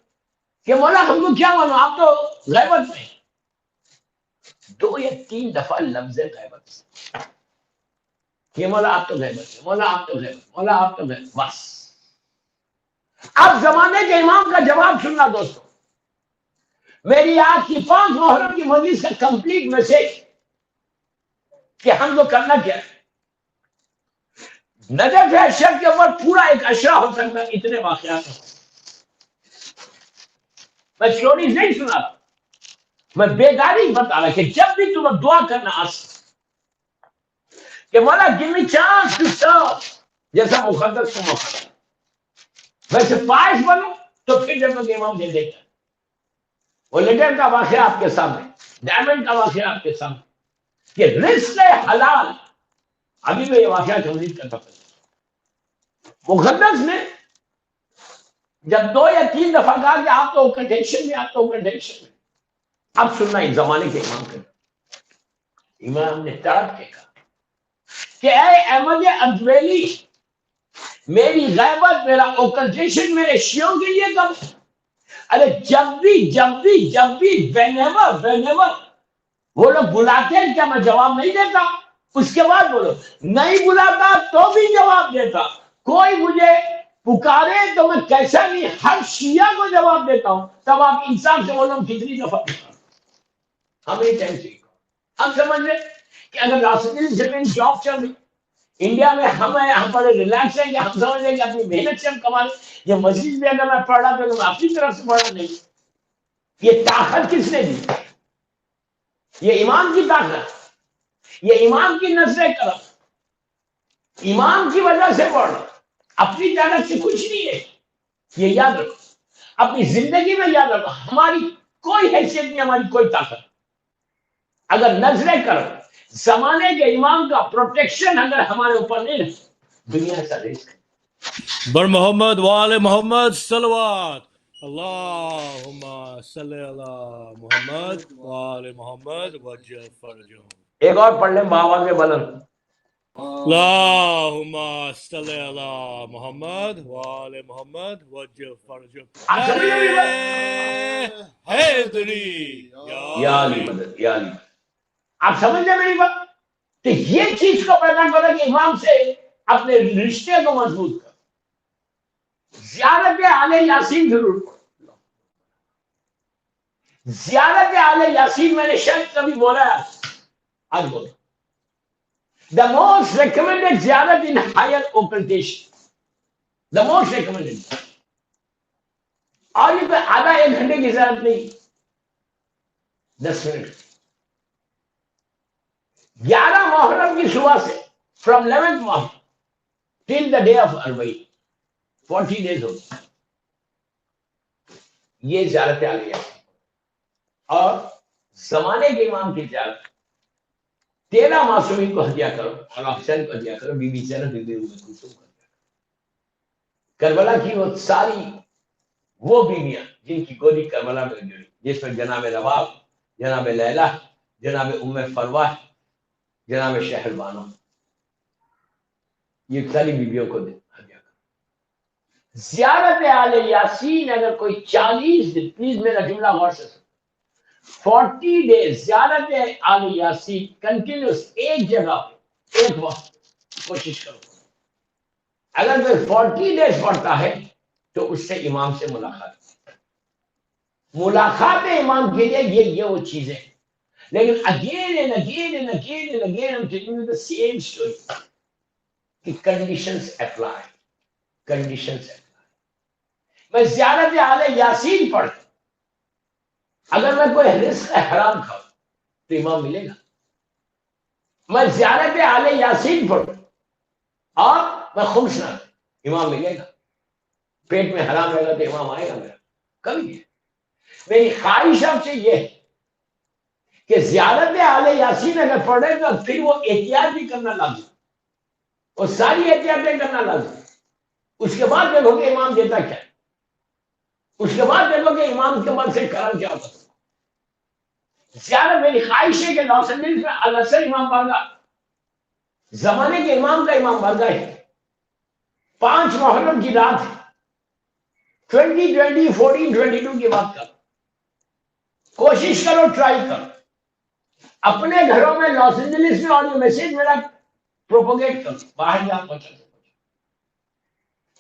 کہ مولا ہم کو کیا معلوم, آپ تو غیبت میں. 2 یا 3 دفعہ لفظ غیبت سے کہ مولا آپ تو غیبت ہے, مولا آپ تو غیبت, مولا آپ تو غیبت. بس اب زمانے کے امام کا جواب سننا دوستو. میری آج کی 5 محرم کی مجلس کا کمپلیٹ میسج کہ ہم کو کرنا کیا ہے. نجف اشرف کے اوپر پورا ایک اشرا ہو سکتا ہے, اتنے واقعات ہیں. میں اسٹوریز نہیں سنا رہا, میں بیداری بتا رہا کہ جب بھی تمہیں دعا کرنا کہ مولا give me chance to serve, جیسا مقدس کو موقع ہے. ویسے پائس بنو تو پھر جب تک امام دے دیتا. وہ لیٹر کا واقعہ آپ کے سامنے, ڈائمنڈ کا واقعہ آپ کے سامنے, کہ رزق حلال. ابھی میں یہ واقعہ کمپلیٹ کرتا ہوں. مقدس نے جب 2 یا 3 دفعہ کہا کہ آپ تو کنڈیشن میں, آپ تو کنڈیشن میں. اب سننا ایک زمانے کے امام کے, امام نے تڑپ کے کہا کہ اے احمد اجمیلی میری غیبت میرا اوکلٹیشن میرے شیعوں کے لیے کب؟ ارے جب بھی whenever وہ لوگ بلاتے ہیں کیا میں جواب نہیں دیتا؟ اس کے بعد بولو نہیں بلاتا تو بھی جواب دیتا. کوئی مجھے پکارے تو میں کیسا نہیں ہر شیعہ کو جواب دیتا ہوں. تب آپ انسان سے بولو کتنی دفعہ ہمیں ٹینشن ہم سمجھ لیں کہ اگر راسدین زمین جاب چل رہی انڈیا میں ہم ہیں ہم بڑے ریلیکس ہیں کہ ہم سمجھ لیں کہ اپنی محنت سے ہم کما لیں. یہ مسجد میں اگر میں پڑھ رہا تو میں اپنی طرف سے پڑھا نہیں. یہ طاقت کس نے دی؟ یہ امام کی طاقت, یہ امام کی نظر کرم, امام کی وجہ سے پڑھ رہا, اپنی طاقت سے کچھ نہیں ہے. یہ یاد رکھو, اپنی زندگی میں یاد رکھو, ہماری کوئی حیثیت نہیں, ہماری کوئی طاقت. اگر نظر کرم زمانے کے امام کا پروٹیکشن اگر ہمارے اوپر نہیں رہے, دنیا کا رزق. بر محمد وآل محمد صلوات. اللہم صلی علی محمد وآل محمد وجل فرجہم. ایک اور پڑھ لیں بآواز میں بلند. اللہم صلی علی محمد وآل محمد وجل فرجہم. آپ سمجھ لیں میری بات؟ حیدری یا علی مدد, یا علی. آپ سمجھ لیں میری بات؟ تو یہ چیز کو پیدا کرو کہ امام سے اپنے رشتے کو مضبوط کر. زیارت آل یاسین ضرور پڑھو. زیارت آل یاسین میں نے شاید کبھی بولا ہے, آج بولا. The most recommended زیارت in higher occultation. The most recommended. اور یہ کوئی آدھا ایک گھنٹے کی زیارت نہیں, 10 منٹ. 11 محرم کی صبح سے from 11th Muharram till the day of Arba'in 40 days ہو گئے. یہ زیارت آ گئی. اور زمانے کے امام کی زیارت 13 معصومین کو ہدیہ کرو, اور حسین کو ہدیہ کرو, بی بی زینب بی بی ام کلثوم کو ہدیہ کرو. کربلا کی وہ ساری وہ بیویاں جن کی گولی کربلا میں گری, جس میں جناب رباب, جناب لیلہ, جناب ام فروہ, جناب شہر بانو, یہ ساری بیویوں کو ہدیہ کرو. زیارت آل یاسین اگر کوئی 40 دن, پلیز میرا جملہ غور سے 40 days زیارت آل یاسین کنٹینیوس ایک جگہ پہ ایک وقت کوشش کرو. اگر کوئی 40 days پڑھتا ہے تو اس سے امام سے ملاقات امام کے لیے یہ وہ چیزیں. لیکن again and again I'm telling you the same story کہ conditions apply. میں زیارت آل یاسین پڑھ, اگر میں کوئی رزق حرام کھاؤں تو امام ملے گا. میں زیارت آل یاسین پڑھوں اور میں خمس نہ, امام ملے گا. پیٹ میں حرام رہے گا تو امام آئے گا میرا کبھی نہیں. میری خواہش آپ سے یہ ہے کہ زیارت آل یاسین اگر پڑھے تو پھر وہ احتیاط بھی کرنا لازم, اور ساری احتیاطیں کرنا لازم. اس کے بعد دیکھو کہ امام دیتا کیا, اس کے بعد دیکھو کہ امام کے بعد سے کرم کیا ہوتا. زیادہ میری خواہش ہے کہ لاس اینجلس میں al-Asr امام بارگاہ زمانے کے امام کا امام بارگاہ ہے. 5 محرم کی رات 2020 14 22 کی بات کرو. کوشش کرو, ٹرائی کرو اپنے گھروں میں لاس اینجلس میں, اور یہ میسج میرا پروپوگیٹ کرو باہر جا پہنچا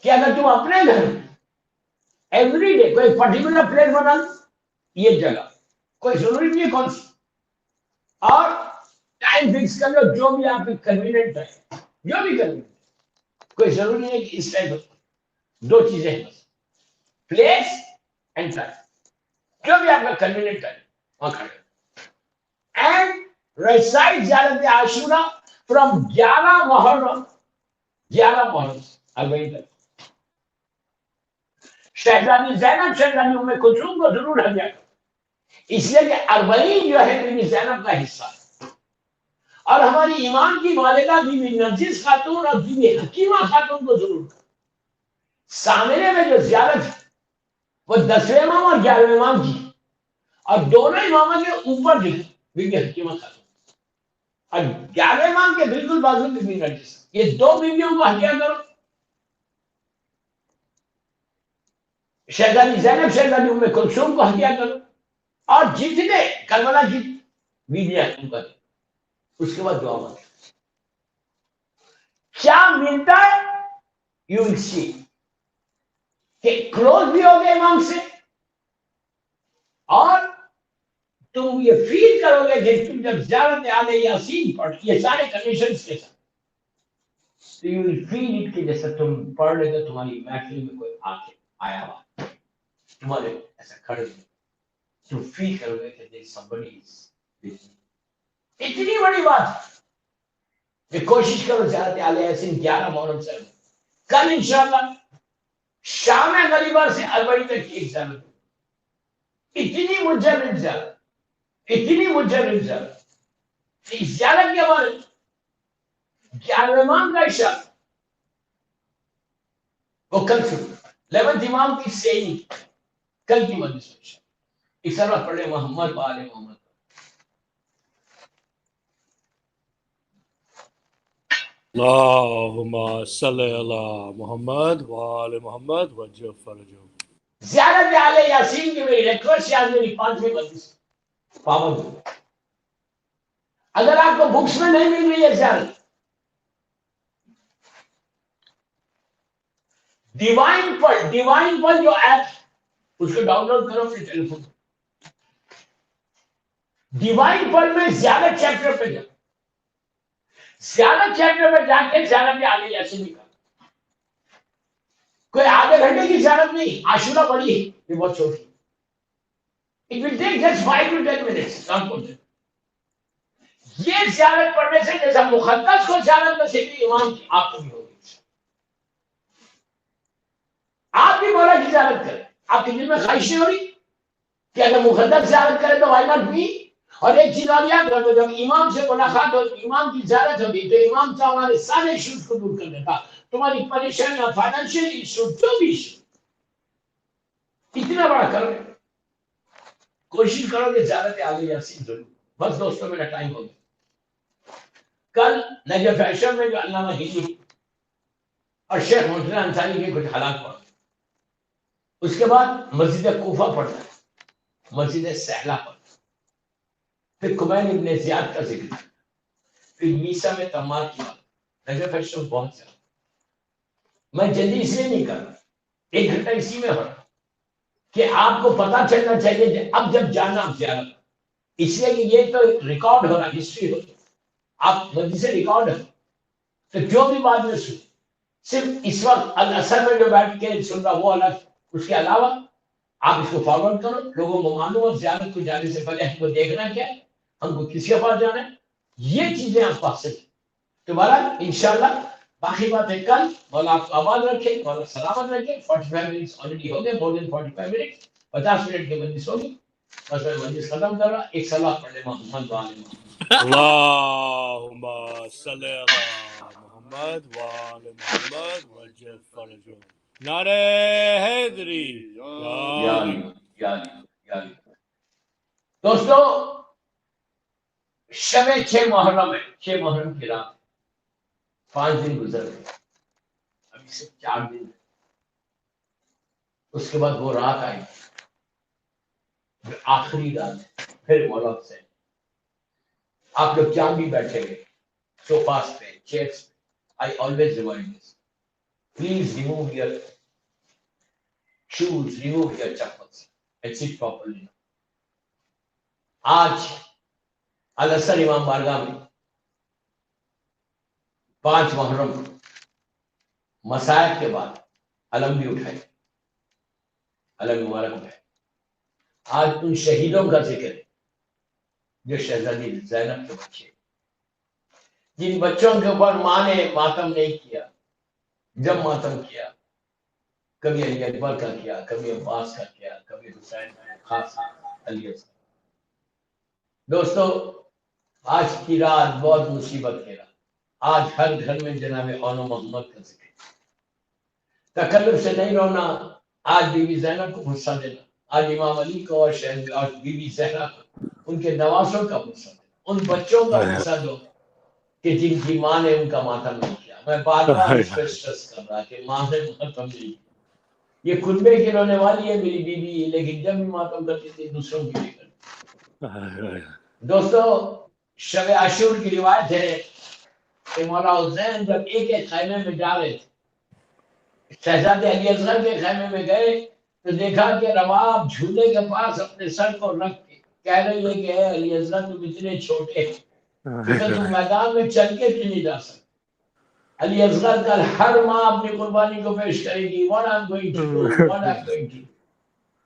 کہ اگر تم اپنے گھر میں ایوری ڈے کوئی پرٹیکولر پلیس بنا لو, یہ جگہ کوئی ضروری نہیں ہے کون سی, اور ٹائم فکس کر لو جو بھی آپ کی کنوینئنٹ ہے, جو بھی کنوینئنٹ. کوئی ضروری نہیں کہ اس ٹائم 2 چیزیں ہیں, پلیس اینڈ ٹائم, جو بھی آپ کا کنوینئنٹ ہے وہاں کھڑے. اینڈ ریسائٹ زیارت عاشورہ فرام 11 محرم 40 تک. شہزادی زینب, شہزادی ام کلثوم کو ضرور ہدیہ کرو, اس لیے کہ 40 جو ہے بی بی زینب کا حصہ ہے. اور ہماری امام کی والدہ بی بی نرجس خاتون اور بی بی حکیمہ خاتون کو ضرور کرو. سامنے میں جو زیارت ہے وہ 10ویں امام اور 11ویں امام کی, اور دونوں اماموں کے اوپر جو ہے بی بی حکیمہ خاتون. اور 11 امام کے بالکل بازو میں بھی نجس. یہ 2 بیویوں کو ہٹیا کرو. شہزادی زینب شہزادی ام کلثوم کو ہٹیا کرو. اور جتنے کربلا کی بیویاں ان پر اس کے بعد دعا مانگو. کیا ملتا ہے؟ یو ول سی کہ کلوز بھی ہو گئے امام سے, اور تم یہ فیل کرو گے کہ تم جب زیارت آل یاسین پڑھ یہ سارے کنڈیشنز کے ساتھ, تو یو ول فیل اٹ کہ جیسے تم پڑھ رہے تو تمہاری محفل میں کوئی آیا ہوا تمہارے ایسا کھڑے ہوئے, تم فیل کرو گے کہ there is somebody is with you. اتنی بڑی بات کہ کوشش کرو زیارت آل یاسین 11 محرم سے. کل انشاءاللہ شام غریبہ سے اربعین تک کی ایک زیارت, اتنی مجرد زیارت, اتنی مجرد زیارت. اس زیارت کے بارے میں 11 امام کا اشارہ وہ کل شروع, 11 امام کی سینی کل کی مجلس میں اشارہ. ایک سال پڑھے محمد و آل محمد. اللهم صل على محمد وآل محمد وجل فرجهم. زیارت آل یاسین کی میری ریکویسٹ ہے, میری 5ویں مجلس پابند ہو. اگر آپ کو بکس میں نہیں مل رہی ہے زیارت, ڈیوائن پر جو ایپ اس کو ڈاؤن لوڈ کرو اپنے ٹیلی فون. ڈیوائن پر میں زیارت چیپٹر پہ جاؤ, زیارت چیپٹر پہ جا کے زیارت آل یاسین کا کوئی آدھے گھنٹے کی زیارت نہیں, عاشورہ بڑی ہے یہ بہت چھوٹی. It will take just 5 to 10 minutes. not more than. یہ زیارت پڑھنے سے جیسا مقدس کو زیارت نصیب امام کی آپ کو بھی ہوگی. آپ بھی مولا کی زیارت کریں. آپ کے دل میں خواہش نہیں ہو رہی کہ اگر مقدس زیارت کرے تو وائی ناٹ بھی. اور ایک چیز اور یاد رکھو, جب امام سے ملاقات ہوتی, امام کی زیارت ہوتی, تو امام سے ہمارے سارے ایشوز کو دور کر دیتا. تمہاری پریشانیاں, فائنینشیل ایشو, جو بھی ایشو, اتنا بڑا کرو. کوشش کرو کہ زیارت آل یاسین ضرور. بس دوستوں میرا ٹائم ہو گیا. کل نجف اشرف میں جو علامہ ہندی اور شیخ محسن انصاری کے کچھ حالات پڑھا, اس کے بعد مسجد کوفہ پڑھنا, مسجد سہلا پڑھنا, پھر کمین ابن زیاد کا ذکر, پھر میسا میں تمار کی بات. نجف اشرف بہت زیادہ میں جلدی اس لیے نہیں کر رہا, 1 گھنٹہ اسی میں ہو رہا کہ آپ کو پتا چلنا چاہیے کہ اب جب جانا اب زیارت, اس لیے کہ یہ تو ریکارڈ ہو رہا, ہسٹری ہو رہی, آپ مجھے سے ریکارڈ ہے, تو جو بھی بات میں سن, صرف اس وقت al-Asr میں جو بیٹھ کے سن رہا وہ الگ, اس کے علاوہ آپ اس کو فارورڈ کرو, لوگوں کو معلوم ہو زیارت کو جانے سے پہلے ہم کو دیکھنا کیا ہے, ہم کو کس کے پاس جانا ہے, یہ چیزیں آپ پاس سے. تو بہرحال انشاءاللہ باقی باتیں کل. مولا آپ کو آباد رکھے, مولا سلامت رکھے. 45 منٹس آلریڈی ہو گئے, مور دین 45 منٹس, 50 منٹ کی مجلس ہوگی. بس میں مجلس ختم کر رہا. ایک صلوات پڑھ لے محمد وآل محمد. اللهم صل على محمد وآل محمد وجل فرجهم. نعرہ حیدری یا علی. دوستو شب 6 محرم ہے, 6 محرم کی رات, 5 دن گزر گئے, ابھی سے 4 دن. اس کے بعد وہ رات آئی, آخری رات. پھر مولا سے آپ لوگ جہاں بھی بیٹھے گئے, سوفاس پہ, چیئرس پہ, I always remind this. Please remove your shoes, remove your chappals and sit properly. آج al-Asr امام بارگاہ میں 5 محرم مسائب کے بعد علم بھی اٹھائے, علم مبارک اٹھائے. آج ان شہیدوں کا ذکر ہے جو شہزادی زینب کے بچے, جن بچوں کے اوپر ماں نے ماتم نہیں کیا, جب ماتم کیا, کبھی علی اکبر کا کیا, کبھی عباس کا کیا, کبھی حسین کا, خاص علی اصغر. دوستو آج کی رات بہت مصیبت کی رات. آج ہر گھر میں جناب اون محمد کا ذکر. تکلف سے نہیں رونا. آج بی بی زینب کو غصہ دینا, آج امام علی کو اور بی بی زہرا کو, ان کے نوازوں کا غصہ دینا, ان بچوں کا غصہ دو کہ جن کی ماں نے ان کا ماتم نہیں کیا. میں بار بار اس پہ اسٹریس کر رہا کہ ماں نے ماتم نہیں کیا. یہ کلبے کی رونے والی ہے میری بیوی، لیکن جب بھی ماتم کرتی تھی دوسروں کی بھی کرتی. دوستو شب عاشور کی روایت ہے کہ مولا حسین جب ایک ایک خیمے میں جا رہے تھے، شہزادے علی اصغر کے خیمے میں گئے تو دیکھا کہ رباب جھولے کے پاس اپنے سر کو رکھ کے کہہ رہی ہے کہ اے علی اصغر تم اتنے چھوٹے ہیں کہ تم میدان میں چل کے بھی نہیں جا سکتے. علی اصغر کل ہر ماں اپنی قربانی کو پیش کرے گی. what I'm going to do, what I'm going to do.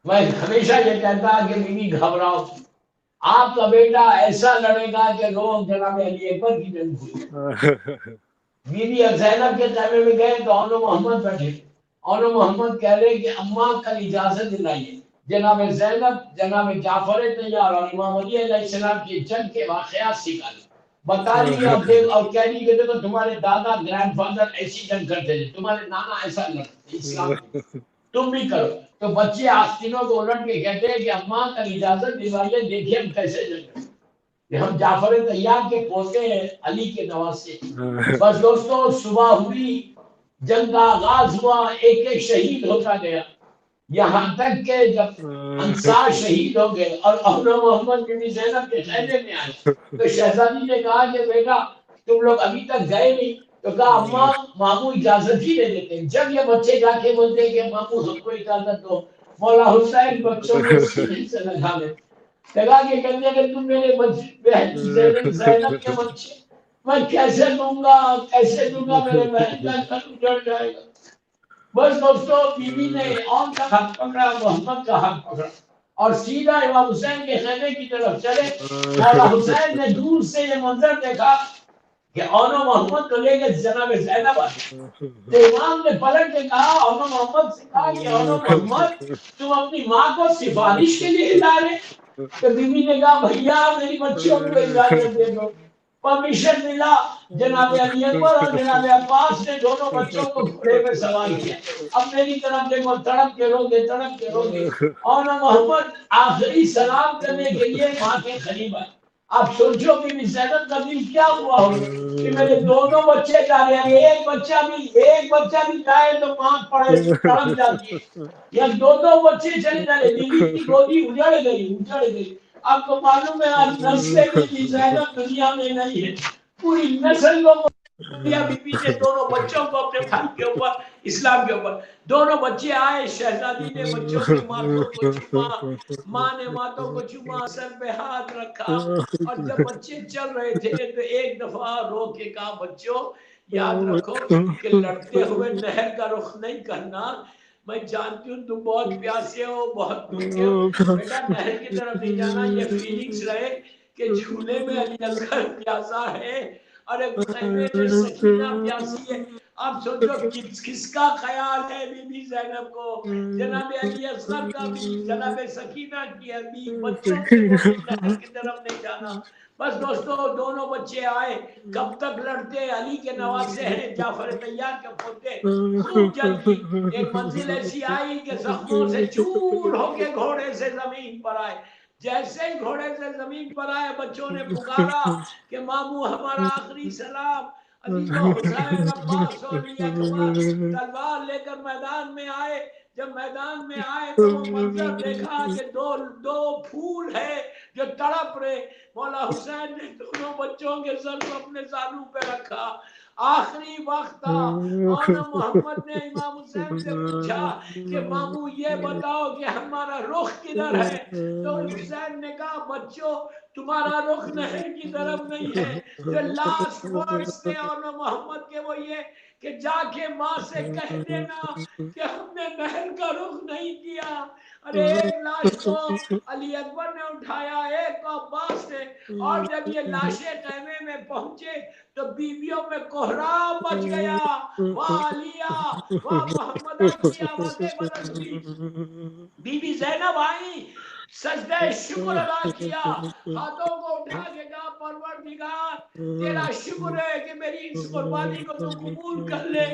میں ہمیشہ یہ کہتا کہ بیوی گھبراؤ، آپ کا بیٹا ایسا لڑے گا کہ لوگ جناب علی اکبر کی جنگ ہوئی. بیوی زینب کے خیمے میں گئے تو اونو محمد بیٹھے. اونو محمد کہہ رہے کہ اماں کل اجازت دلائیے. جناب زینب جناب جعفر طیار اور امام علی علیہ السلام کی جنگ کے واقعات سکھا لی، بتا رہی اور کہہ رہی کہ دیکھو تمہارے دادا گرینڈ فادر ایسی جنگ کرتے تھے، تمہارے نانا ایسا لڑتے اسلام کو، تم بھی کرو. تو بچے آستینوں کو الٹ کے کہتے ہیں کہ اماں کل اجازت دلائیے، دیکھیے ہم کیسے جنگ کرتے کہ ہم جعفر طیار کے پوتے ہیں، علی کے نواسے. بس دوستو صبح ہوئی، جنگ کا آغاز ہوا، ایک ایک شہید ہوتا گیا، یہاں تک کہ جب انصار شہید ہو گئے اور اونو محمد بن زینب کے خیمے میں آئے تو شہزادی نے کہا کہ بیٹا تم لوگ ابھی تک گئے نہیں. تو کہا اماں ماموں اجازت ہی نہیں دیتے. جب یہ بچے جا کے بولتے کہ ماموں ہم کو اجازت دو، مولا حسین بچوں کے سینے سے لگا لگا کے کہتے کہ تم میرے بہن زینب کے بچے، میں کیسے دوں گا میرے بہن کا گھر اجڑ جائے گا. بس دوستو بیوی نے اون کا ہاتھ پکڑا، محمد کا ہاتھ پکڑا اور سیدھا امام حسین کے خیمے کی طرف چلے. مولا حسین نے دور سے یہ منظر دیکھا کہ اونو محمد کو لے کے جناب زینب آئے. تو امام نے پلٹ کے کہا اونو محمد سے کہا کہ اونو محمد تم اپنی ماں کو سفارش کے لیے لا رہے. تو بیوی نے کہا بھیا میری بچیوں کو اجازت دے دو. پرمیشن ملا. جناب علی اکبر اور جناب عباس نے دونوں بچوں کو گھوڑے پہ سوار کیا. اب میری طرف دیکھو، تڑپ کے روگے تڑپ کے روگے. اور محمد آخری سلام کرنے کے لیے ماں کے قریب آئے. آپ سوچو کہ زینب کا دل کیا ہوا ہو کہ میرے دونوں بچے جا رہے ہیں، ایک بچہ بھی جائے تو ماں پڑے تڑپ جاتی ہے، یا دو بچے چلے جا رہے. بیوی کی گودی اجڑ گئی. آپ کو معلوم ہے آج نسل میں زینب دنیا میں نہیں ہے، پوری نسل کو بیوی نے دونوں بچوں کو اپنے بھائی کے اوپر، اسلام کے اوپر، دونوں بچے آئے. شہزادی نے بچوں کے ماتھوں کو چوما، ماں نے ماتھوں کو چوما، سر پہ ہاتھ رکھا. اور جب بچے چل رہے تھے تو ایک دفعہ رو کے کہا بچوں یاد رکھو کہ لڑتے ہوئے نہر کا رخ نہیں کرنا. میں جانتی ہوں تم بہت پیاسے ہو، بہت بھوکے ہو، بیٹا نہر کی طرف نہیں جانا. یہ فیلنگز رہے کہ جھولے میں علی اصغر پیاسا ہے اور ایک خیمے میں سکینہ پیاسی ہے. اب سوچو کس کا خیال ہے بی بی زینب کو، جناب علی اصغر کا بھی، جناب سکینہ کی بھی. بچوں سے بولتے نہر کی طرف نہیں جانا. بس دوستو دونوں بچے آئے. کب تک لڑتے، علی کے نواسے ہیں، جعفر طیار کے پوتے. خوب جنگ کی. ایک منزل ایسی آئی کہ زخموں سے چور ہو کے گھوڑے سے زمین پر آئے. جیسے ہی گھوڑے سے زمین پر آئے بچوں نے پکارا کہ ماموں ہمارا آخری سلام. عزیزو حسین عباس اور علی اکبر تلوار لے کر میدان میں آئے. جب میدان میں آئے تو وہ منظر دیکھا کہ دو پھول ہے جو تڑپ رہے. مولا حسین نے دونوں بچوں کے سر کو اپنے زانو پہ رکھا. آخری وقت تھا. اور محمد نے امام حسین سے پوچھا کہ ماموں یہ بتاؤ کہ ہمارا رخ کدھر ہے. تو حسین نے کہا بچوں تمہارا رخ نہر کی طرف نہیں ہے. جو لاسٹ ورڈز تھے اور محمد کے وہ یہ کہ جا کے ماں سے کہہ دینا کہ ہم نے نہر کا رخ نہیں کیا. ارے ایک لاش کو علی اکبر نے اٹھایا، ایک کو عباس نے. اور جب یہ لاشیں خیمے میں پہنچے تو بیویوں میں کوہرام مچ گیا. واہ علیہ واہ محمدہ کی آوازیں بدل گئی. بی بی زینب آئی، سجدہ شکر ادا کیا، ہاتھوں کو اٹھا کے کہا پروردگار تیرا شکر ہے کہ میری اس قربانی کو تو قبول کر لے،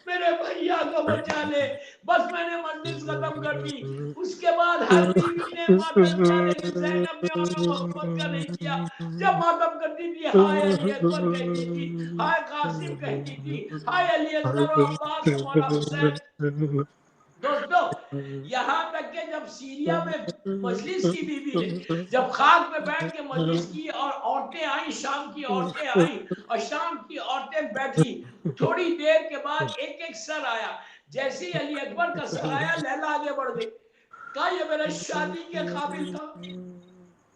میرے بھیا کو بچا لے. بس میں نے مجلس ختم کر دی. اس کے بعد ہر بیوی نے ماتم کیا لیکن زینب نے اور محمد کا نہیں کیا. جب ماتم کرتی تھی ہائے علی اکبر کہتی، تھی، ہائے قاسم کہتی تھی، ہائے علی اصغر و عباس و مولا حسین۔ دوستو یہاں تک کہ جب سیریا میں مجلس کی بیوی نے جب خاک میں بیٹھ کے مجلس کی اور عورتیں آئیں، شام کی عورتیں آئیں اور شام کی عورتیں بیٹھی، تھوڑی دیر کے بعد ایک ایک سر آیا، جیسے ہی علی اکبر کا سر آیا لیلا آگے بڑھ گئی، کہا یہ میرا شادی کے قابل تھا،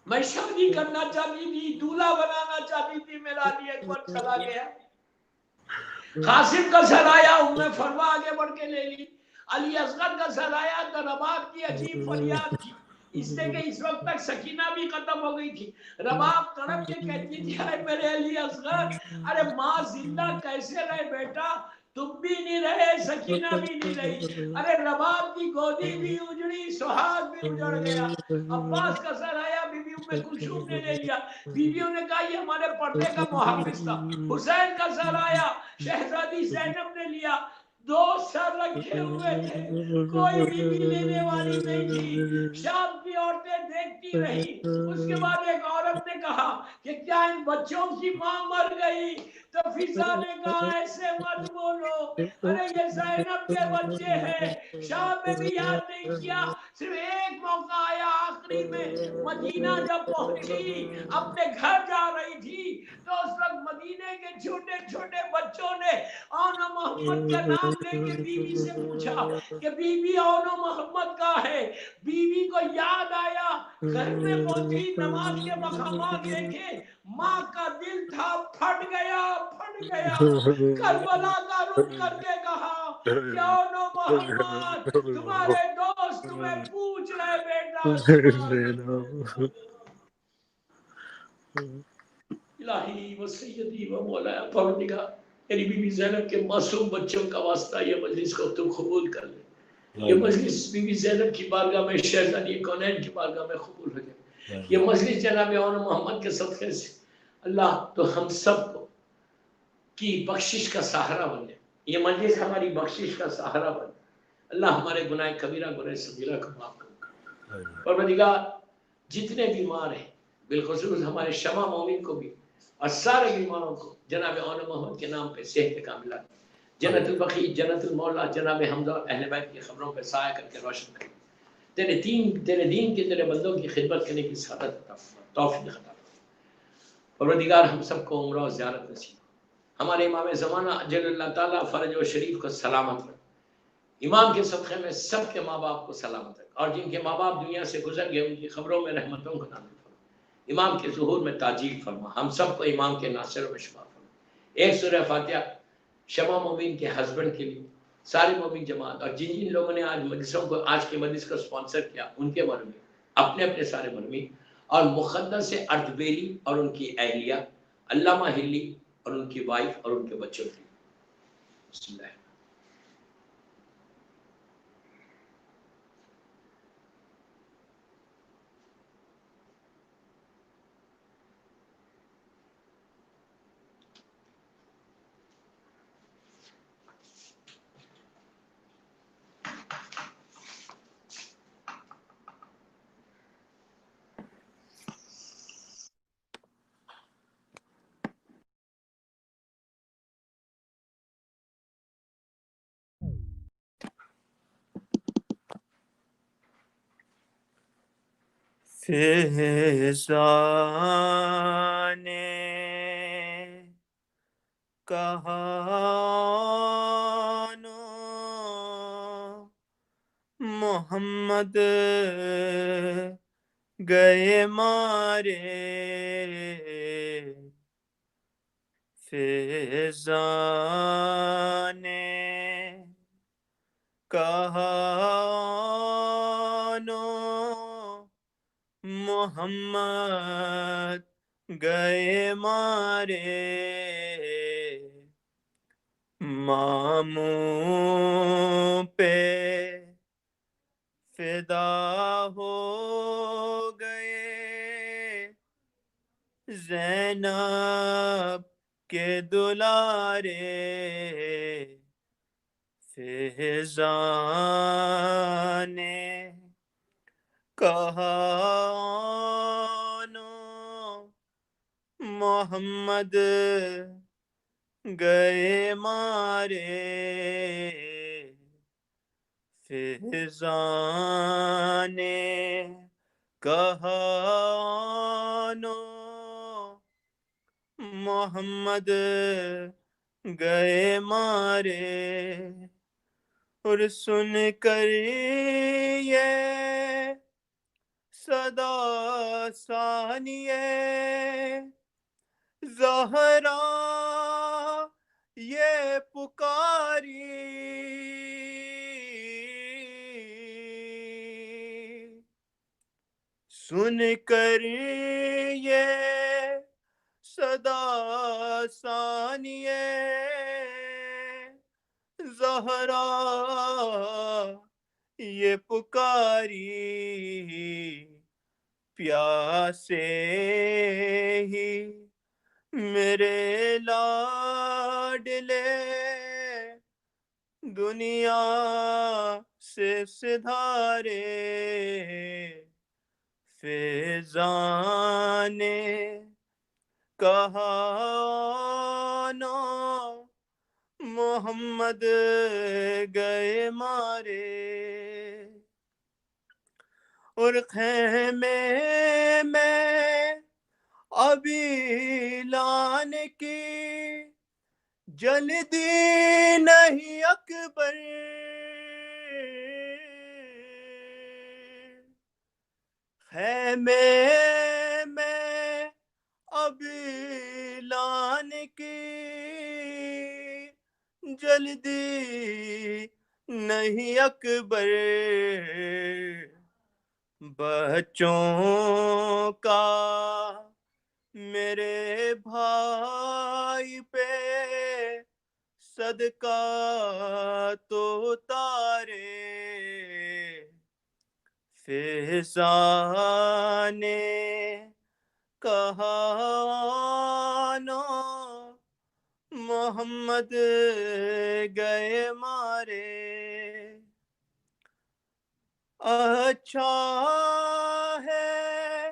میں شادی کرنا چاہتی تھی، دولہا بنانا چاہتی تھی، میرا علی اکبر چلا گیا۔ قاسم کا سر آیا، ام فروا آگے بڑھ کے لے لی، علی اصغر کا سر آیا تو رباب کی عجیب فریاد تھی، اس لیے کہ اس وقت تک سکینہ بھی ختم ہو گئی تھی، رباب تڑپ کے کہتی تھی اے میرے علی اصغر، ارے ماں زندہ کیسے رہے بیٹا، تم بھی نہیں رہے، سکینہ بھی نہیں رہی، ارے رباب کی گودی بھی اجڑی، سہاگ بھی اجڑ گیا۔ عباس کا سر آیا، بی بی ام کلثوم نے لے لیا، بیویوں نے کہا یہ ہمارے پردے کا محافظ تھا۔ حسین کا سر آیا، شہزادی زینب نے لیا، دو سر رکھے ہوئے تھے، کوئی بیوی لینے والی نہیں تھی، شام کی عورتیں دیکھتی رہی۔ اس کے بعد ایک عورت نے کہا کہ کیا ان بچوں کی ماں مر گئی؟ تو فضا نے کہا ایسے مت بولو، ارے یہ زینب کے بچے ہیں۔ شام میں بھی یاد نہیں کیا، صرف ایک موقع آیا آخری میں، مدینہ جب پہنچی اپنے گھر جا رہی تھی تو اس وقت مدینے کے چھوٹے چھوٹے بچوں نے اونا محمد کا نام لے کے بیوی سے پوچھا کہ بی بی اونا محمد کا ہے۔ بیوی کو یاد آیا، گھر میں پہنچی، نماز کے مقامات دیکھے، ماں کا دل تھا پھٹ گیا، پھٹ گیا۔ کربلا کا رخ کر کے کہا کہ اونا محمد تمہارے دوست تمہیں پوچھ رہے بیٹا، تمہارے الہی و سیدی و مولا پروردگار، میری بی بی زینب کے معصوم بچوں کا واسطہ یہ مجلس کو تم قبول کر لے، یہ مجلس بی بی زینب کی بارگاہ میں، شہزادی کونین کی بارگاہ میں قبول ہو جائے، یہ مجلس جناب اون محمد کے صدقے سے اللہ تو ہم سب کو کی بخشش کا سہارا بنے، یہ مجلس ہماری بخشش کا سہارا بنے، اللہ ہمارے گناہ کبیرہ گناہ صغیرہ کو معاف کرے۔ پروردگار جتنے بیمار ہیں بالخصوص ہمارے شمع مومن کو بھی اور سارے بیماروں کو جناب اون محمد کے نام پہ صحت کاملہ، جنت البقیع، جنت المولا، جناب حمزہ اور اہل بیت کی خبروں پہ سایہ کر کے روشن کرے، تیرے دین کے تیرے بندوں کی خدمت کرنے کی سعادت عطا فرما، توفیق عطا فرما۔ پروردگار ہم سب کو عمرہ و زیارت نصیب، ہمارے امام زمانہ اجل اللہ تعالیٰ فرج و شریف کو سلامت رکھ، امام کے صدقے میں سب کے ماں باپ کو سلامت رکھ، اور جن کے ماں باپ دنیا سے گزر گئے ان کی خبروں میں رحمتوں کو نازل فرما، امام کے ظہور میں تاجیل فرما، ہم سب کو امام کے ناصر و شفا فرما۔ ایک سورہ فاتحہ شمع مومن کے ہسبینڈ کے لیے، سارے مومن جماعت اور جن جن لوگوں نے آج مجلسوں کو، آج کے مجلس کو سپانسر کیا، ان کے بارے میں، اپنے اپنے سارے مرمی اور مقدس اردبیلی اور ان کی اہلیہ، علامہ ہلی اور ان کی وائف اور ان کے بچوں کے لیے۔ بسم اللہ۔ فضا نے کہا نو محمد گئے مارے، فضا نے کہا نو محمد گئے مارے، ماموں پہ فدا ہو گئے، زینب کے دلارے، فضا نے کہا نو محمد گئے مارے فضا نے کہا نو محمد گئے مارے اور سن کر یہ صدا ثانیہ زہرا یہ پکاری سن کر یہ صدا ثانیہ زہرا یہ پکاری پیاسے ہی میرے لاڈلے دنیا سے سدھارے فضا نے کہا نو محمد گئے مارے اور خیمے میں ابھی لان کی جلدی نہیں اکبر خیمے میں ابھی لان کی جلدی نہیں اکبر بچوں کا میرے بھائی پہ صدقہ تو تارے فضا نے کہا نو محمد گئے مارے اچھا ہے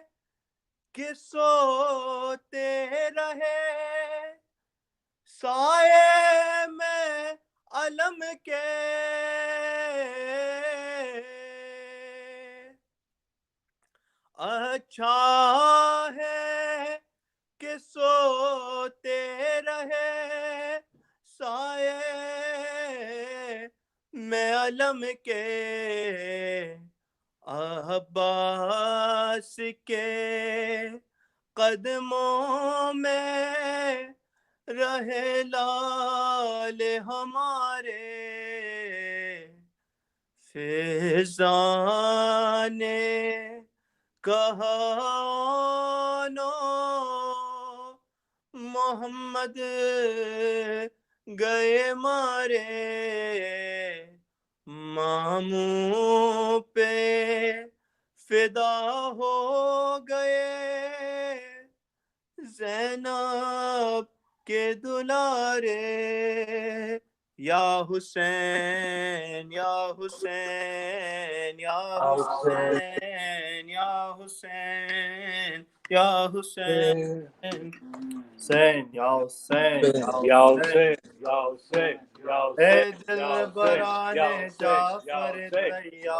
کہ سوتے رہے سائے میں علم کے اچھا ہے کہ سوتے رہے سائے میں علم کے عباس کے قدموں میں رہے لال ہمارے فضا نے کہا نو محمد گئے مارے ماموں پہ فدا ہو گئے زینب کے دلارے یا حسین یا حسین یا حسین یا حسین یا حسین حسین یا حسین یا حسین اے دل بران جعفر تیار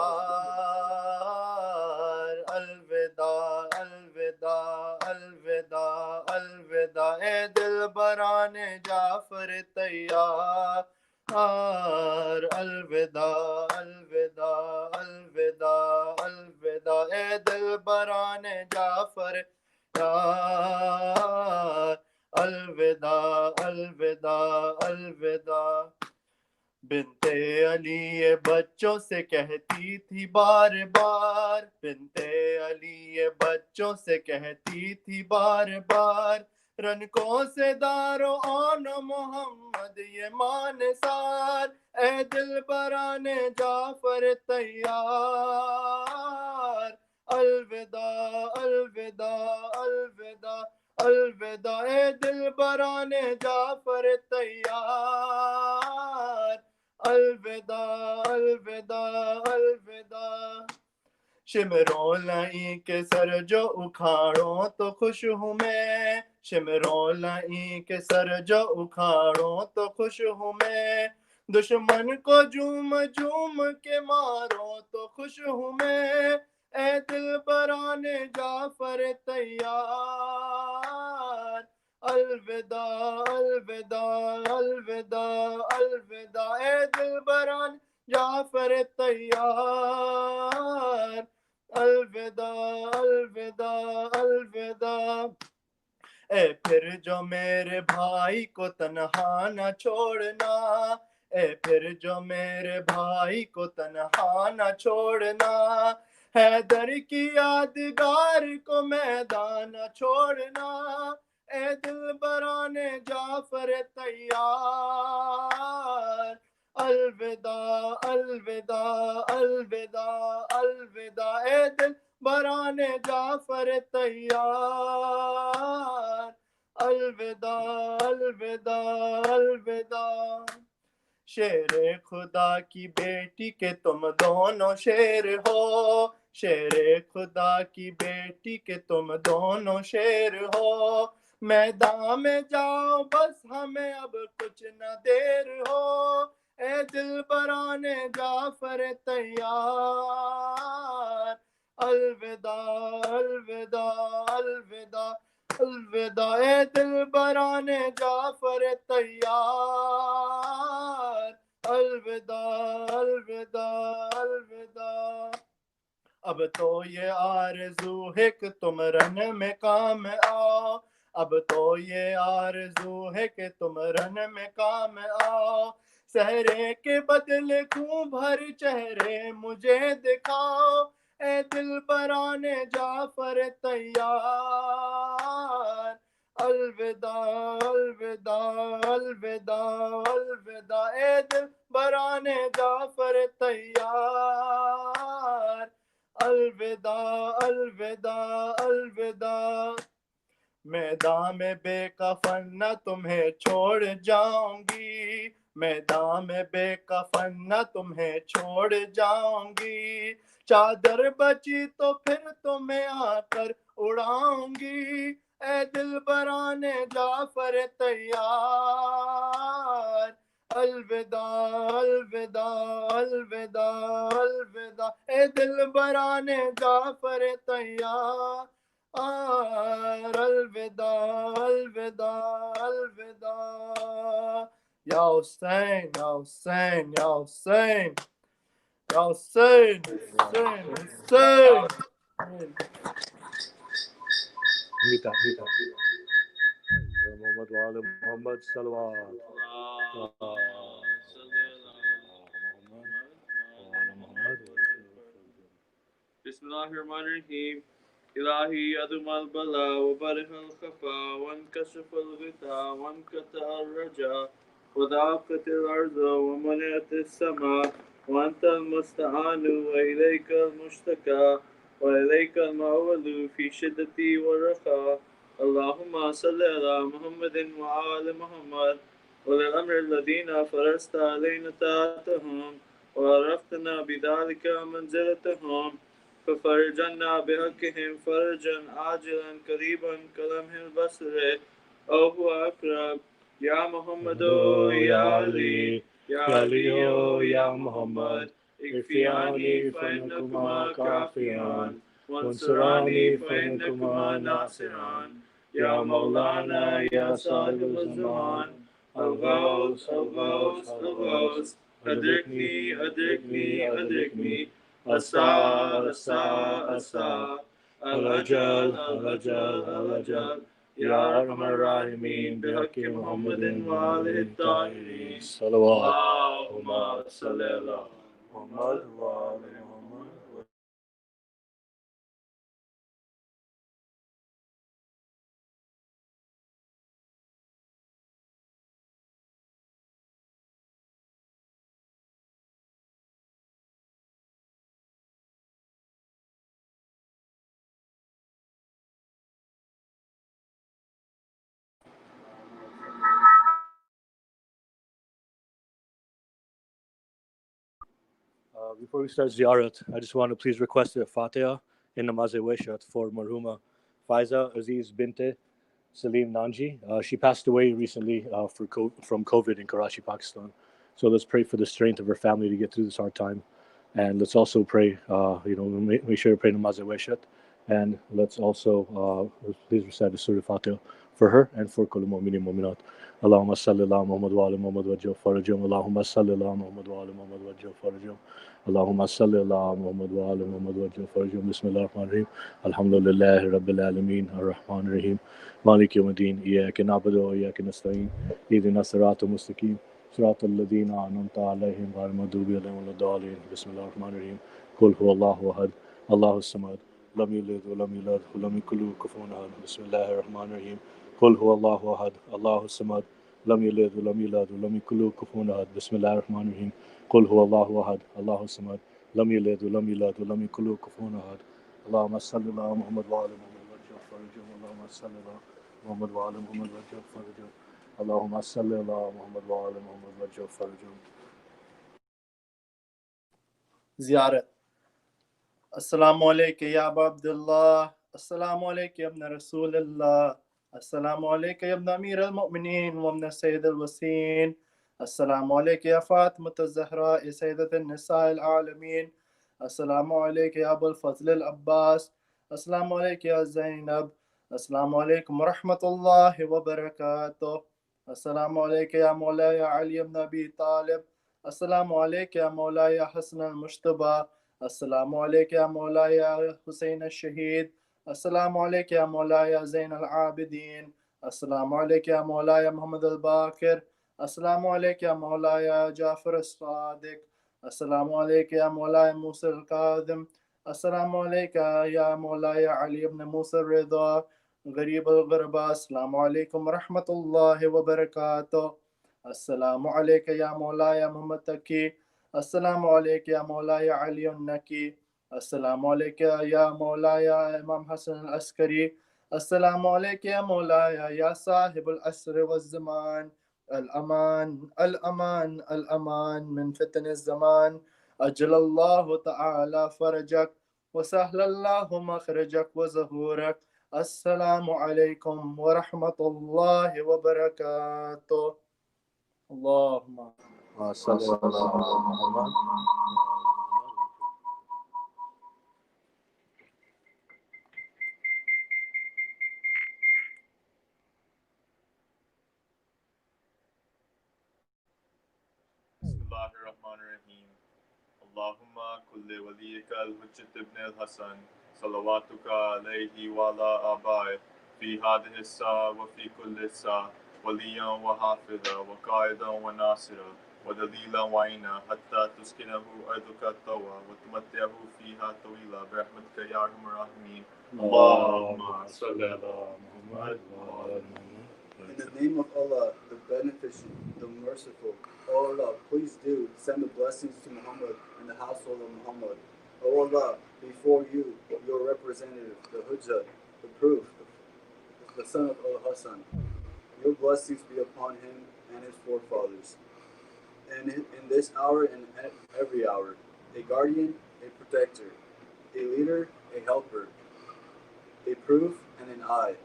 الوداع الوداع الوداع الوداع اے دل بران جعفر تیار الوداع الوداع الوداع الوداع اے دل بران جعفر تیار الوداع الوداع الوداع بنت علی یہ بچوں سے کہتی تھی بار بار بنت علی یہ بچوں سے کہتی تھی بار بار رنکوں سے دارو آن محمد یہ مان سار اے دل بران جعفر تیار الوداع الوداع الوداع الوداع اے دل بران جعفر تیار الوداع الوداع الوداع شمروں لائیں کے سر جو اکھاڑوں تو خوش ہوں میں شمروں لائیں کے سر جو اکھاڑوں تو خوش ہوں میں دشمن کو جوم جوم کے مارو تو خوش ہوں میں اے دل بران جعفر تیار الوداع الوداع الوداع الوداع اے دل بران جعفر تیار الوداع الوداع الوداع اے پھر جو میرے بھائی کو تنہا نہ چھوڑنا اے پھر جو میرے بھائی کو تنہا نہ چھوڑنا حیدر کی یادگار کو میدان نہ چھوڑنا اے دل بران جعفر تیار الوداع الوداع الوداع الوداع اے دل بران جعفر تیار الوداع الوداع الوداع شیر خدا کی بیٹی کے تم دونوں شیر ہو شیر خدا کی بیٹی کے تم دونوں شیر ہو میدان میں جاؤ بس ہمیں اب کچھ نہ دیر ہو اے دل بران جعفر تیار الوداع الوداع الوداع الوداع اے دل بران جعفر تیار الوداع الوداع الوداع اب تو یہ آرزو ہے کہ تم رن میں کام آؤ اب تو یہ آرزو ہے کہ تم رن میں کام آؤ سہرے کے بدلے خوں بھر چہرے مجھے دکھاؤ اے دل بران جعفر تیار الوداع الوداع الوداع الوداع اے دل بران جعفر تیار الوداع الوداع الوداع میدان میں بے کفن نہ تمہیں چھوڑ جاؤں گی میدان میں بے کفن نہ تمہیں چھوڑ جاؤں گی چادر بچی تو پھر تمہیں آ کر اڑاؤں گی اے دل بران جعفر تیار الوداع الوداع الوداع الوداع اے دل بران جعفر تیار الوداع الوداع الوداع یا حسین یا حسین یا حسین یا حسین حسین حسین میٹھا میٹھا محمد وال محمد صلوات بسم الله الرحمن الرحيم إلهي أدم البلاء وبرح الخفا وانكشف الغطاء وانقطع الرجاء وضاقت الأرض ومنعت السماء وأنت المستعان وإليك المشتكى وإليك المعول في شدتي والرخاء اللهم صل على محمد وآل محمد وللأمر الذين فرست علينا طاعتهم وعرفتنا بذلك منزلتهم ففرجنا بحقهم فرجا عاجلا قريبا كلمح البصر أو هو أقرب يا محمد يا علي يا علي يا محمد اكفياني فإنكما كافيان وانصراني فإنكما ناصران يا مولانا يا صاحب الزمان الغوث الغوث الغوث أدركني أدركني أدركني الساعة الساعة الساعة الأجل الأجل الأجل يا أرحم الراحمين بحق محمد وآله الطاهرين صلوات اللهم صل على محمد وآل محمد. Before we start ziyarat, I just want to please request a Fatiha in Namaz-e-Wishat for Marhuma Faiza Aziz Binte Salim Nanji. She passed away recently from COVID in Karachi, Pakistan. So let's pray for the strength of her family to get through this hard time. And let's also pray, make sure to pray namaz al-Washat. And let's also please recite the Surah Fatiha for her and for Kul Mu'minin Mu'minat. Allahumma salli ala Muhammad wa ala Muhammad wa ajil farajum. Allahumma salli ala Muhammad wa ala Muhammad wa ajil farajum. Allahumma salli ala Muhammad wa ala Muhammad wa ajil farajum. Bismillah ar-Rahman ar-Rahim. Alhamdulillahi Rabbil Alameen ar-Rahman ar-Rahim. مالك يوم الدين إياك نعبد وإياك نستعين اهدنا الصراط المستقيم صراط الذين أنعمت عليهم غير المغضوب عليهم ولا الضالين بسم الله الرحمن الرحيم قل هو الله أحد الله الصمد لم يلد ولم يولد ولم يكن له كفوا أحد بسم الله الرحمن الرحيم قل هو الله أحد الله الصمد لم يلد ولم يولد ولم يكن له كفوا أحد بسم الله الرحمن الرحيم قل هو الله أحد الله الصمد لم يلد ولم يولد ولم يكن له كفوا أحد اللهم صل على محمد وعلى محمد وجه فرجهم اللهم صل على محمد وعلى محمد وجه فرجهم اللهم صل على محمد وعلى محمد وجه فرجهم. زیارت. السلام علیکم یا ابا عبداللہ، السلام علیکم یا ابن رسول اللہ، السلام علیکم یا ابن امیر المؤمنین وابن سید الوسین، السلام علیکم یا فاطمۃ الزہراء سیدۃ النساء العالمین، السلام علیکم یا ابو الفضل العباس، السلام علیکم یا زینب، السلام علیکم ورحمۃ اللہ وبرکاتہ، السلام علیکم یا مولاي علی بن ابی طالب، السلام علیکم یا مولاي حسن المجتبی، السلام علیکم یا مولاي حسین الشہید، السلام علیکم یا مولاي زین العابدین، السلام علیکم یا مولاي محمد الباقر، السلام علیکم یا مولاي جعفر الصادق، السلام علیکم یا مولاي موسى الكاظم، السلام علیکم یا مولاي علی بن موسى الرضا غریب الغرباء، السلام علیکم ورحمۃ اللہ وبرکاتہ، السلام علیکم یا مولاي محمد تقی، السلام علیکم یا مولاي علی النقی، السلام علیکم یا مولاي امام حسن العسکری، السلام علیکم یا مولاي یا صاحب العصر والزمان، الامان الامان الامان من فتن الزمان، اجل اللہ تعالی فرجک وسهل الله مخرجك وظهورك، السلام علیکم ورحمۃ اللہ وبرکاتہ. اللهم صلی اللہ محمد. بسم الله الرحمن الرحيم. اللهم كل وليك الحجة ابن الحسن صلواتك عليه وعلى آبائه في هذه الساعة وفي كل ساعة وليا وحافظا وقائدا وناصرا ودليلا وعينا حتى تسكنه أرضك الطوى وتمتعه فيها طويلا برحمتك يا أرحم الراحمين. اللهم صل على محمد وعلى محمد. In the name of Allah, the Beneficent, the Merciful, O Allah, please do send the blessings to Muhammad and the household of Muhammad. O Allah, before you, your representative, the Hujjah, the proof, the son of Al-Hassan, your blessings be upon him and his forefathers. And in this hour and every hour, a guardian, a protector, a leader, a helper, a proof, and an eye,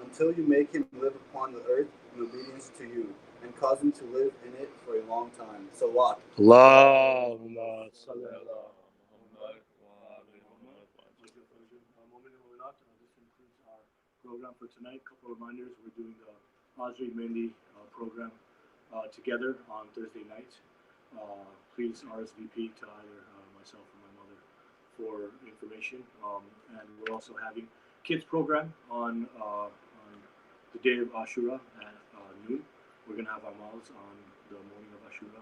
until you make him live upon the earth in obedience to you, and cause him to live in it for a long time. Salawat. Allahumma salli ala Muhammad wa ala Muhammad. This concludes our program for tonight. Couple of reminders: we're doing the al-Asr mainly program together on Thursday night. Please RSVP to either myself or my mother for information. And we're also having kids program on the day of Ashura at noon. We're going to have Amals on the morning of Ashura.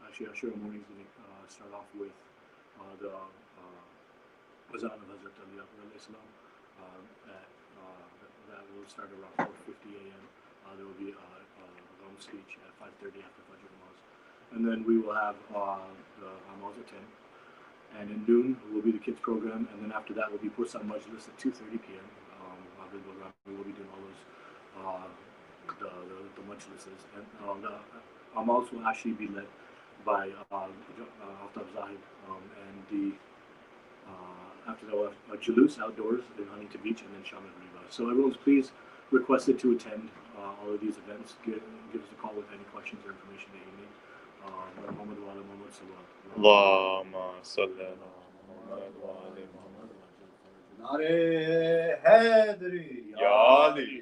Actually, Ashura morning is going to start off with the Azan of Hazrats al-Islam. That will start around 4:50 a.m. There will be a long speech at 5:30 after Fajr Namaz. And then we will have the Amals at 10. And in noon will be the kids program, and then after that will be Pursan Majlis at 2:30 p.m. Bilgrami. We will be doing all those the majlises, and the Amals will actually be led by Aftab Zahid, and the after that we'll have a Julus outdoors in Huntington Beach, and then Shaman Riva. So everyone's please requested to attend all of these events, give us a call with any questions or information that you need. Muhammad wa ala Muhammad sallallahu Allahumma salli ala Muhammad wa ali Muhammad. Nare Haidari. Ya Ali.